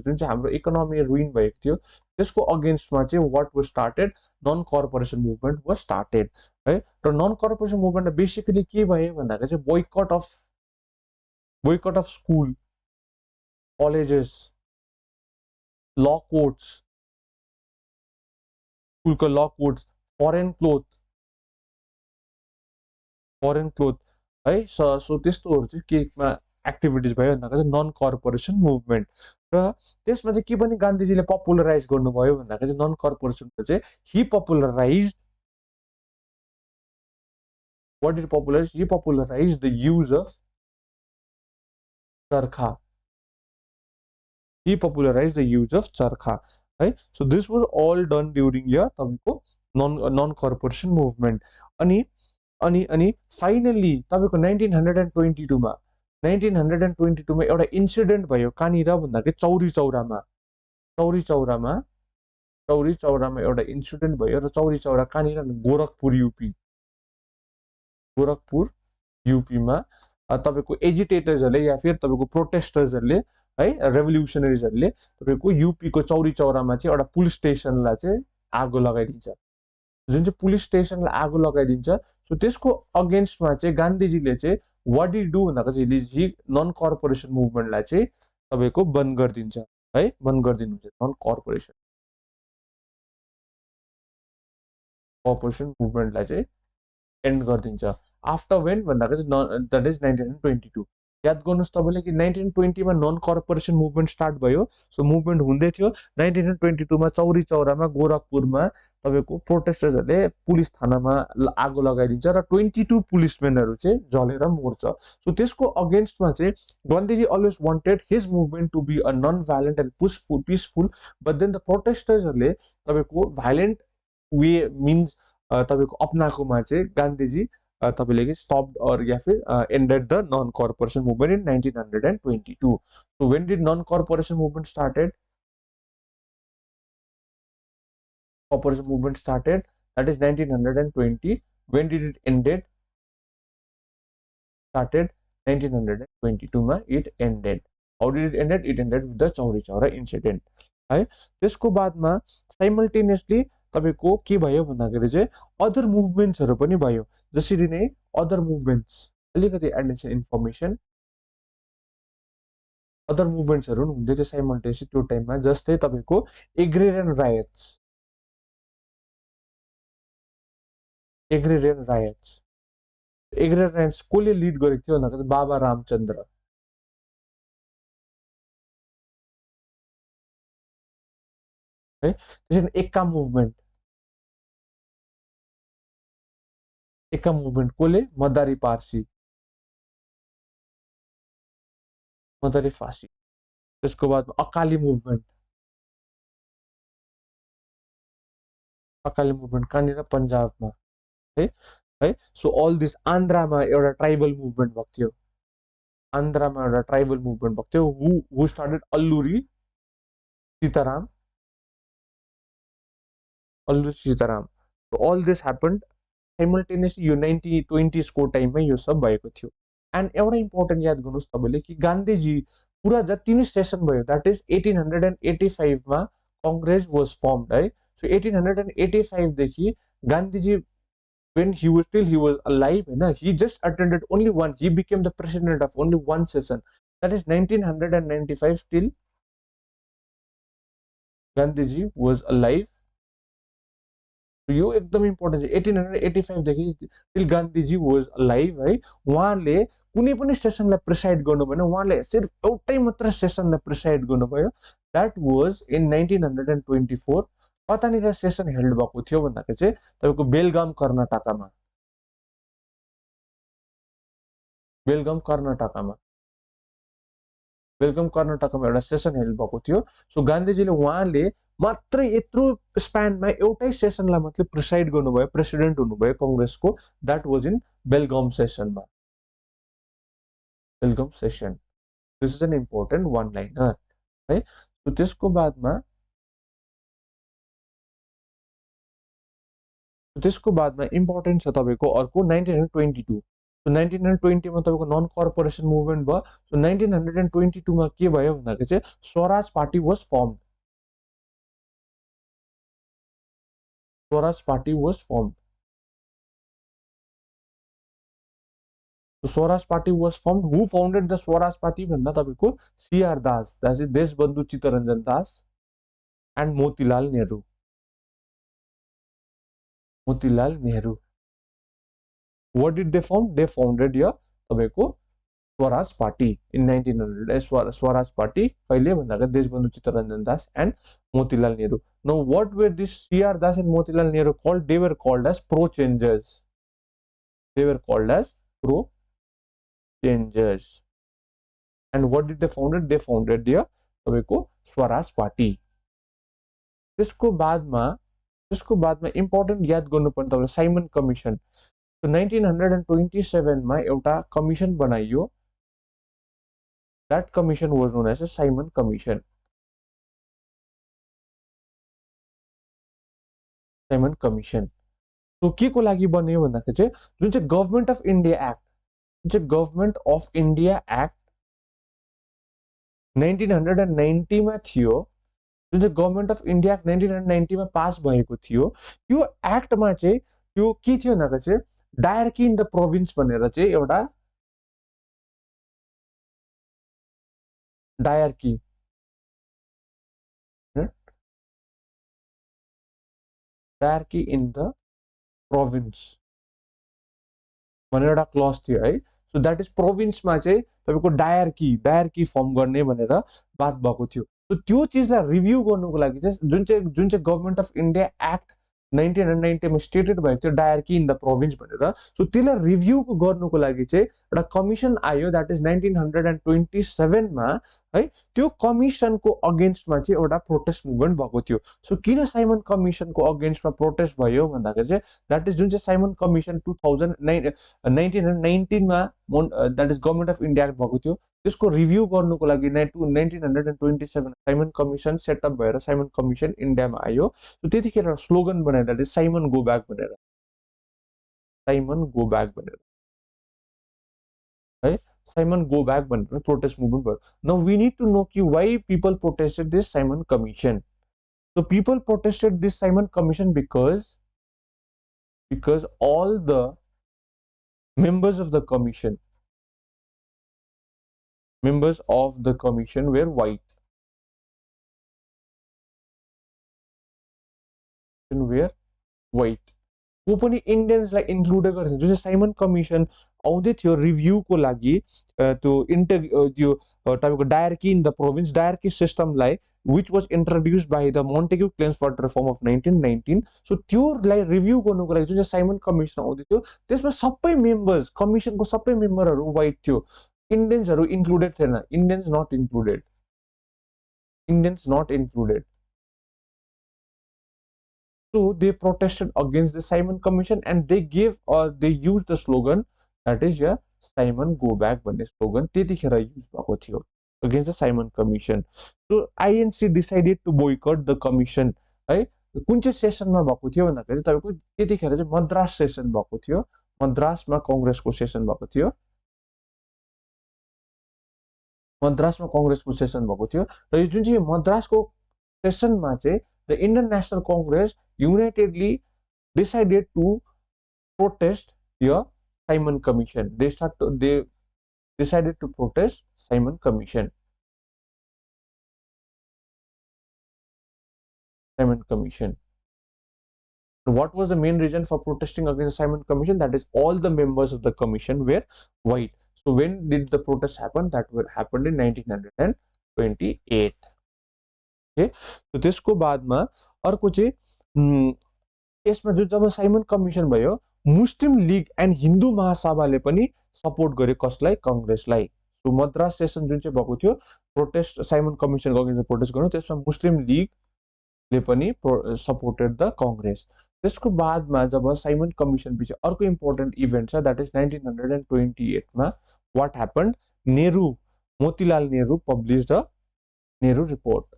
Speaker 1: जुन चाहिँ हाम्रो इकोनोमी रुइन भएको थियो त्यसको अगेन्स्टमा चाहिँ what was started? Non cooperation movement was started है. र नन कर्पोरेसन मुभमेन्ट बेसिकली के भयो भन्दाखेरि चाहिँ बोयकट अफ स्कुल, कलेजेस, ल कोर्ट्स, स्कुलको ल कोर्ट्स, फरेन क्लोथ है. सो त्यस्तोहरू चाहिँ केमा एक्टिभिटिज भयो भन्दाखेरि चाहिँ नन कर्पोरेसन मुभमेन्ट. र त्यसमा चाहिँ के पनि गान्धीजीले पपुलराइज गर्नुभयो भन्दाखेरि चाहिँ नन कर्पोरेसनको चाहिँ he popularise the use of चरखा. है. So this was all done during य तपाईको नन कर्पोरेसन मुभमेन्ट. अनि फाइनली तपाईको 1922 मा एउटा इन्सिडेन्ट भयो. कहाँनिर भन्दाखेरि चौरी चौरामा एउटा इन्सिडेन्ट भयो. र चौरी चौरा कहाँनिर? गोरखपुर युपी मा तपाईको एजिटेटर्सहरूले या फिर तपाईको प्रोटेस्टर्सहरूले है, रेभोल्युसनरिजहरूले तपाईको युपी को चौरी चौरामा चाहिँ एउटा पुलिस स्टेसनलाई चाहिँ आगो लगाइदिन्छ. जुन चाहिँ पुलिस स्टेसनलाई आगो लगाइदिन्छ. सो त्यसको अगेन्स्टमा चाहिँ गान्धीजीले चाहिँ वाट डिड डु भन्दाखेरि चाहिँ नन कर्पोरेसन मुभमेन्टलाई चाहिँ तपाईको बन्द गरिदिन्छ है. बन्द गरिदिनुहुन्छ नन कर्पोरेसन मुभमेन्टलाई चाहिँ एन्ड गरिदिन्छ. आफ्टर वेन भन्दाखेरि द्याट इज 1922. याद गर्नुहोस् तपाईँले कि 1920 मा नन कर्पोरेसन मुभमेन्ट स्टार्ट भयो. सो मुभमेन्ट हुँदै थियो. 1922 मा चौरी चौरामा गोरखपुरमा तपाईको प्रोटेस्टर्सहरूले पुलिस थानामा आगो लगाइदिन्छ र 22 पुलिसमेनहरू चाहिँ जलेर मर्छ. सो त्यसको अगेन्स्टमा चाहिँ Gandhiji always wanted his movement to be a non violent and peaceful. But then the प्रोटेस्टर्सहरूले तपाईको भाइलेन्ट वे मिन्स तपाईको अपनाएकोमा चाहिँ गान्धीजी तपाईँले कि स्टप्ड अर या फिर ended the non cooperation movement in 1922. So when did non-corporation movement started? Corporation movement started, that is 1920. When did it ended? Started 1922 मा it ended. How did it ended? It ended with the Chauri Chaura incident. है त्यसको बादमा simultaneously तपाईको के भयो भन्दाखेरि चाहिँ other मुभमेन्ट्सहरु पनि भयो. जसरी नै अदर मुभमेन्ट्स अलिकति एडिसन इन्फर्मेसन अदर मुभमेन्ट्सहरु हुँदै थियो साइमल्टेनियसली त्यो टाइममा. जस्तै तपाईको एग्रेरियन रायट्स एग्रेरियन रायट्स कोले लिड गरेको थियो भन्दाखेरि बाबा रामचन्द्र है. त्यसैले एक्का मुभमेन्ट कोले मदारी फासी. त्यसको बाद अकाली मुभमेन्ट कहाँनिर पन्जाबमा है. सो अल दिस आन्ध्रमा एउटा ट्राइबल मुभमेन्ट भएको थियो. Who started Alluri Sitaram. So all this happened simultaneously यो 1920s को टाइममा यो सब भएको थियो. एन्ड एउटा इम्पोर्टेन्ट याद गर्नुस् तपाईले कि गान्धीजी पुरा जति नै सेसन भयो दैट इज 1885 मा कांग्रेस वाज फर्मड है. सो 1885 देखि Gandhiji when he was alive हैन, he just attended only one, he became the president of only one session, that is 1995 till Gandhiji was alive. यो एकदम इम्पोर्टेन्ट छ. 1885 देखि till Gandhiji was alive है. उहाँले कुनै पनि सेसनलाई प्रिसाइड गर्नु भएन. उहाँले सिर्फ एउटै मात्र सेसनलाई प्रिसाइड गर्नुभयो. That was in 1924. कतानिर सेसन हेल्ड भएको थियो भन्दाखेरि चाहिँ तपाईको बेलगाम कर्नाटकमा एउटा सेसन हेल्ड भएको थियो. सो गान्धीजीले उहाँले मात्र यत्रो स्प्यानमा एउटै सेसनलाई मात्र प्रिसाइड गर्नुभयो, प्रेसिडेन्ट हुनुभयो कांग्रेसको. That was in Belgaum session. This is an important one liner है. सो त्यसको बादमा इम्पोर्टेन्ट छ तपाईको अर्को 1922. सो 1920 मा तपाईको नन कर्पोरेसन मुभमेन्ट भयो. सो 1922 मा के भयो भन्दाखेरि चाहिँ Swaraj party was firmed. So Swaraj Party was formed. Who founded the Swaraj Party? भन्दा तपाईको CR Das, that is Deshbandhu चित्तरञ्जन Das and Motilal Nehru. What did they form? They founded your तपाईको Swaraj Party in 1900. Swaraj Party कहिले भन्दाखेरि देशबन्धु चित्तरञ्जन दास and Motilal Nehru. Now what were this CR Das and Motilal Nehru called? They were called as pro-changers. And what did they founded? They founded their तपाईको Swaraj party. त्यसको बादमा important याद गर्नुपर्ने तपाईले Simon commission. So 1927 मा एउटा commission बनाइयो. That commission was known as a Simon Commission. So के को लागि बन्यो भन्दाखेरि चाहिँ जुन चाहिँ गभर्नमेन्ट अफ इन्डिया एक्ट 1990 मा थियो. जुन चाहिँ गभर्नमेन्ट अफ इन्डिया एक्ट 1990 मा पास भएको थियो. त्यो एक्टमा चाहिँ त्यो के थियो भन्दाखेरि चाहिँ डायर्की इन द प्रोभिन्स भनेर चाहिँ एउटा डायर्की इन द प्रोभिन्स भनेर एउटा क्लज थियो है. सो दैट इज प्रोभिन्समा चाहिँ तपाईको डायर्की फर्म गर्ने भनेर बात भएको थियो. सो त्यो चीजलाई रिभ्यू गर्नुको लागि चाहिँ जुन चाहिँ गभर्नमेन्ट अफ इन्डिया एक्ट 1990 मा स्टेटेड भएको थियो डायर्की इन द प्रोभिन्स भनेर. सो त्यसलाई रिभ्यू गर्नुको लागि चाहिँ एउटा कमिसन आयो द्याट इज 1927 मा है त्यो कमिसनको अगेन्स्टमा चाहिँ एउटा प्रोटेस्ट मुभमेन्ट भएको थियो सो किन साइमन कमिसनको अगेन्स्टमा प्रोटेस्ट भयो भन्दाखेरि चाहिँ द्याट इज जुन चाहिँ साइमन कमिसन 1919 मा that is government of India भएको थियो त्यसको रिभ्यू गर्नुको लागि 1927 साइमन कमिसन सेटअप भएर साइमन कमिसन इन्डियामा आयो सो त्यतिखेर स्लोगन बनायो that is Simon go back भनेर साइमन गो ब्याक भनेर है साइमन गो ब्याक भनेर प्रोटेस्ट मुभमेन्ट भयो now we need to know कि why people protested this Simon commission so people protested this Simon Commission because all the members of the commission were white को पनि इन्डियन्सलाई include गरेछ जुन चाहिँ Simon commission आउँदै थियो रिभ्यूको लागि त्यो त्यो तपाईको dyarchy in the province dyarchy सिस्टमलाई which was introduced by the Montague Chelmsford reform of 1919 so त्योलाई रिभ्यू गर्नुको लागि जुन चाहिँ साइमन कमिसन आउँदै थियो त्यसमा सबै मेम्बर्स कमिसनको सबै मेम्बरहरू व्हाइट थियो इन्डियन्सहरू इन्क्लुडेड थिएन Indians not included so they protested against the Simon Commission and they used the slogan that is Simon go back भन्ने slogan त्यतिखेर युज भएको थियो against the Simon Commission so INC decided to boycott the commission है कुन चाहिँ सेसनमा भएको थियो भन्दाखेरि तपाईको त्यतिखेर चाहिँ मद्रास सेसन भएको थियो मद्रासमा कांग्रेसको सेसन भएको थियो र यो जुन चाहिँ मद्रासको सेसनमा चाहिँ the Indian National Congress unitedly decided to protest the Simon Commission. They decided to protest Simon Commission. What was the main reason for protesting against the Simon Commission? That is, all the members of the commission were white. So when did the protest happen? That happened in 1928. Okay, so त्यसको बादमा अर्को चाहिँ यसमा जो जब Simon commission भयो मुस्लिम league and Hindu महासभाले पनि support गरे कसलाई कांग्रेसलाई सो मद्रास सेसन जुन चाहिँ भएको थियो प्रोटेस्ट साइमन कमिसनको अगेन्स्ट प्रोटेस्ट गर्नु त्यसमा मुस्लिम लीगले पनि सपोर्टेड द कांग्रेस त्यसको बादमा जब साइमन कमिसन पछि अर्को इम्पोर्टेन्ट इभेन्ट छ दैट इज 1928 मा what happened Motilal Nehru published the Nehru report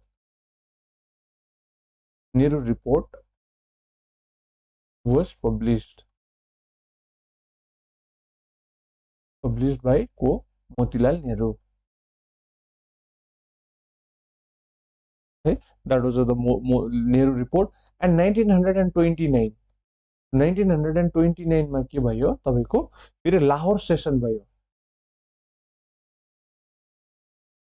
Speaker 1: was published by Motilal Nehru. Okay, that was the Nehru report. And 1929 मा के भयो तपाईको फेरि लाहोर सेसन भयो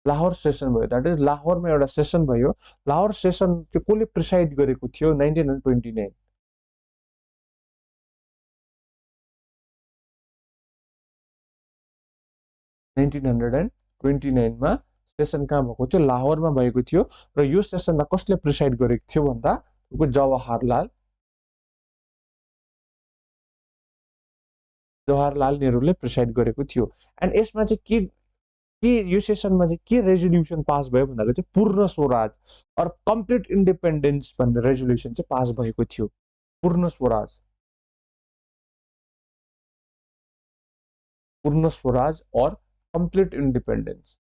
Speaker 1: दैट इज लाहोरमा एउटा सेसन भयो लाहोर सेसन चाहिँ कसले प्रिसाइड गरेको थियो 1929 मा सेसन कहाँ भएको थियो लाहोरमा भएको थियो र यो सेसनलाई कसले प्रिसाइड गरेको थियो भन्दा जवाहरलाल नेहरूले प्रिसाइड गरेको थियो एन्ड यसमा चाहिँ के यो सेसनमा चाहिँ के रेजोल्युसन पास भयो भन्दाखेरि चाहिँ पूर्ण स्वराज और कम्प्लिट इन्डिपेन्डेन्स भन्ने रेजोल्युसन चाहिँ पास भएको थियो पूर्ण स्वराज और कम्प्लिट इन्डिपेन्डेन्स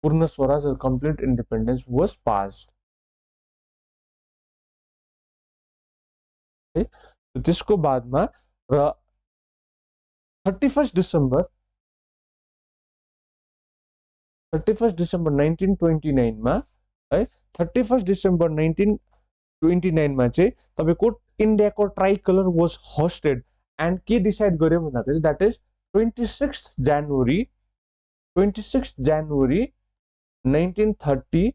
Speaker 1: पूर्ण स्वराज और कम्प्लिट इन्डिपेन्डेन्स वाज पास्ड त्यसको बादमा र 31 डिसेम्बर 1929 मा है 31 डिसेम्बर 1929 मा चाहिँ तपाईको इन्डियाको ट्राइकलर वाज होस्टेड एन्ड के डिसाइड गर्यो भन्दाखेरि that is 26 January 1930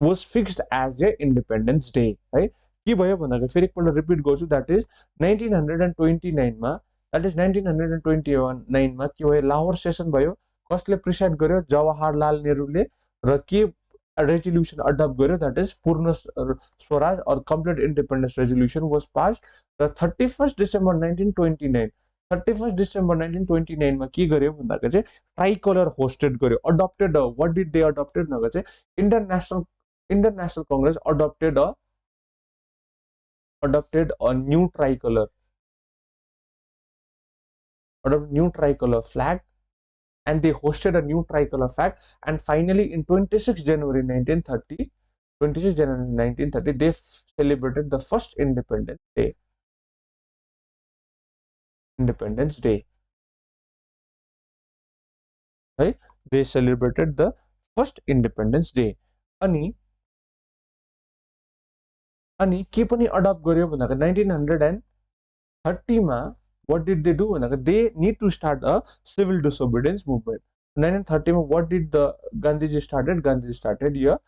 Speaker 1: was fixed as a Independence Day है के भयो भन्दाखेरि फेरि एकपल्ट रिपिट गर्छु दैट इज 1929 मा दैट इज 1929 मा के भयो लाहोर सेसन भयो कसले प्रिसाइड गर्यो जवाहरलाल नेहरूले र के resolution adopt गर्यो, that is पूर्ण Swaraj or complete independence resolution was passed the 31st December 1929. 31st December 1929 मा के गर्यो भन्दाखेरि चाहिँ ट्राइकलर होस्टेड गर्यो, adopted what did they adopted भन्दा चाहिँ Indian National Congress adopted a new tricolor flag, and they hosted a new tricolor flag, and finally in 26 January 1930 they celebrated the first Independence Day. Right? They celebrated the first Independence Day. अनि के पनि adopt गर्यो भन्दाखेरि 1930 मा what did they do? They need to start a civil disobedience movement. 1930 मा what did the Gandhiji started? Gandhiji started a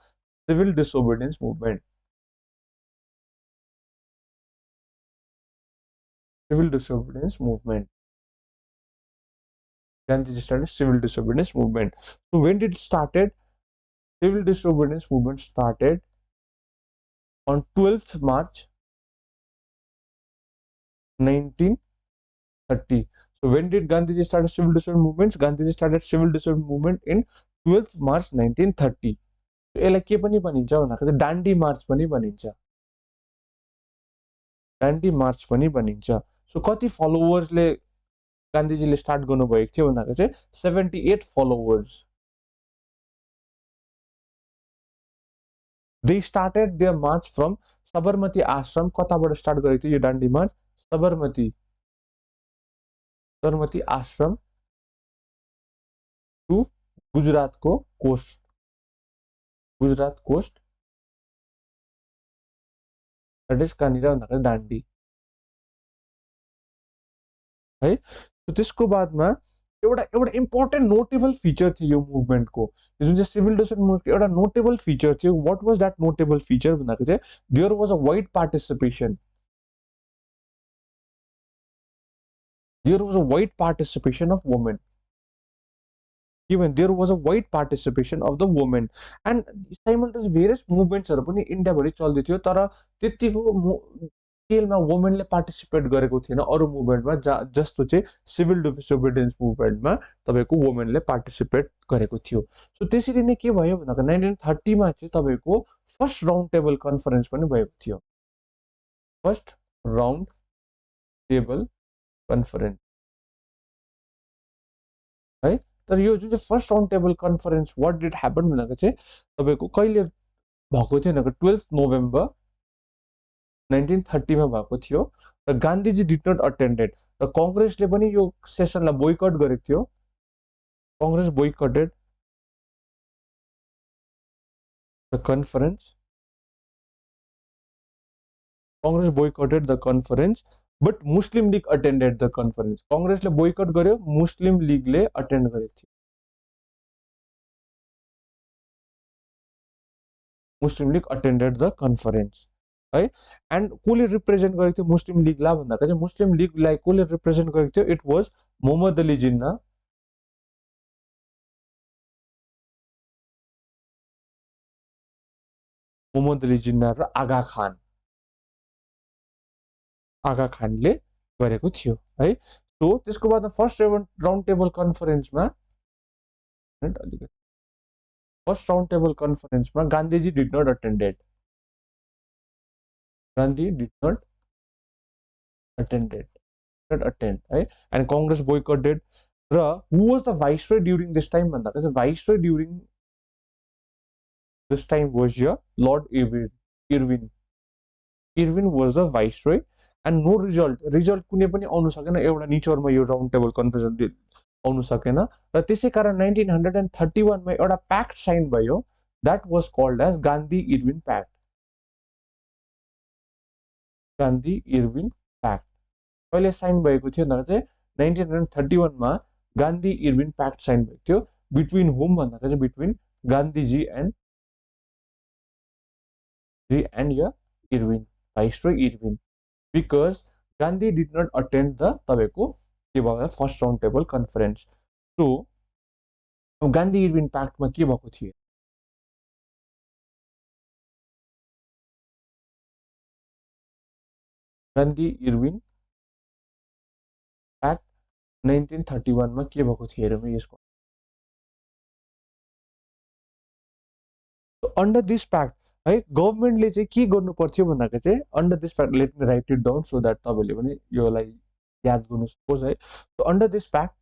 Speaker 1: civil disobedience movement. Gandhiji started civil disobedience movement. So when did it started? Civil disobedience movement started on 12th March 1930. So when did Gandhiji start civil disobedience movements? Gandhiji started civil disobedience movement in 12th March 1930. So यसलाई के पनि भनिन्छ भन्दाखेरि Dandi March पनि भनिन्छ. Dandi March पनि भनिन्छ. So कति फलोवर्सले गान्धीजीले स्टार्ट गर्नुभएको थियो भन्दाखेरि चाहिँ 78 followers. They started their march from Sabarmati Ashram. कताबाट स्टार्ट गरेको थियो यो Dandi March? Sabarmati Ashram to गुजरातको कोस्ट. That is कहाँनिर भन्दाखेरि डान्डी है. सो त्यसको बादमा एउटा इम्पोर्टेन्ट नोटेबल फिचर थियो यो मुभमेन्टको, जुन चाहिँ सिभिल डिसोबिडियन्स मुभमेन्टको एउटा नोटेबल फिचर थियो. What was that notable feature भन्दाखेरि चाहिँ there was a wide participation. There was a wide participation of women. Even there was a wide participation of the women, and simultaneously various movements पनि India भरि चल्दै थियो, तर त्यतिको स्केलमा वुमेनले participate गरेको थिएन अरु मुभमेन्टमा, जस्तो चाहिँ सिभिल डिसोबिडियन्स मुभमेन्टमा तपाईको वुमेनले पार्टिसिपेट गरेको थियो. सो त्यसरी नै के भयो भन्दाखेरि 1930 मा चाहिँ तपाईको फर्स्ट राउन्ड टेबल कन्फरेन्स पनि भएको थियो. फर्स्ट राउन्ड टेबल कन्फरेन्स है. तर यो जुन चाहिँ first round table conference what did happen भनेको चाहिँ तपाईको कहिले भएको थियो भनेको 12 नोभेम्बर 1930 मा भएको थियो, र गान्धीजी डिड नट अटेन्डेड, र कांग्रेसले पनि यो सेसनलाई बोयकट गरेको थियो. Congress boycotted the conference. Congress boycotted the conference, but Muslim League attended the conference. कांग्रेसले बोयकट गर्यो, मुस्लिम लीगले अटेन्ड गरेको थियो. Muslim League attended the conference है. एन्ड कोले रिप्रेजेन्ट गरेको थियो मुस्लिम लीगलाई भन्दाखेरि चाहिँ मुस्लिम लीगलाई कोले रिप्रेजेन्ट गरेको थियो? इट वाज मोहम्मद अली जिन्ना, र आगा खानले गरेको थियो है. सो त्यसको बाद फर्स्ट राउन्ड टेबल कन्फरेन्समा Gandhiji did not attended. Gandhi did not attend है. And Congress boycotted. र who was the viceroy during this time भन्दाखेरि चाहिँ viceroy during this time was lord Irwin. Irwin was the viceroy, and no result कुनै पनि आउन सकेन. एउटा निचोरमा यो राउन्ड टेबल कन्फरेन्स आउन सकेन, र त्यसै कारण 1931 मा एउटा प्याक्ट साइन भयो. That was called as Gandhi Irwin pact. Gandhi Irwin pact कहिले साइन भएको थियो भन्दा चाहिँ 1931 मा गान्धी इर्विन प्याक्ट साइन भएको थियो. बिट्विन हुम भन्दाखेरि चाहिँ between Gandhiji and Irwin, viceroy Irwin, because Gandhi did not attend the तपाईको के भयो first round table conference. So Gandhi Irwin प्याक्टमा के भएको थियो? गान्धी इर्विन प्याक्ट 1931 मा के भएको थियो हेरौँ यसको अन्डर दिस प्याक्ट है गभर्नमेन्टले चाहिँ के गर्नु पर्थ्यो भन्दाखेरि चाहिँ under this pact late me right it down so that तपाईँले पनि योलाई याद गर्नु सकोस् है so under this pact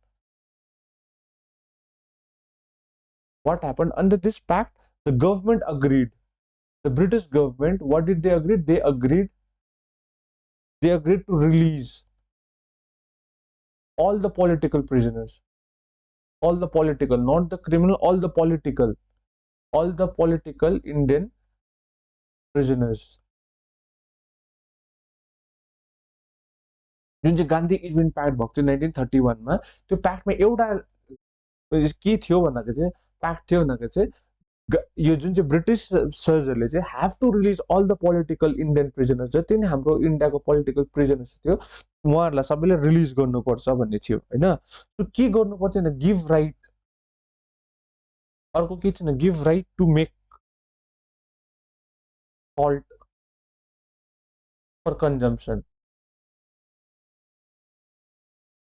Speaker 1: what happened under this pact the government agreed the British government what did they agree they agreed to release all the political prisoners all the political not the criminal all the political Indian prisoners जुन चाहिँ Gandhi Irwin pact भएको थियो 1931 मा त्यो प्याक्टमा एउटा के थियो भन्दाखेरि चाहिँ प्याक्ट थियो भन्दाखेरि चाहिँ यो जुन चाहिँ ब्रिटिस सर्जरले चाहिँ have to release all the political Indian prisoners जति नै हाम्रो इन्डियाको पोलिटिकल प्रिजनर्स थियो उहाँहरूलाई सबैले रिलिज गर्नुपर्छ भन्ने थियो होइन सो के गर्नुपर्छ भने गिभ राइट अर्को के छैन give right to make salt for consumption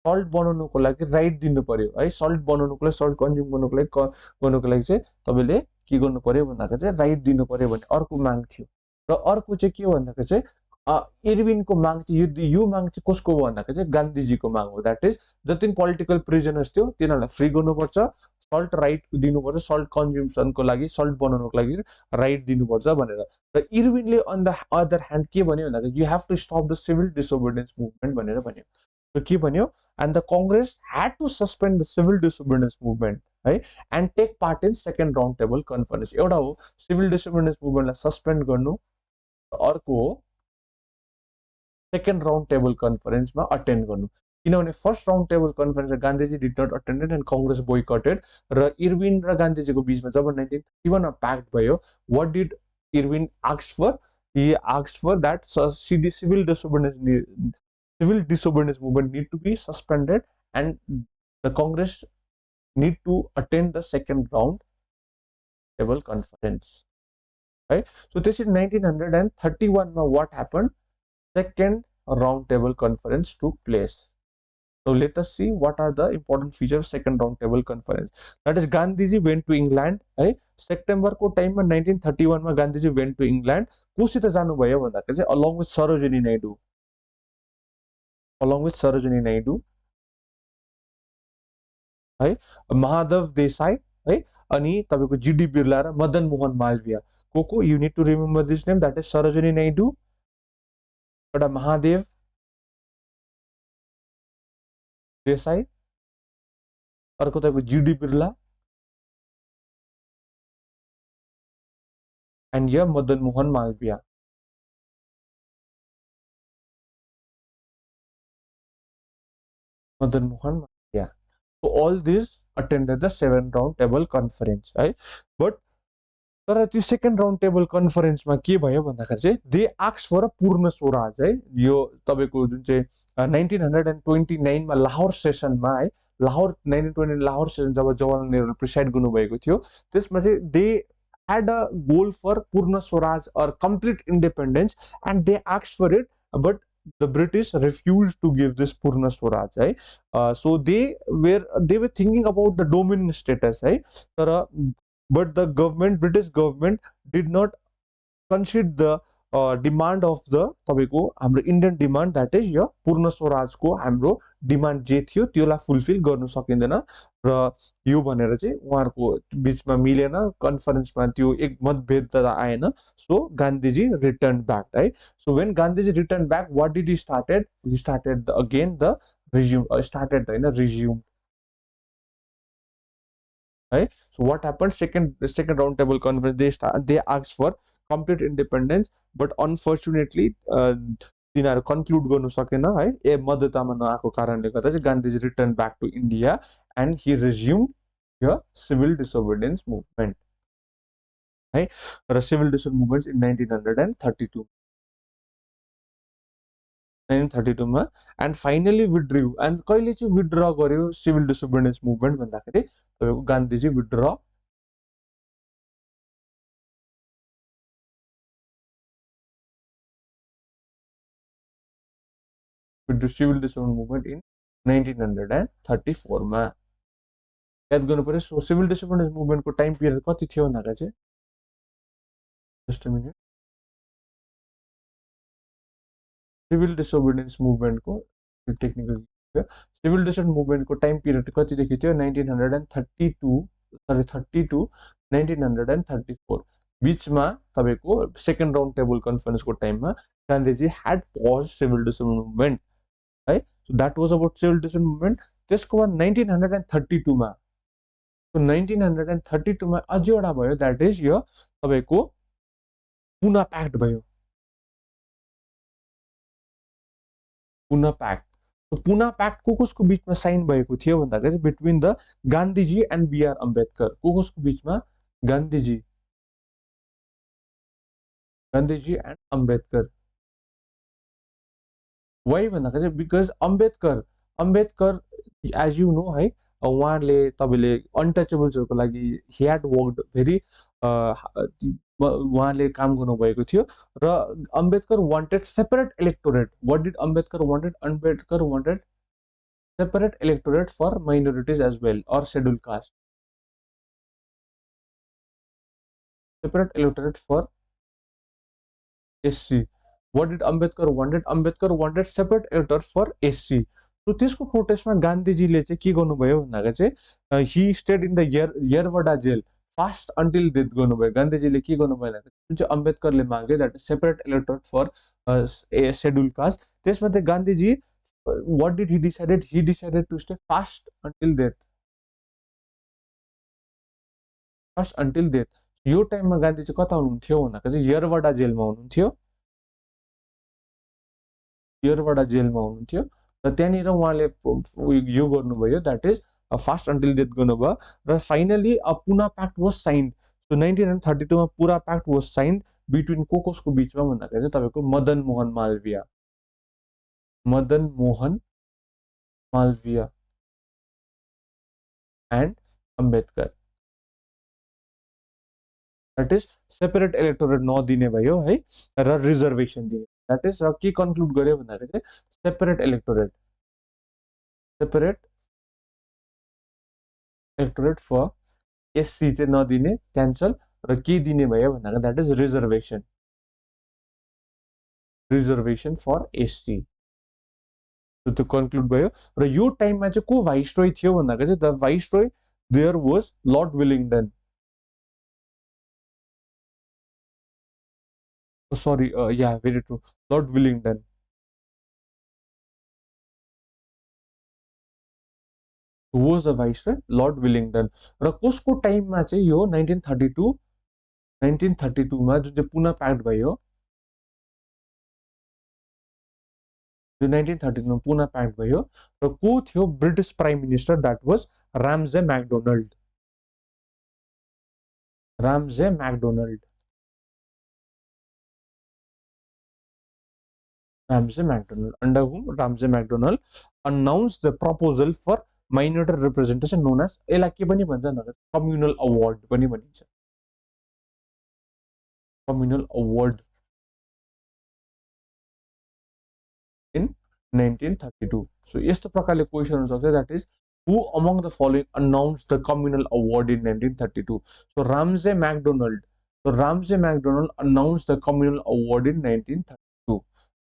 Speaker 1: salt बनाउनुको लागि राइट दिनु पर्यो है सल्ट बनाउनुको लागि सल्ट कन्ज्युम गर्नुको लागि चाहिँ तपाईँले के गर्नु पर्यो भन्दाखेरि चाहिँ राइट दिनु पर्यो भन्ने अर्को माग थियो र अर्को चाहिँ के हो भन्दाखेरि चाहिँ इर्विनको माग चाहिँ यो माग चाहिँ कसको हो भन्दाखेरि चाहिँ गान्धीजीको माग हो द्याट इज जति पनि पोलिटिकल प्रिजनर्स थियो तिनीहरूलाई फ्री गर्नुपर्छ सल्ट राइट दिनुपर्छ सल्ट कन्ज्युम्सनको लागि सल्ट बनाउनुको लागि राइट दिनुपर्छ भनेर र इर्विनले अन द अदर ह्यान्ड के भन्यो भन्दाखेरि you have to stop the civil disobedience movement भनेर भन्यो र के भन्यो and the Congress had to suspend the civil disobedience movement right and take part in second round table conference एउटा हो civil disobedience movement लाई सस्पेन्ड गर्नु अर्को हो सेकेन्ड राउन्ड टेबल कन्फरेन्समा अटेन्ड गर्नु किनभने first round table conference Gandhiji did not attended and Congress boycotted र इर्विन र गान्धीजीको बीचमा जब 1931 मा प्याक्ट भयो what did Irwin ask for he asked for that civil disobedience movement need to be suspended and the Congress need to attend the second round table conference right so this is 1931 what happened second round table conference took place so let us see what are the important features of second round table conference that is Gandhiji went to England है September को time मा 1931 मा Gandhiji went to England कोसित जानु भयो भन्दाखेरि चाहिँ along with Sarojini Naidu है महादेव देसाई है अनि तपाईको जीडी बिरला र मदन मोहन मालविया को you need to remember this name that is Sarojini Naidu एउटा महादेव देसाई अर्को तपाईको जीडी बिरला एन्ड या Madan Mohan Malaviya so all these attended the 7th round table conference right but तर त्यो सेकेन्ड राउन्ड टेबल कन्फरेन्समा के भयो भन्दाखेरि चाहिँ दे आस्क फर अ पूर्ण स्वराज है यो तपाईको जुन चाहिँ 1929 मा लाहोर सेसनमा है लाहोर 1929 लाहोर सेसन जब जवाहरलाल नेहरू प्रिसाइड गर्नुभएको थियो त्यसमा चाहिँ they had a goal for Purna Swaraj or complete independence and they asked for it but the British refused to give this Purna Swaraj right? So they were thinking about the dominion status right? But the British government did not consider the demand of the तपाईको हाम्रो Indian demand that is यो पूर्ण स्वराजको हाम्रो demand जे थियो त्यसलाई fulfil गर्न सकिँदैन र यो भनेर चाहिँ उहाँहरुको बीचमा मिलेन कन्फरेन्समा त्यो एक मतभेदता आएन सो गान्धीजी रिटर्न ब्याक है so when Gandhiji return back what did he started again the resume started हैन रिज्यूम है so what happened second round table conference they asked for complete independence but unfortunately तिनीहरु कन्क्लुड गर्न सकेन है ए मध्यतामा नआएको कारणले गर्दा चाहिँ Gandhiji return back to India and he resumed the civil disobedience movement है र सिभिल डिसोबिडियन्स मुभमेन्ट इन 1932 मा एन्ड फाइनली विथड्रु एन्ड कहिले चाहिँ विथड्र गर्यो सिभिल डिसोबिडियन्स मुभमेन्ट भन्दाखेरि तपाईको Gandhiji withdraw civil disobedience movement in 1934 मा याद गर्नु पर्यो। सो सिभिल डिसोबेडियन्स मुभमेन्टको टाइम पिरियड कति थियो भन्दा चाहिँ just a minute, civil disobedience मुभमेन्टको टेक्निकल सिभिल डिसोबेडियन्स मुभमेन्टको टाइम पिरियड कतिदेखि थियो 1932 सरी 32 1934 बिचमा तपाईँको सेकेन्ड राउन्ड टेबल कन्फरेन्सको टाइममा Gandhiji had pause civil disobedience movement है। So that was about civil disobedience movement. त्यसको बाद 1932 मा 1932 मा अझै एउटा भयो, द्याट इज यो तपाईँको पुना प्याक्ट भयो, पुना प्याक्ट। पुना प्याक्ट कसको बीचमा साइन भएको थियो भन्दाखेरि between the Gandhiji and BR Ambedkar. कसको बीचमा? गान्धीजी एन्ड अम्बेडकर। वाइ भन्दाखेरि because Ambedkar as you know है, उहाँले तपाईँले अनटचेबल्सहरूको लागि ही ह्याड वर्कड भेरी उहाँले काम गर्नुभएको थियो र Ambedkar wanted separate electorate. What did Ambedkar wanted? Ambedkar wanted separate electorate for minorities as well और schedule caste, separate electorate for SC. What did Ambedkar wanted? Ambedkar wanted separate electors for SC. So त्यसको प्रोटेस्टमा गान्धीजीले चाहिँ के गर्नुभयो भन्दाखेरि चाहिँ he stayed in the Yerwada jail fast until death गर्नुभयो। गान्धीजीले के गर्नुभयो भन्दाखेरि जुन चाहिँ अम्बेडकरले मागे that separate electorate for scheduled caste, त्यसमा चाहिँ Gandhiji what did he decided? He decided to stay fast until death. Fast until death. यो टाइममा गान्धी चाहिँ कता हुनुहुन्थ्यो भन्दाखेरि चाहिँ यरवडा जेलमा हुनुहुन्थ्यो, यरवडा जेलमा हुनुहुन्थ्यो र त्यहाँनिर उहाँले यो गर्नुभयो, that is fast until death गर्नुभयो र finally a Poona pact was signed. So 1932 मा पुरा प्याक्ट वाज साइन्ड बिट्विन कसको बीचमा भन्दाखेरि चाहिँ तपाईँको Madan Mohan Malviya and Ambedkar. That is separate electorate नदिने भयो है र रिजर्भेसन दिने। द्याट इज के कन्क्लुड गर्यो भन्दाखेरि चाहिँ सेपरेट इलेक्टोरेट फर SC चाहिँ नदिने, क्यान्सल, र के दिने भयो भन्दाखेरि that is reservation for SC। त्यो कन्क्लुड भयो र यो टाइममा चाहिँ को भाइसरोय थियो भन्दाखेरि चाहिँ the viceroy there was lord Willingdon, sorry yeah very true, lord Willingdon was the viceroy, lord Willingdon. र कसको टाइममा चाहिँ यो 1932 मा जुन चाहिँ पुना प्याक्ट भयो, जो 1932 मा पुना प्याक्ट भयो र को थियो British prime minister, that was Ramsay McDonald. Under whom Ramsay MacDonald announced the proposal for minority representation known as यसलाई के पनि भन्छ भन्दा कम्युनल अवार्ड पनि भनिन्छ, कम्युनल अवार्ड इन 1932। सो यस्तो प्रकारले क्वेसन हुन सक्छ, that is who among the following announced the communal award in 1932? So Ramsay MacDonald announced the communal award in 1932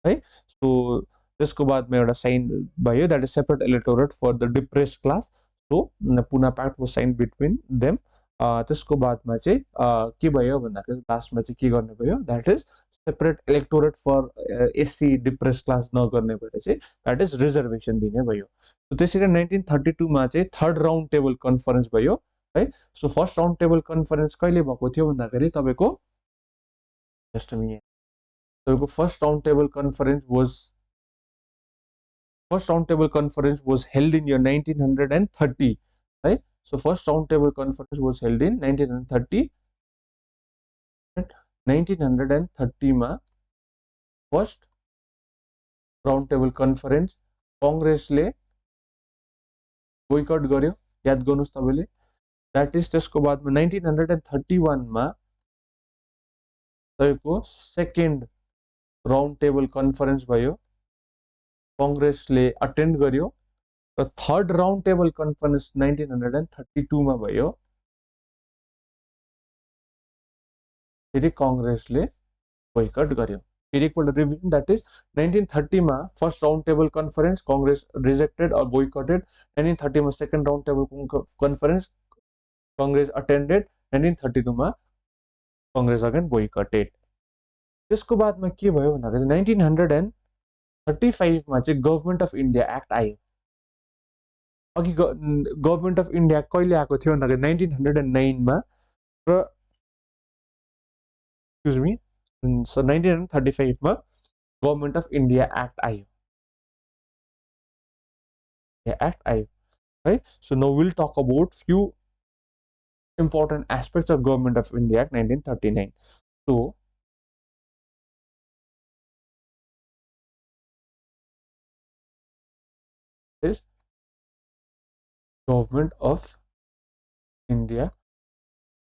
Speaker 1: है। सो त्यसको बादमा एउटा साइन भयो, that is separate electorate for the depressed class. So Poona pact was sign between them. त्यसको बादमा चाहिँ के भयो भन्दाखेरि लास्टमा चाहिँ के गर्ने भयो, that is separate electorate for SC depress class नगर्ने भएर चाहिँ द्याट इज रिजर्भेसन दिने भयो। सो त्यसरी 1932 मा चाहिँ थर्ड राउन्ड टेबल कन्फरेन्स भयो है। So first round table conference कहिले भएको थियो भन्दाखेरि तपाईँको जस्ट मिनिट, तपाईँको first round table conference was held in 1930 है। So first round table conference was held in 1930। 1930 मा फर्स्ट राउन्ड टेबल कन्फरेन्स कांग्रेसले बोयकट गर्यो, याद गर्नुस् तपाईले। द्याट इज त्यसको बादमा 1931 मा तपाईको सेकेन्ड राउन्ड टेबल कन्फरेन्स भयो, कांग्रेसले अटेन्ड गर्यो र थर्ड राउन्ड टेबल कन्फरेन्स 1932 मा भयो फेरि कांग्रेसले बोयकट गर्यो फेरि एकपल्ट रिभिजन दैट इज 1930 मा first round table conference Congress rejected और बोयकटेड 1930 मा second round table conference Congress attended 1932 मा कांग्रेस अगेन बोयकटेड त्यसको बादमा के भयो भन्दाखेरि 1935 मा चाहिँ गभर्नमेन्ट अफ इन्डिया एक्ट आयो अघि गभर्नमेन्ट अफ इन्डिया कहिले आएको थियो भन्दाखेरि 1909 मा र एक्सक्युज मी सो 1935 मा गभर्नमेन्ट अफ इन्डिया एक्ट आयो है so now will talk about few important aspects of government of India Act 1939 so is Government of India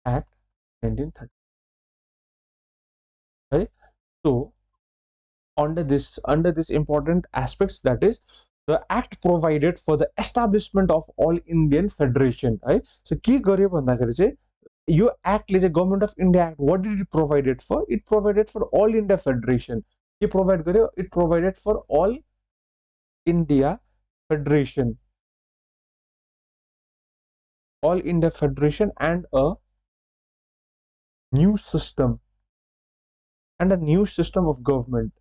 Speaker 1: Act 1930 right so under this important aspects that is the act provided for the establishment of all Indian federation है so के गर्यो भन्दाखेरि चाहिँ यो एक्टले चाहिँ government of India act what did it provided for it provided for all India federation के provide गर्यो it provided for all India federation and a new system of government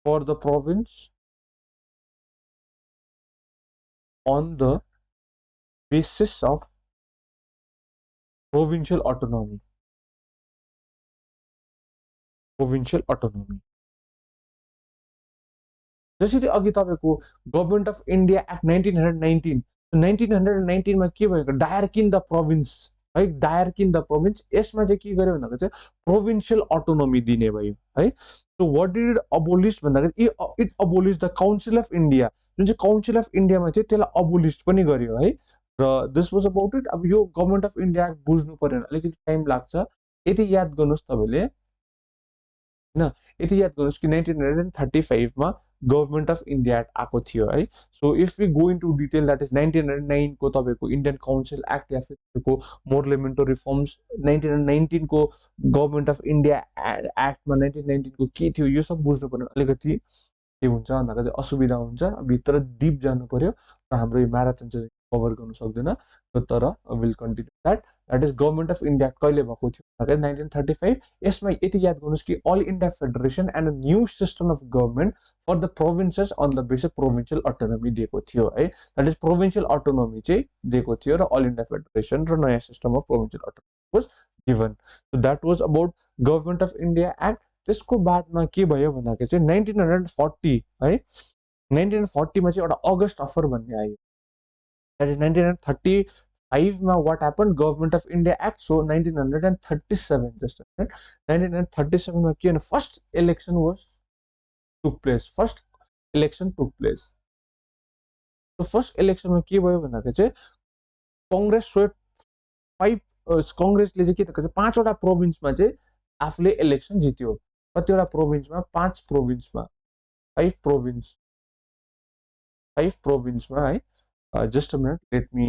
Speaker 1: for the province on the basis of provincial autonomy जसरी अघि तपाईको government of India act 1919 मा के भएको direct in the province है direct in the province यसमा चाहिँ के गर्यो भन्दा चाहिँ प्रोभिन्शियल अटोनोमी दिने भयो है so what did it abolish भन्दाखेरि it abolish the council of India जुन चाहिँ काउन्सिल अफ इन्डियामा थियो त्यसलाई अबोलिश पनि गर्यो है र दिस वाज अबाउट इट अब यो गभर्नमेन्ट अफ इन्डिया बुझ्नु पर्यो अलिकति टाइम लाग्छ यति याद गर्नुस् तपाईले हैन यति याद गर्नुस् कि 1935 मा गभर्नमेन्ट अफ इन्डिया एक्ट आएको थियो है so if we go into detail that is 1909 को तपाईको इन्डियन काउन्सिल एक्ट या फिर तपाईको मोर्लेमेन्टो रिफर्म्स 1919 को गभर्नमेन्ट अफ इन्डिया एक्टमा 1919 को के थियो यो सब बुझ्नु पर्यो अलिकति के हुन्छ भन्दाखेरि असुविधा हुन्छ भित्र डीप जानु पर्यो र हाम्रो यो म्याराथन चाहिँ कभर गर्न सक्दैन तर will continue that is government of India कहिले भएको थियो भन्दाखेरि 1935 यसमा यति याद गर्नुस् कि all India federation and a new system of government for the provinces on the basis provincial autonomy दिएको थियो है दैट इज प्रोभिन्शियल अटोनोमी चाहिँ दिएको थियो र ऑल इंडिया फेडरेशन र नयाँ system of provincial autonomy was given so that was about government of India act त्यसको बादमा के भयो भन्दाखेरि चाहिँ 1940 है 1940 मा चाहिँ एउटा अगस्त अफर भन्ने आयो दैट इज 1935 मा what happen government of India act so 1937 just 1937 मा के भने first election was took place so first election मा के भयो भन्दाखेरि चाहिँ कांग्रेस स्वेप 5 कांग्रेसले चाहिँ के त पाँचवटा प्रोभिन्समा चाहिँ आफूले इलेक्सन जित्यो कतिवटा प्रोभिन्समा 5 प्रोभिन्समा 5 प्रोभिन्समा है just a minute let me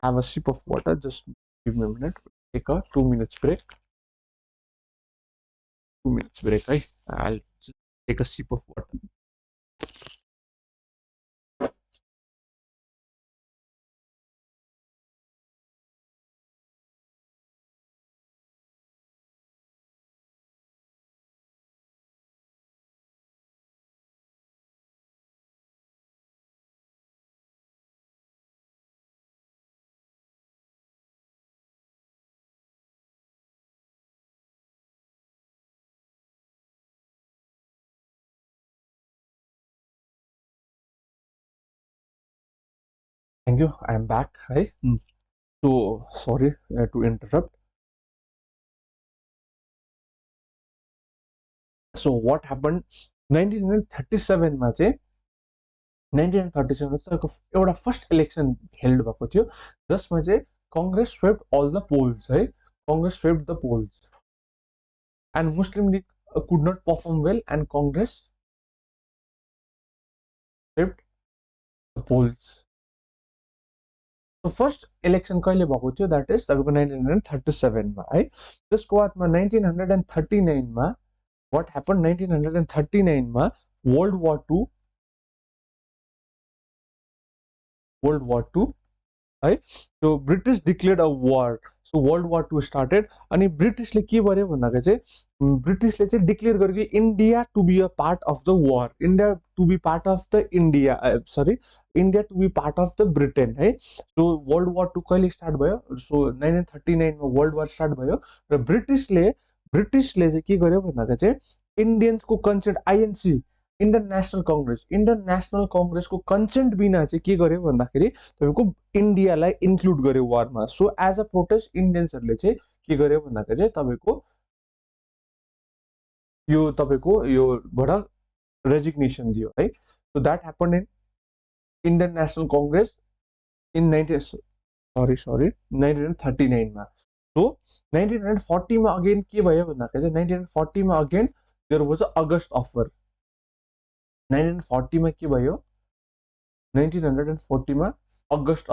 Speaker 1: have a sip of water just give me a minute take a 2 minutes break 2 minutes break है I'll take a sip of water thank you I am back hi so sorry to interrupt so what happened 1937 मा चाहिँ 1937 मा चाहिँ एउटा first election held भएको थियो जसमा चाहिँ Congress swept all the polls है Congress swept the polls and Muslim League could not perform well and Congress swept the polls. So first election कहिले भएको थियो, that is तपाईँको 1937 मा है. त्यसको बादमा 1939 मा what happened, 1939 मा World War II है. So British declared a war. So World War II started अनि ब्रिटिशले के गर्यो भन्दाखेरि चाहिँ ब्रिटिशले चाहिँ डिक्लेयर गर्यो कि India to be a part of the war, India to be part of the India India to be part of the Britain है. So world war two कहिले स्टार्ट भयो, सो 1939 मा वर्ल्ड वार स्टार्ट भयो र ब्रिटिशले चाहिँ के गर्यो भन्दाखेरि चाहिँ इन्डियन्सको कन्सेन्ट, आइएनसी इन्डियन नेसनल कङ्ग्रेसको कन्सेन्ट बिना चाहिँ के गर्यो भन्दाखेरि तपाईँको इन्डियालाई इन्क्लुड गर्यो वारमा. सो एज अ प्रोटेस्ट इन्डियन्सहरूले चाहिँ के गर्यो भन्दाखेरि चाहिँ तपाईँको योबाट रेजिग्नेसन दियो है. So that happen in Indian national Congress in 1939 मा. सो 1940 मा अगेन के भयो भन्दाखेरि चाहिँ 1940 मा again there was a August offer. 1940 मा के भयो, 1940 मा अगस्ट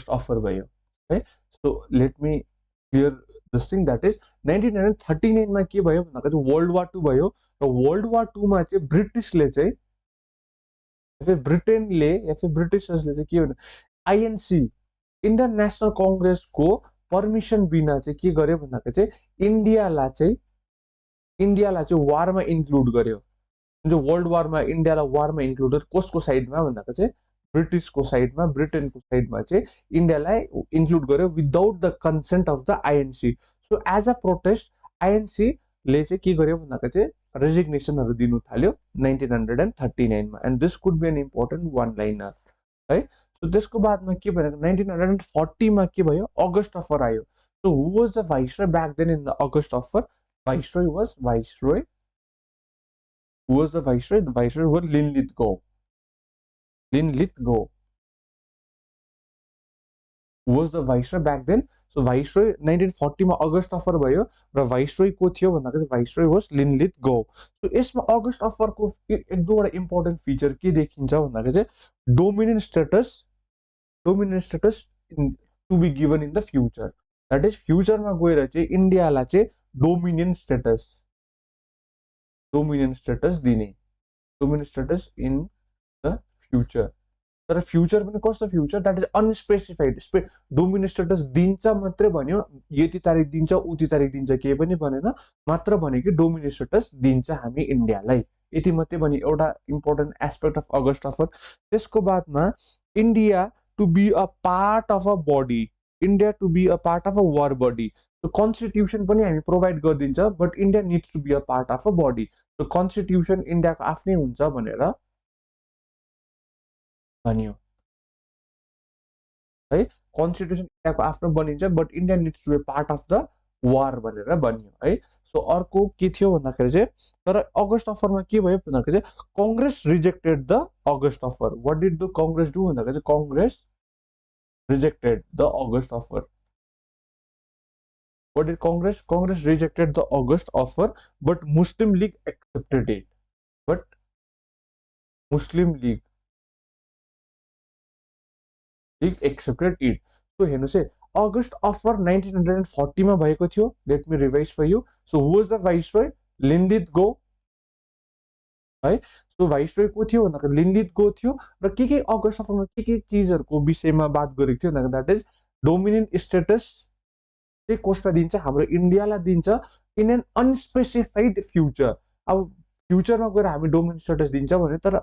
Speaker 1: अफर भयो है. So let me clear this thing, that is 1939 मा के भयो भन्दाखेरि वर्ल्ड वार टू भयो र वर्ल्ड वार टू मा चाहिँ ब्रिटिसले चाहिँ या फिर ब्रिटेनले या फिर ब्रिटिसर्सले चाहिँ के भन्नु, आइएनसी इन्डियन नेसनल कङ्ग्रेसको पर्मिसन बिना चाहिँ के गर्यो भन्दाखेरि चाहिँ इन्डियालाई चाहिँ वारमा इन्क्लुड गर्यो. जुन चाहिँ वर्ल्ड वारमा इन्डियालाई वारमा इन्क्लुड गर्यो कसको साइडमा भन्दाखेरि चाहिँ ब्रिटिसको साइडमा, ब्रिटेनको साइडमा चाहिँ इन्डियालाई इन्क्लुड गर्यो without the consent of the INC. So as a protest आइएनसीले चाहिँ के गर्यो भन्दाखेरि चाहिँ रेजिग्नेसनहरू दिनु थाल्यो 1939 मा. And this could be an important one liner है. सो त्यसको बादमा के भयो 1940 मा के भयो, अगस्ट अफर आयो. So who was the viceroy back then in the August offer? Viceroy was Viceroy. Who was the Viceroy? The Viceroy was Linlithgow. Who was the Viceroy back then? So Viceroy 1940 मा August offer भयो र Viceroy को थियो भन्दाखेरि Viceroy was Linlithgow. So यसमा August अफरको एक दुईवटा इम्पोर्टेन्ट फिचर के देखिन्छ भन्दाखेरि चाहिँ dominant status to be given in the future. That is फ्युचरमा गएर चाहिँ इन्डियालाई चाहिँ डोमिनेन्ट स्टेटस दिने, dominant status in the future. तर फ्युचर पनि कस्तो future, that is unspecified. Dominant status दिन्छ मात्रै भन्यो, यति तारिक दिन्छ उति तारिक दिन्छ केही पनि भनेन, मात्र भन्यो कि डोमिनेन्ट स्टेटस दिन्छ हामी इन्डियालाई, यति मात्रै भन्यो. एउटा important aspect of August offer. त्यसको बादमा India to be a part of a body, India to be a part of a war body. Constitution पनि हामी प्रोभाइड गरिदिन्छ, but India needs to be a part of a body. So constitution इन्डियाको आफ्नै हुन्छ भनेर भनियो है. Constitution इन्डियाको आफ्नो बनिन्छ, but India needs to be part of the war भनेर भनियो है. सो अर्को के थियो भन्दाखेरि चाहिँ, तर अगस्ट अफरमा के भयो भन्दाखेरि चाहिँ Congress rejected the August offer. What did the Congress do भन्दाखेरि चाहिँ Congress rejected the August offer. What did Congress? Congress rejected the August offer, but Muslim League accepted it. But Muslim League accepted it. So हेर्नुहोस् है, August offer 1940 मा भएको थियो. Let me revise for you. So who was the viceroy? Linlithgow है. So viceroy को थियो भन्दाखेरि Linlithgow थियो र के अगस्ट अफरमा के चिजहरूको विषयमा बात गरेको थियो भन्दाखेरि द्याट इज डोमिनेन्ट स्टेटस चाहिँ कसलाई दिन्छ, हाम्रो इन्डियालाई दिन्छ इन एन अनस्पेसिफाइड फ्युचर. अब फ्युचरमा गएर हामी डोमिनेन्ट स्टेटस दिन्छ भने तर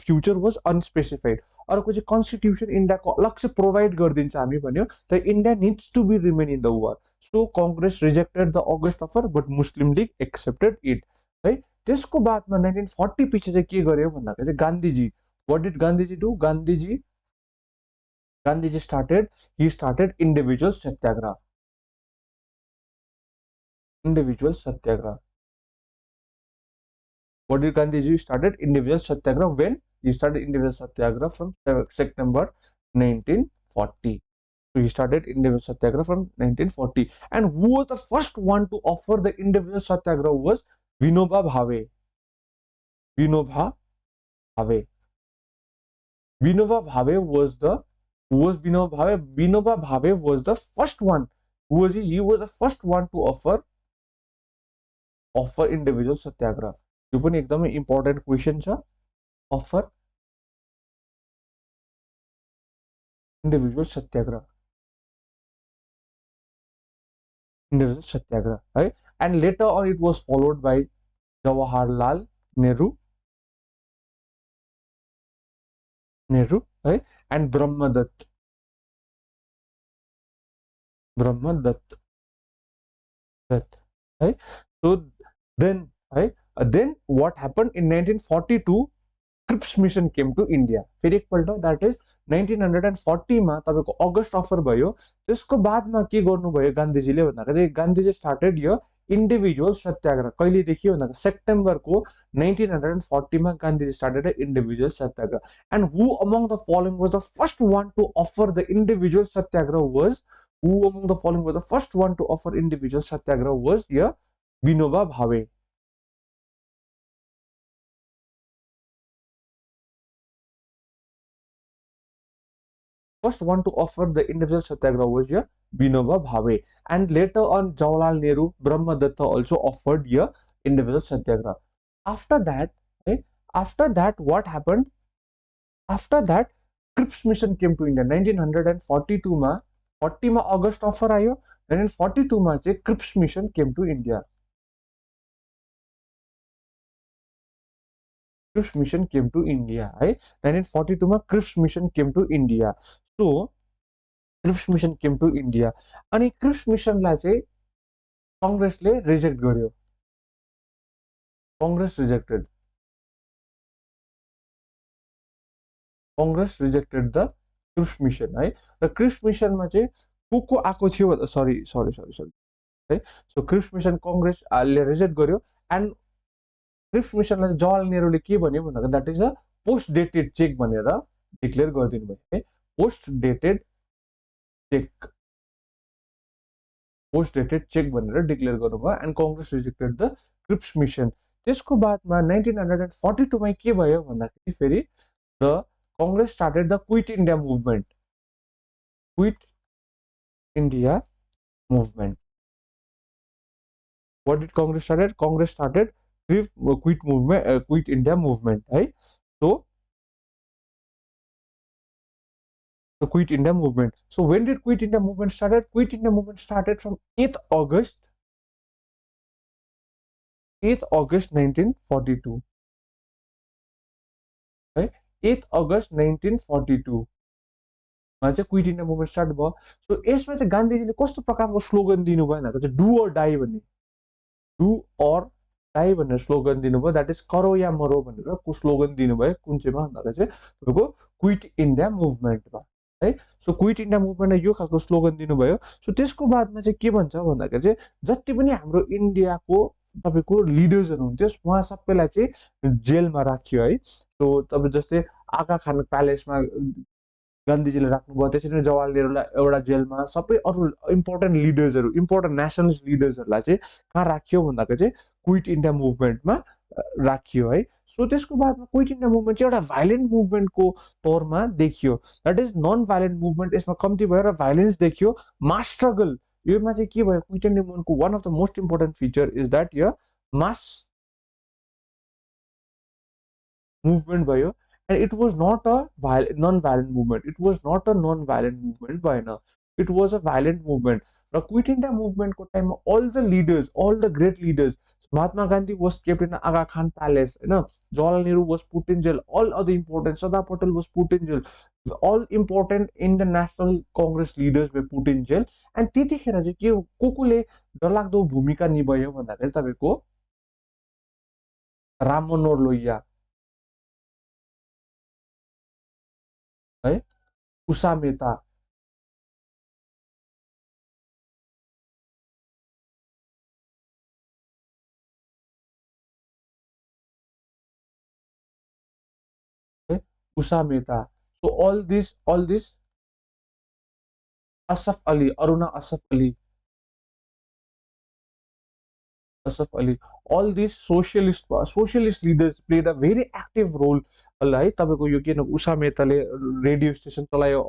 Speaker 1: फ्युचर वाज अनस्पेसिफाइड. अर्को चाहिँ कन्स्टिट्युसन इन्डियाको अलग से प्रोभाइड गरिदिन्छ हामी भन्यो, तर India needs to be remain in the war. So Congress rejected the August offer, but Muslim League accepted it है. त्यसको बादमा 1940 पछि चाहिँ के गर्यो भन्दाखेरि चाहिँ Gandhiji, what did Gandhiji do? Gandhiji started individual satyagraha. What did Gandhiji started? Individual Satyagraha. When he started individual Satyagraha from September 1940. So he started individual Satyagraha from 1940. And who was the first one to offer the individual Satyagraha was Vinoba Bhave. Vinoba Bhave. Vinoba Bhave was the who was Vinoba Bhave? Vinoba Bhave was the first one. Who was he? He was the first one to offer individual satyagraha. यो पनि एकदमै important question छ. Offer individual satyagraha. Individual satyagraha, right? And later on, it was followed by Jawaharlal Nehru, right? And Brahmadatta, right? So then, right? Then what happened in 1942? Cripps mission came to India. फेरि एकपल्ट that is 1940 मा तपाईको अगस्त offer भयो. त्यसको बादमा के गर्नुभयो गान्धीजीले भन्दाखेरि गान्धीजी स्टार्टेड यो इन्डिभिजुअल सत्याग्रह. कहिलेदेखि भन्दा सेप्टेम्बरको 1940 मा Gandhiji started individual satyagraha. And who among the following was the first one to offer the individual satyagraha was who among the following was the first one to offer individual satyagraha was य विनोबा भावे. First one to offer the individual satyagraha was your Vinoba Bhave, and later on Jawaharlal Nehru, Brahmadatta also offered your individual satyagraha. After that, right, after that, what happened? After that, Cripps mission came to India. 1942 मा 40 मा अगस्त offer आयो. 1942 मा चाहिँ Cripps mission came to India. Cripps mission came to India, right? 1942 मा Cripps mission came to India. So Cripps mission came to India. अनि Cripps मिशनलाई चाहिँ कांग्रेसले रिजेक्ट गर्यो. Congress rejected the Cripps mission, है. र क्रिप्स मिशनमा चाहिँ को आएको थियो, सरी है. सो क्रिप्स मिशन कांग्रेसले रिजेक्ट गर्यो. एन्ड क्रिप्स मिशनलाई जवाहरलाल नेहरूले के भन्यो भन्दाखेरि that is a post dated cheque भनेर डिक्लेयर गरिदिनु भयो, है. पोस्ट डेटेड चेक भनेर डिक्लेयर गर्नुभयो. And Congress rejected the Cripps mission. त्यसको बादमा 1942 मा के भयो भन्दाखेरि फेरि the Congress started the quit India movement. What did Congress started? Congress started quit India movement, right? So the Quit India movement. So when did Quit India movement started? Quit India movement started from 8th August 1942. Right? 8th August 1942 मा चाहिँ quit India movement start भयो. So यसमा चाहिँ गान्धीजीले कस्तो प्रकारको slogan दिनुभयो भनेर चाहिँ डु अर डाई भनेर स्लोगन दिनुभयो. द्याट इज करो या मरो भनेर स्लोगन दिनुभयो. कुन चाहिँमा भन्दाखेरि चाहिँ तपाईँको क्विट इन्डिया मुभमेन्टमा, है. सो क्विट इन्डिया मुभमेन्टमा यो खालको स्लोगन दिनुभयो. सो त्यसको बादमा चाहिँ के भन्छ भन्दाखेरि चाहिँ जति पनि हाम्रो इन्डियाको तपाईँको लिडर्सहरू हुन्थ्यो उहाँ सबैलाई चाहिँ जेलमा राखियो, है. सो तपाईँ जस्तै आगा खान प्यालेसमा गान्धीजीले राख्नुभयो. त्यसरी नै जवाहरलाल नेहरूलाई एउटा जेलमा, सबै अरू इम्पोर्टेन्ट लिडर्सहरू, इम्पोर्टेन्ट नेसनलिस्ट लिडर्सहरूलाई चाहिँ कहाँ राखियो भन्दाखेरि चाहिँ क्विट इन्डिया मुभमेन्टमा राखियो, है. सो त्यसको बादमा क्विट इन्डिया मुभमेन्ट चाहिँ एउटा भाइलेन्ट मुभमेन्टको तौरमा देखियो. That is non violent movement. यसमा कम्ती भयो र भाइलेन्स देखियो, मास स्ट्रगल. योमा चाहिँ के भयो, क्विट इन्डिया मुभमेन्टको one of the most important feature is that यो मास मुभमेन्ट भयो. And it was not a non-violent movement. It was not a non-violent movement भएन. It was a violent movement. र quit India मुभमेन्टको टाइममा all the great leaders, Mahatma Gandhi was kept in Aga Khan Palace, होइन. Jawaharlal Nehru was put in jail. All other important, Sardar Patel was put in jail. All important International Congress leaders were put in jail. And त्यतिखेर चाहिँ के कोले डरलाग्दो भूमिका निभायो भन्दाखेरि तपाईँको राम मनोहर लोहिया, है, उषा मेहता, है, Usha Mehta. So all this Asaf Ali, Aruna Asaf Ali, Asaf Ali, all these socialist leaders played a very active role. है तपाईँको यो किन उषा मेहताले रेडियो स्टेसन चलायो,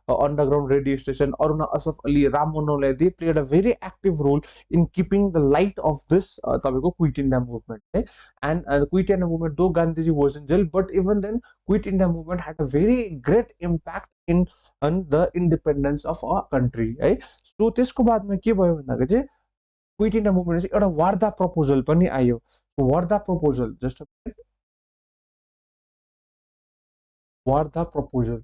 Speaker 1: underground radio station, Aruna Asaf Ali, Ram मनोहरलाई, they played a very active role in keeping the light of this तपाईँको quit India movement है. And quit India movement, though Gandhiji was in jail, but even then quit India movement had a very great impact in the independence of a country है. So त्यसको बादमा के भयो भन्दाखेरि चाहिँ quit India movement चाहिँ एउटा वार्दा प्रपोजल पनि आयो. Wardha proposal, just Wardha proposal,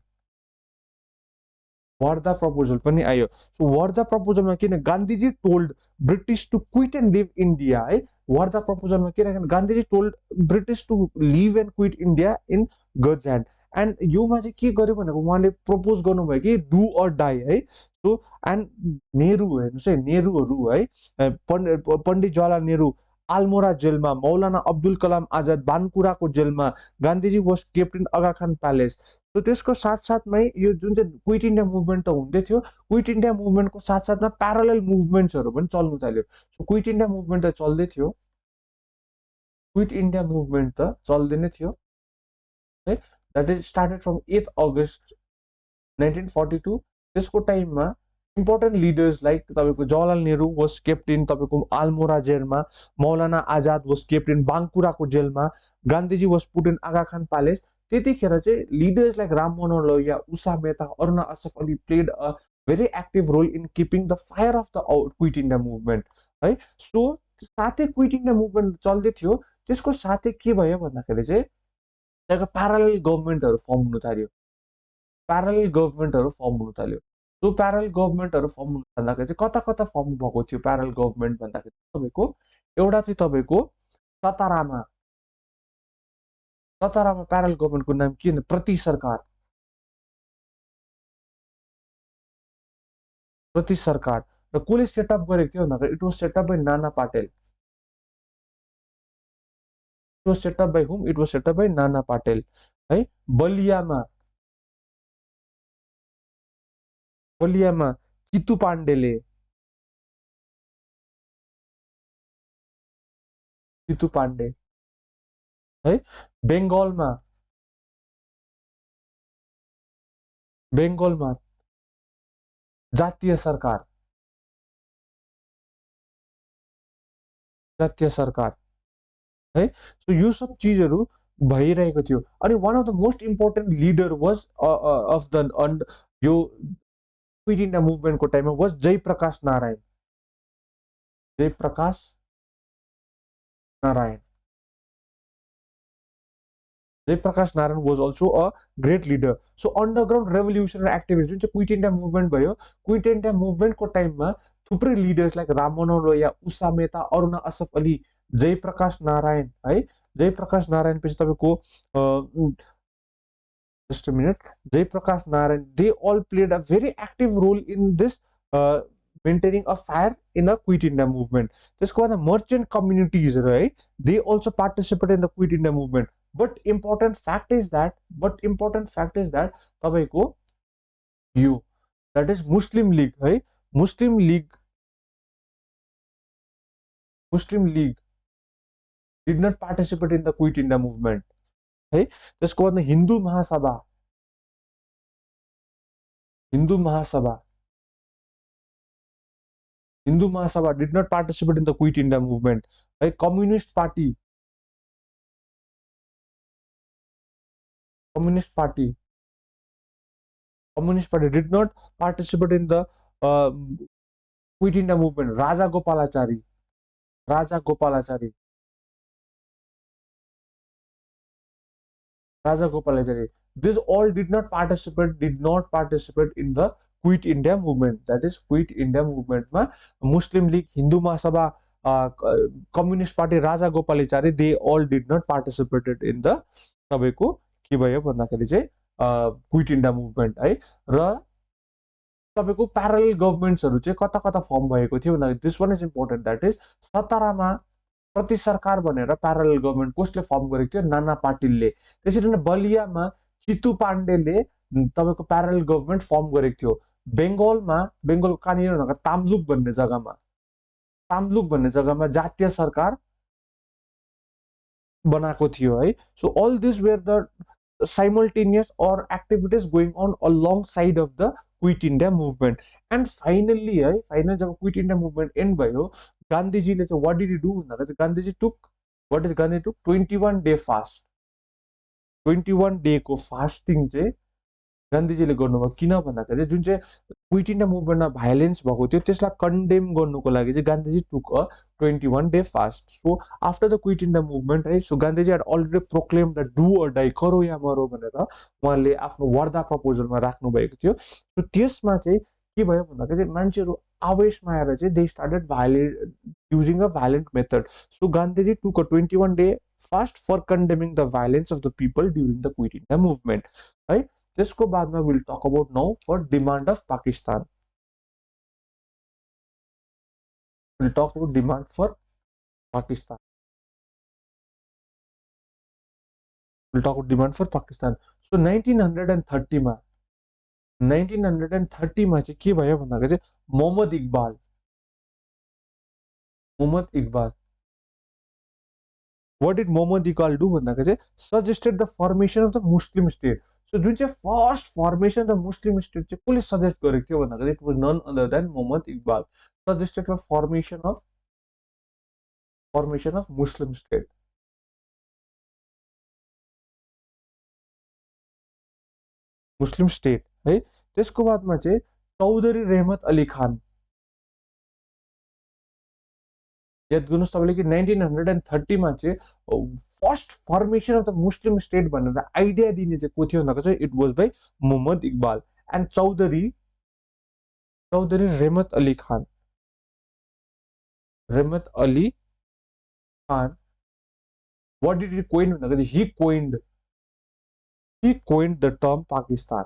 Speaker 1: Wardha proposal पनि आयो. सो वार्दा प्रपोजलमा किन Gandhiji told British to quit and leave India है. वार्दा प्रपोजलमा किनकि Gandhiji told British to leave and quit India in God's hand. And योमा चाहिँ के गर्यो भनेको उहाँले प्रपोज गर्नुभयो कि डु अर डाई है. सो एन्ड नेहरू हेर्नुहोस् है, नेहरूहरू है, पण्डित जवाहरलाल नेहरू आलमोरा जेलमा, मौलाना अब्दुल कलाम आजाद बानकुराको जेलमा, Gandhiji was kept in Aga Khan palace. सो त्यसको साथसाथमै यो जुन चाहिँ क्विट इन्डिया मुभमेन्ट त हुँदै थियो, क्विट इन्डिया मुभमेन्टको साथसाथमा प्यारलल मुभमेन्ट्सहरू पनि चल्नु थाल्यो. सो क्विट इन्डिया मुभमेन्ट त चल्दै थियो, क्विट इन्डिया मुभमेन्ट त चल्दै नै थियो है. That is started from 8 August 1942. त्यसको टाइममा इम्पोर्टेन्ट लिडर्स लाइक तपाईँको Jawaharlal Nehru was kept in तपाईँको आलमोरा जेलमा, Maulana Azad was kept in बाङकुराको जेलमा, Gandhiji was put in Aga Khan palace. त्यतिखेर चाहिँ leaders like Ram Manohar Lohia, Usha Mehta, Aruna Asaf Ali played a very active role in keeping the fire of the quit India movement है. सो साथै क्विट इन्डिया मुभमेन्ट चल्दै थियो, त्यसको साथै के भयो भन्दाखेरि चाहिँ त्यहाँको प्यारलल गभर्मेन्टहरू फर्म हुन थाल्यो, प्यारलल गभर्मेन्टहरू फर्म हुन थाल्यो. सो प्यारल गभर्मेन्टहरू फर्म हुन थाल्दाखेरि चाहिँ कता कता फर्म भएको थियो प्यारल गभर्मेन्ट भन्दाखेरि तपाईँको एउटा चाहिँ तपाईँको सतारामा, सतारामा प्यारल गभर्मेन्टको नाम के हो, प्रति सरकार, प्रति सरकार. र कसले सेटअप गरेको थियो भन्दाखेरि it was set up by Nana Patel. It was set up by हुम, इट वाज सेटअप बाई नाना पाटेल है. बलियामा, बलियामा चितु पाण्डेले, चितु पाण्डे है. बेङ्गलमा, बेङ्गलमा जातीय सरकार, जातीय सरकार है. सो यो सब चिजहरू भइरहेको थियो. अनि one of the most important leader was of the यो क्विट इन्डिया मुभमेन्टको टाइममा was Jayaprakash Narayan, Jayaprakash Narayan. Jayaprakash Narayan was also a great leader. So underground revolutionary activity जुन चाहिँ क्विट इन्डिया मुभमेन्ट भयो, क्विट इन्डिया मुभमेन्टको टाइममा थुप्रै लिडर्स लाइक राम मनोहर लोहिया, उषा मेहता, अरुणा असफ अली, जयप्रकाश नारायण है. जयप्रकाश नारायण पछि तपाईँको just a minute, Jaiprakash Narayan, they all played a very active role in this maintaining a fire in a quit India movement. त्यसको बाद merchant communities right, they also participated in the quit India movement. But important fact is that तपाईँको यो that is Muslim League है, Muslim League did not participate in the quit India movement है. त्यसको बाद Hindu Mahasabha, Hindu Mahasabha, Hindu Mahasabha did not participate in the quit India movement है. Communist party, communist party, communist party did not participate in the quit India movement. Raja Gopalachari, Raja Gopalachari, Raja Gopalachari, these all did not participate in the quit India movement. That is quit India movement मा Muslim League, Hindu Mahasabha, communist party, Raja Gopalachari, they all did not participated in the तपाईँको के भयो भन्दाखेरि चाहिँ quit India movement है. र तपाईँको parallel गभर्मेन्ट्सहरू चाहिँ कता कता फर्म भएको थियो भन्दाखेरि this one is important. That is सतारामा प्रति सरकार भनेर प्यारल गभर्मेन्ट कसले फर्म गरेको थियो, नाना पाटिलले. त्यसरी नै बलियामा चितु पाण्डेले तपाईँको प्यारल गभर्मेन्ट फर्म गरेको थियो. बेङ्गलमा, बेङ्गल कहाँनिर भन्दा ताम्लुक भन्ने जग्गामा, ताम्लुक भन्ने जग्गामा जातीय सरकार बनाएको थियो है. So all this were the simultaneous or activities going on alongside of the quit India movement. And finally है, फाइनल जब क्विट इन्डिया मुभमेन्ट एन्ड भयो, गान्धीजीले चाहिँ वाट डिड डु भन्दा चाहिँ Gandhiji took what is Gandhi took 21 day fast. 21 डेको fasting चाहिँ गान्धीजीले गर्नुभयो. किन भन्दाखेरि जुन चाहिँ क्विट इन्डिया मुभमेन्टमा भाइलेन्स भएको थियो त्यसलाई कन्डेम गर्नुको लागि चाहिँ Gandhiji took a 21 day fast. So after the quit India movement है, so Gandhiji had already proclaim the do or die, करो या मरो भनेर उहाँले आफ्नो वर्धा प्रपोजलमा राख्नु भएको थियो. सो त्यसमा चाहिँ के भयो भन्दाखेरि चाहिँ मान्छेहरू आवेशमा आएर चाहिँ they started violent using a violent method. So Gandhiji took a 21 day fast for condemning the violence of the people during the quit India movement है. त्यसको बादमा will talk about now for demand of Pakistan. Will talk about demand for Pakistan. Will talk about demand for Pakistan. So 1930 मा 1930 मा चाहिँ के भयो भन्दाखेरि चाहिँ Mohammad Iqbal what did Muhammad Iqbal do भन्दाखेरि चाहिँ suggested the formation of the Muslim state. So जुन चाहिँ first formation of the Muslim state चाहिँ कसले सजेस्ट गरेको थियो भन्दाखेरि it was none other than Mohammad Iqbal. Suggested for formation of Muslim state. Muslim state है. त्यसको बादमा चाहिँ चौधरी रहमत अली खान. याद गर्नुहोस् तपाईँले कि 1930 मा चाहिँ first formation of the Muslim state भनेर आइडिया दिने चाहिँ को थियो भन्दा चाहिँ it was by Mohammad Iqbal. And Chaudhary Rahmat Ali Khan. what did he coin भन्दाखेरि he coined the term Pakistan.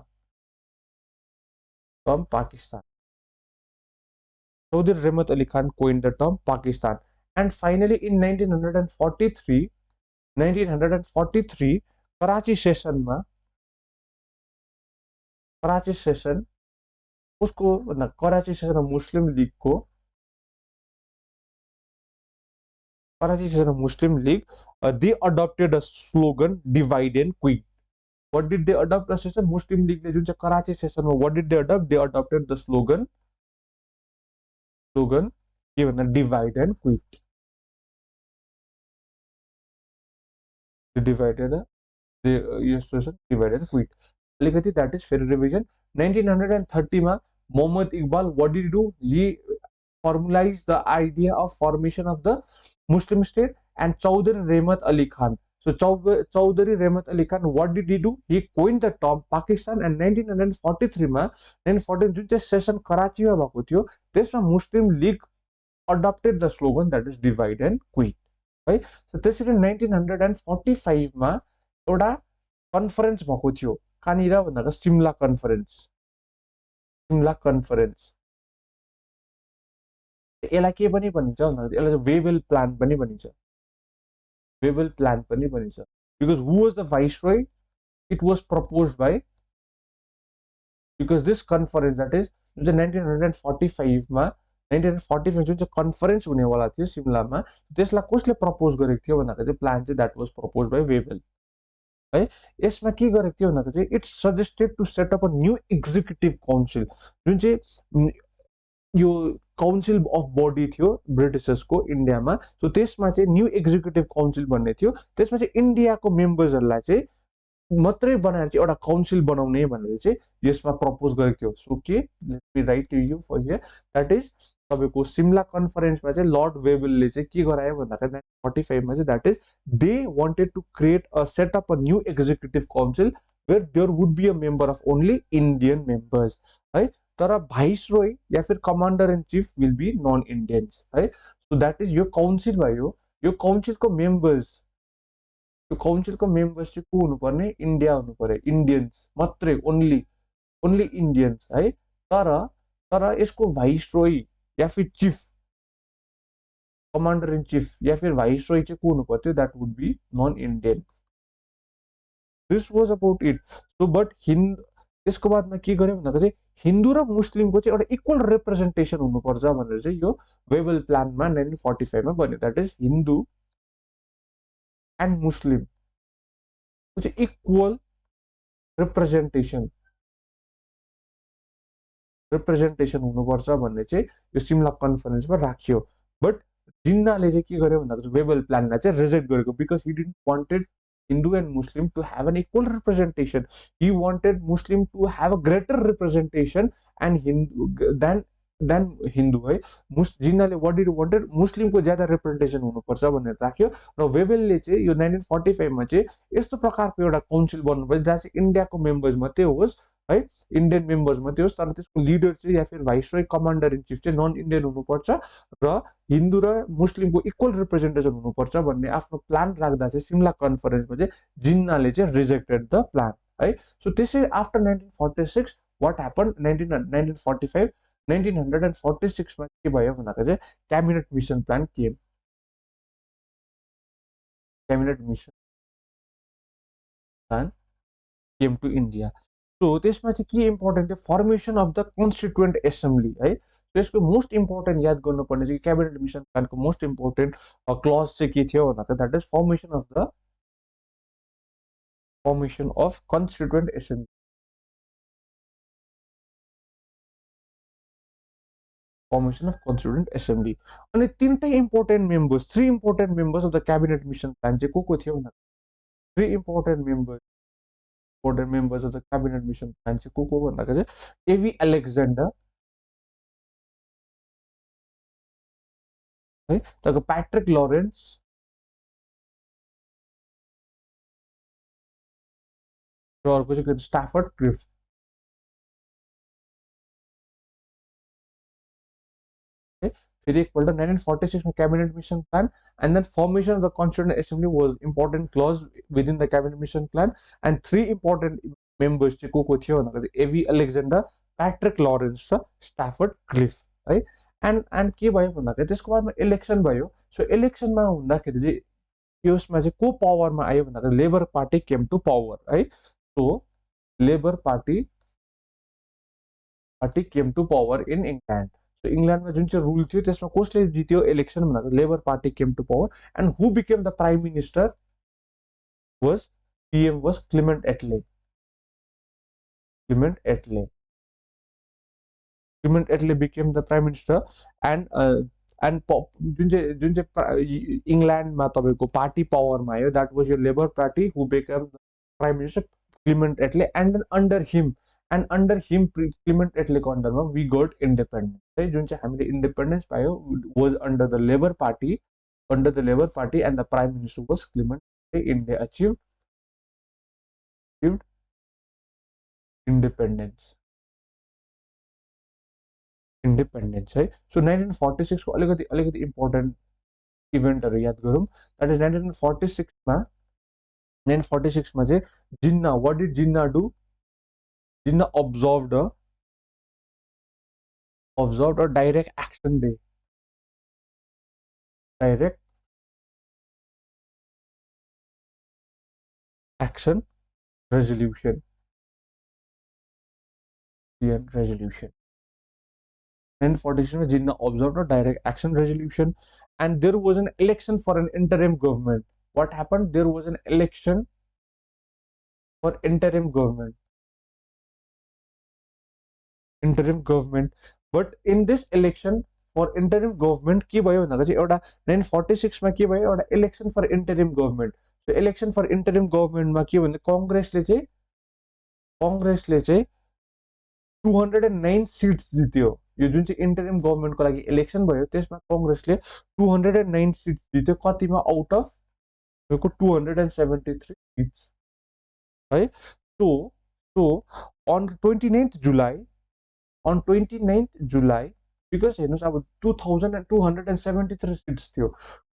Speaker 1: Chaudhry Rahmat Ali Khan coined the term Pakistan. And finally in 1943 Karachi session उसको Karachi session of Muslim league they adopted a slogan divide and quit. What did they adopt the session? Muslim League जुन चाहिँ Karachi session हो, what did they adopt? They adopted the slogan के भन्दा divide and quit. They divided divide and quit. अलिकति that is फेरि revision. 1930 मा Mohammad Iqbal what did he do? He formalized the idea of formation of the Muslim state. And Chaudhry Rahmat Ali Khan. So Chaudhry Rahmat Ali Khan, what did he do? He coined the term Pakistan. And 1943 मा 1940 जुन चाहिँ session कराचीमा भएको थियो त्यसमा Muslim League adopted the slogan that is divide and quit है. So त्यसरी 1945 मा एउटा कन्फरेन्स भएको थियो. कहाँनिर भन्दा सिमला कन्फरेन्स. यसलाई के पनि भनिन्छ भन्दाखेरि यसलाई वेबल प्लान पनि भनिन्छ. Because who was the viceroy? It was proposed by, because this conference, that is 1945 मा 1945 जुन चाहिँ कन्फरेन्स हुनेवाला थियो सिमलामा त्यसलाई कसले प्रपोज गरेको थियो भन्दाखेरि चाहिँ प्लान चाहिँ that was propose by Wavell है. यसमा के गरेको थियो भन्दाखेरि चाहिँ it's suggested to set up a new executive council. जुन चाहिँ यो काउन्सिल अफ बडी थियो ब्रिटिसर्सको इन्डियामा. सो त्यसमा चाहिँ न्यू एक्जिक्युटिभ काउन्सिल भन्ने थियो. त्यसमा चाहिँ इन्डियाको मेम्बर्सहरूलाई चाहिँ मात्रै बनाएर चाहिँ एउटा काउन्सिल बनाउने भनेर चाहिँ यसमा प्रपोज गरेको थियो. सो के let me write to you for here that is तपाईँको सिमला कन्फरेन्समा चाहिँ लर्ड वेबलले चाहिँ के गरायो भन्दाखेरि 1945 मा चाहिँ that is they wanted to create a set up a new executive council where there would be a member of only Indian members है. तर भाइसरोय या फिर commander in chief will be non Indians है. So that is यो council भयो. यो काउन्सिलको members चाहिँ को हुनुपर्ने? इन्डिया हुनु पर्यो. इन्डियन्स मात्रै, ओन्ली इन्डियन्स है. तर यसको भाइसरोय या फिर चिफ, कमान्डर इन चिफ या फिर भाइसरोय चाहिँ को हुनु पर्थ्यो? That would be non Indian. This was about it. So but त्यसको बादमा के गर्यो भन्दा चाहिँ हिन्दू र मुस्लिमको चाहिँ एउटा इक्वल रिप्रेजेन्टेसन हुनुपर्छ भनेर चाहिँ यो वेबल प्लानमा 1945 मा बन्यो। द्याट इज हिन्दू एन्ड मुस्लिमको चाहिँ इक्वल रिप्रेजेन्टेसन हुनुपर्छ भन्ने चाहिँ यो सिमला कन्फरेन्समा राखियो। बट जिन्नाले चाहिँ के गर्यो भन्दा चाहिँ वेबल प्लानलाई चाहिँ रिजेक्ट गरेको, because he didn't wanted Hindu and Muslim to have an equal representation. He wanted Muslim to have a greater representation and Hindu than Hindu है। जिन्नाले what did wanted मुस्लिम को ज्यादा रिप्रेजेन्टेसन हुनुपर्छ भनेर राख्यो र वेबलले चाहिँ यो 1945 मा चाहिँ यस्तो प्रकारको एउटा काउन्सिल बन्नुपर्छ जहाँ चाहिँ इन्डियाको मेम्बर्स मात्रै होस् है, इन्डियन मेम्बर्स मात्रै होस्, तर त्यसको लिडर चाहिँ या फिर भाइसरोय कमान्डर इन चिफ चाहिँ नन इन्डियन हुनुपर्छ र हिन्दू र मुस्लिमको इक्वल रिप्रेजेन्टेसन हुनुपर्छ भन्ने आफ्नो प्लान राख्दा चाहिँ सिमला कन्फरेन्समा चाहिँ जिन्नाले चाहिँ रिजेक्टेड द प्लान है। सो त्यसै आफ्टर 1946 वाट ह्यापन 1945 1946 मा के भयो भन्दा चाहिँ cabinet mission plan came, cabinet mission plan came to India. So त्यसमा चाहिँ के इम्पोर्टेन्ट थियो, formation of the constituent assembly है। त्यसको मोस्ट इम्पोर्टेन्ट याद गर्नुपर्ने चाहिँ क्याबिनेट मिसन प्लानको मोस्ट इम्पोर्टेन्ट क्लज चाहिँ के थियो भन्दा that is formation of constituent assembly, formation of constituent assembly. अनि तीनटै important members, 3 important members of the cabinet mission plan चाहिँ को थियो भन्दा 3 important members of the cabinet mission plan चाहिँ को भन्दा चाहिँ एभी अलेक्जेन्डर है, तपाईँको प्याट्रिक लरेन्स र अर्को चाहिँ स्टाफर्ड क्लिफ। फिर एकपल्ट 1946 में cabinet mission plan and then formation of the constituent assembly was important clause within the cabinet mission plan and 3 important members चाहिँ को थियो भन्दा एभी अलेक्जेन्डर, प्याट्रिक लरेन्स र स्टाफर्ड क्लिफ है। एन्ड के भयो भन्दाखेरि त्यसको बादमा इलेक्सन भयो। सो इलेक्सनमा हुँदाखेरि चाहिँ यसमा चाहिँ को पावरमा आयो भन्दाखेरि labour party came to power है। So labour party came to power in England. So England में जुन चाहिँ रूल थियो त्यसमा कसले जित्यो इलेक्सन भन्दाखेरि labour party came to power and who became the prime minister was PM was Clement Attlee. Clement Attlee became the prime minister and जुन चाहिँ इंग्लैंडमा तपाईको पार्टी पावरमा आयो that was your labour party who became the prime minister Clement Attlee and then under him Clement एटलेको अंडरमा we got independence है। जुन चाहिँ हामीले इन्डिपेन्डेन्स पायो was under the labour party and the prime minister was Clement. India achieved independence है। So 1946 को अलिकति इम्पोर्टेन्ट इभेन्टहरू याद गरौँ। द्याट इज 1946 मा चाहिँ Jinnah, what did Jinnah do? Jinnah observed a direct action day, direct action resolution, resolution. 1946 में जिन्ना observed a direct action resolution and there was an election for an interim government. What happened? There was an election for interim government, but in this election for interim government के भयो भन्दा चाहिँ एउटा 1946 मा के भयो, एउटा election for interim government. So election for interim गभर्नमेन्टमा के भन्दा कांग्रेसले चाहिँ 209 सीट्स जित्यो। यो जुन चाहिँ इन्टरिम गभर्नमेन्टको लागि इलेक्सन भयो त्यसमा कांग्रेसले 209 सीट्स जित्यो। कतिमा? आउट अफ 273 सीट्स है। So on 29th July because हेर्नुस् अब 2273 सीट्स थियो,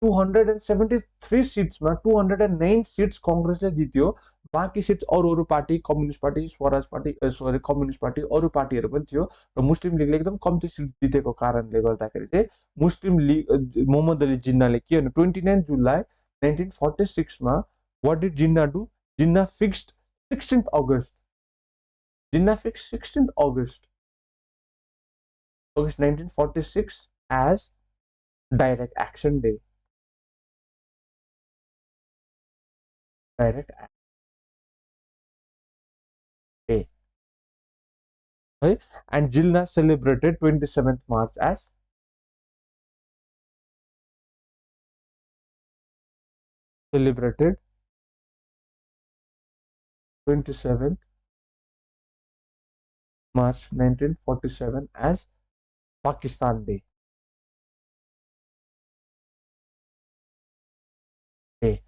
Speaker 1: 273 सीट्समा 209 सीट्स कांग्रेसले जित्यो। बाँकी सीट्स अरू party, communist party, Swaraj party, communist party, अरू पार्टीहरू पनि थियो र मुस्लिम लीगले एकदम कम्ती सीट जितेको कारणले गर्दाखेरि चाहिँ मुस्लिम लीग मोहम्मद अली जिन्नाले के भन्नु 29 जुलाई 1946 मा what did Jinnah do? Jinnah fixed 16th August Jinnah fix 16th August 1946 as Direct Action Day. Direct Action Day. Right? And Jilna celebrated 27th March as celebrated 27th March 1947 as Pakistan Day. Okay.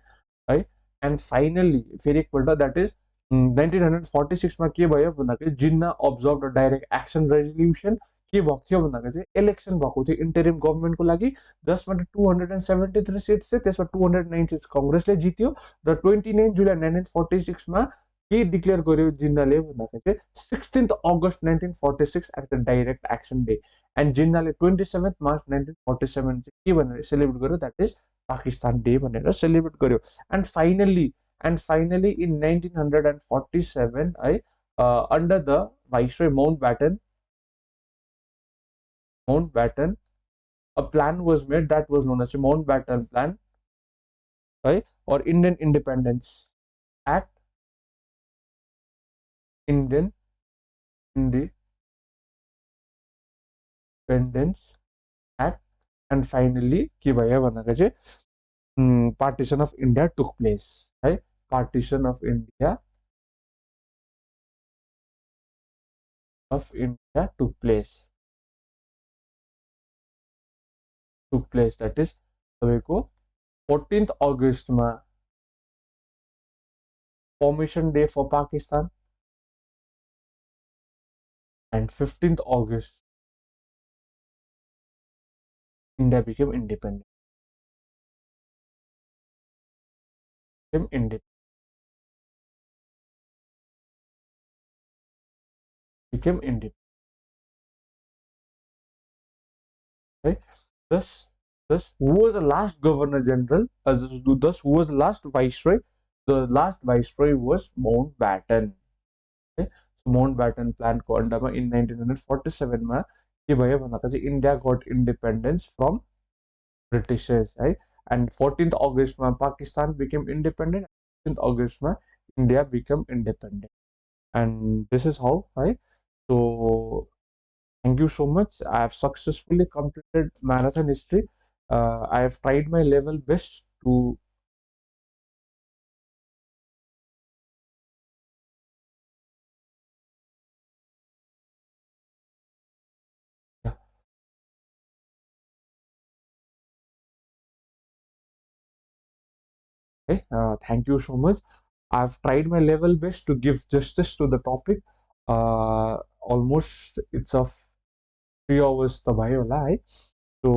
Speaker 1: है and finally फेरि एकपल्ट that is 1946 मा के भयो भन्दाखेरि जिन्ना observe र direct action resolution के भएको थियो भन्दाखेरि चाहिँ इलेक्सन भएको थियो इन्टरिम गभर्मेन्टको लागि जसमा 273 सिट्स थियो त्यसमा 209 सिट्स कङ्ग्रेसले जित्यो र 29 जुलाई 1946 मा के डिक्लेयर गर्यो जिन्नाले भन्दाखेरि चाहिँ 16th August 1946 as the direct action day and जिन्नाले 27th March 1947 चाहिँ के भनेर सेलिब्रेट गर्यो द्याट इज पाकिस्तान डे भनेर सेलिब्रेट गर्यो एन्ड फाइनली इन 1947 है under the Viceroy Mountbatten a plan was made that was known as the Mountbatten Plan right or Indian Independence Act Indian Independence Act and finally के भयो भन्दाखेरि चाहिँ partition of India took place right partition of India took place that is तपाईँको 14th August मा formation day for Pakistan and 15th August India became independent became independent right thus who was the last governor general thus who was the last viceroy the last viceroy was Mountbatten okay? So Mountbatten plan को अन्डरमा in 1947 मा के भयो भन्दाखेरि चाहिँ India got independence from Britishers right and 14th August मा Pakistan became independent 15th August मा India became independent and this is how right so thank you so much. I have successfully completed marathon history. I have tried my level best to yeah, okay. Thank you so much. I've tried my level best to give justice to the topic. Almost it's of 3 hours त भयो होला है so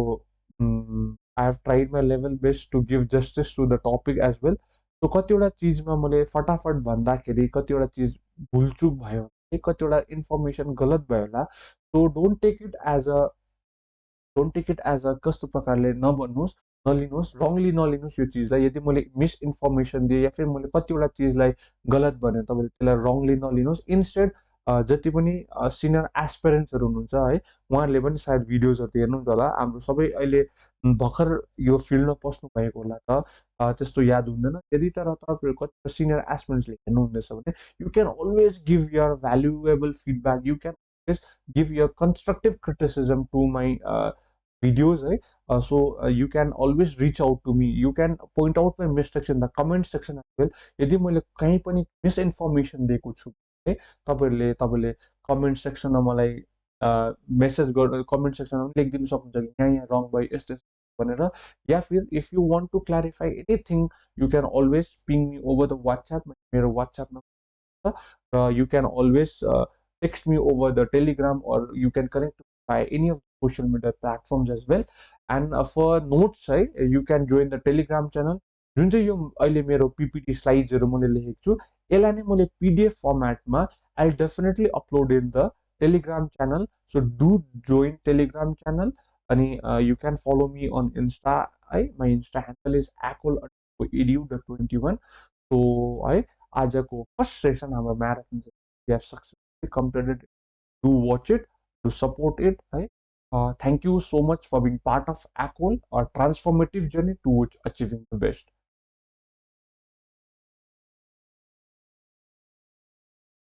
Speaker 1: I have tried my level best to give justice to the topic as well so कतिवटा चिजमा मैले फटाफट भन्दाखेरि कतिवटा चिज भुलचुक भयो है कतिवटा इन्फर्मेसन गलत भयो होला so don't take it as a कस्तो प्रकारले नभन्नुहोस् नलिनुहोस् रङली नलिनुहोस् यो चिजलाई यदि मैले मिसइन्फर्मेसन दिएँ या फिर मैले कतिवटा चिजलाई गलत भने तपाईँले त्यसलाई रङली नलिनुहोस् इन्स्टेड जति पनि सिनियर एस्पिरेन्ट्सहरू हुनुहुन्छ है उहाँहरूले पनि सायद भिडियोजहरू हेर्नुहुन्छ होला हाम्रो सबै अहिले भर्खर यो फिल्डमा पस्नु भएको होला त त्यस्तो याद हुँदैन यदि तर तपाईँहरू कति सिनियर एस्पिरेन्ट्सले हेर्नुहुँदैछ भने you can always give your valuable feedback you can always give your constructive criticism to my videos right so you can always reach out to me you can point out my mistakes in the comment section as well यदि मैले कहीँ पनि misinformation दिएको छु है तपाईँले comment सेक्सनमा मलाई message गर्नु कमेन्ट सेक्सनमा पनि लेखिदिनु सक्नुहुन्छ कि यहाँ रङ भयो यस्तो भनेर या फिर if you want to clarify anything you can always ping me over the WhatsApp मेरो WhatsApp number you can always text me over the Telegram or you can connect by any of the social media platforms as well. And for notes, you can join the Telegram channel. जुन चाहिँ यो अहिले मेरो PPT स्लाइड्सहरू मैले लेखेको छु यसलाई नै मैले PDF फर्मेटमा I definitely upload in the Telegram channel so do join Telegram channel अनि you can follow me on insta है my insta handle is acol_edu.21 so है आजको फर्स्ट सेसन हाम्रो marathon we have success completed it. Do watch it, do support it, right? Thank you so much for being part of ACOL, a transformative journey towards achieving the best.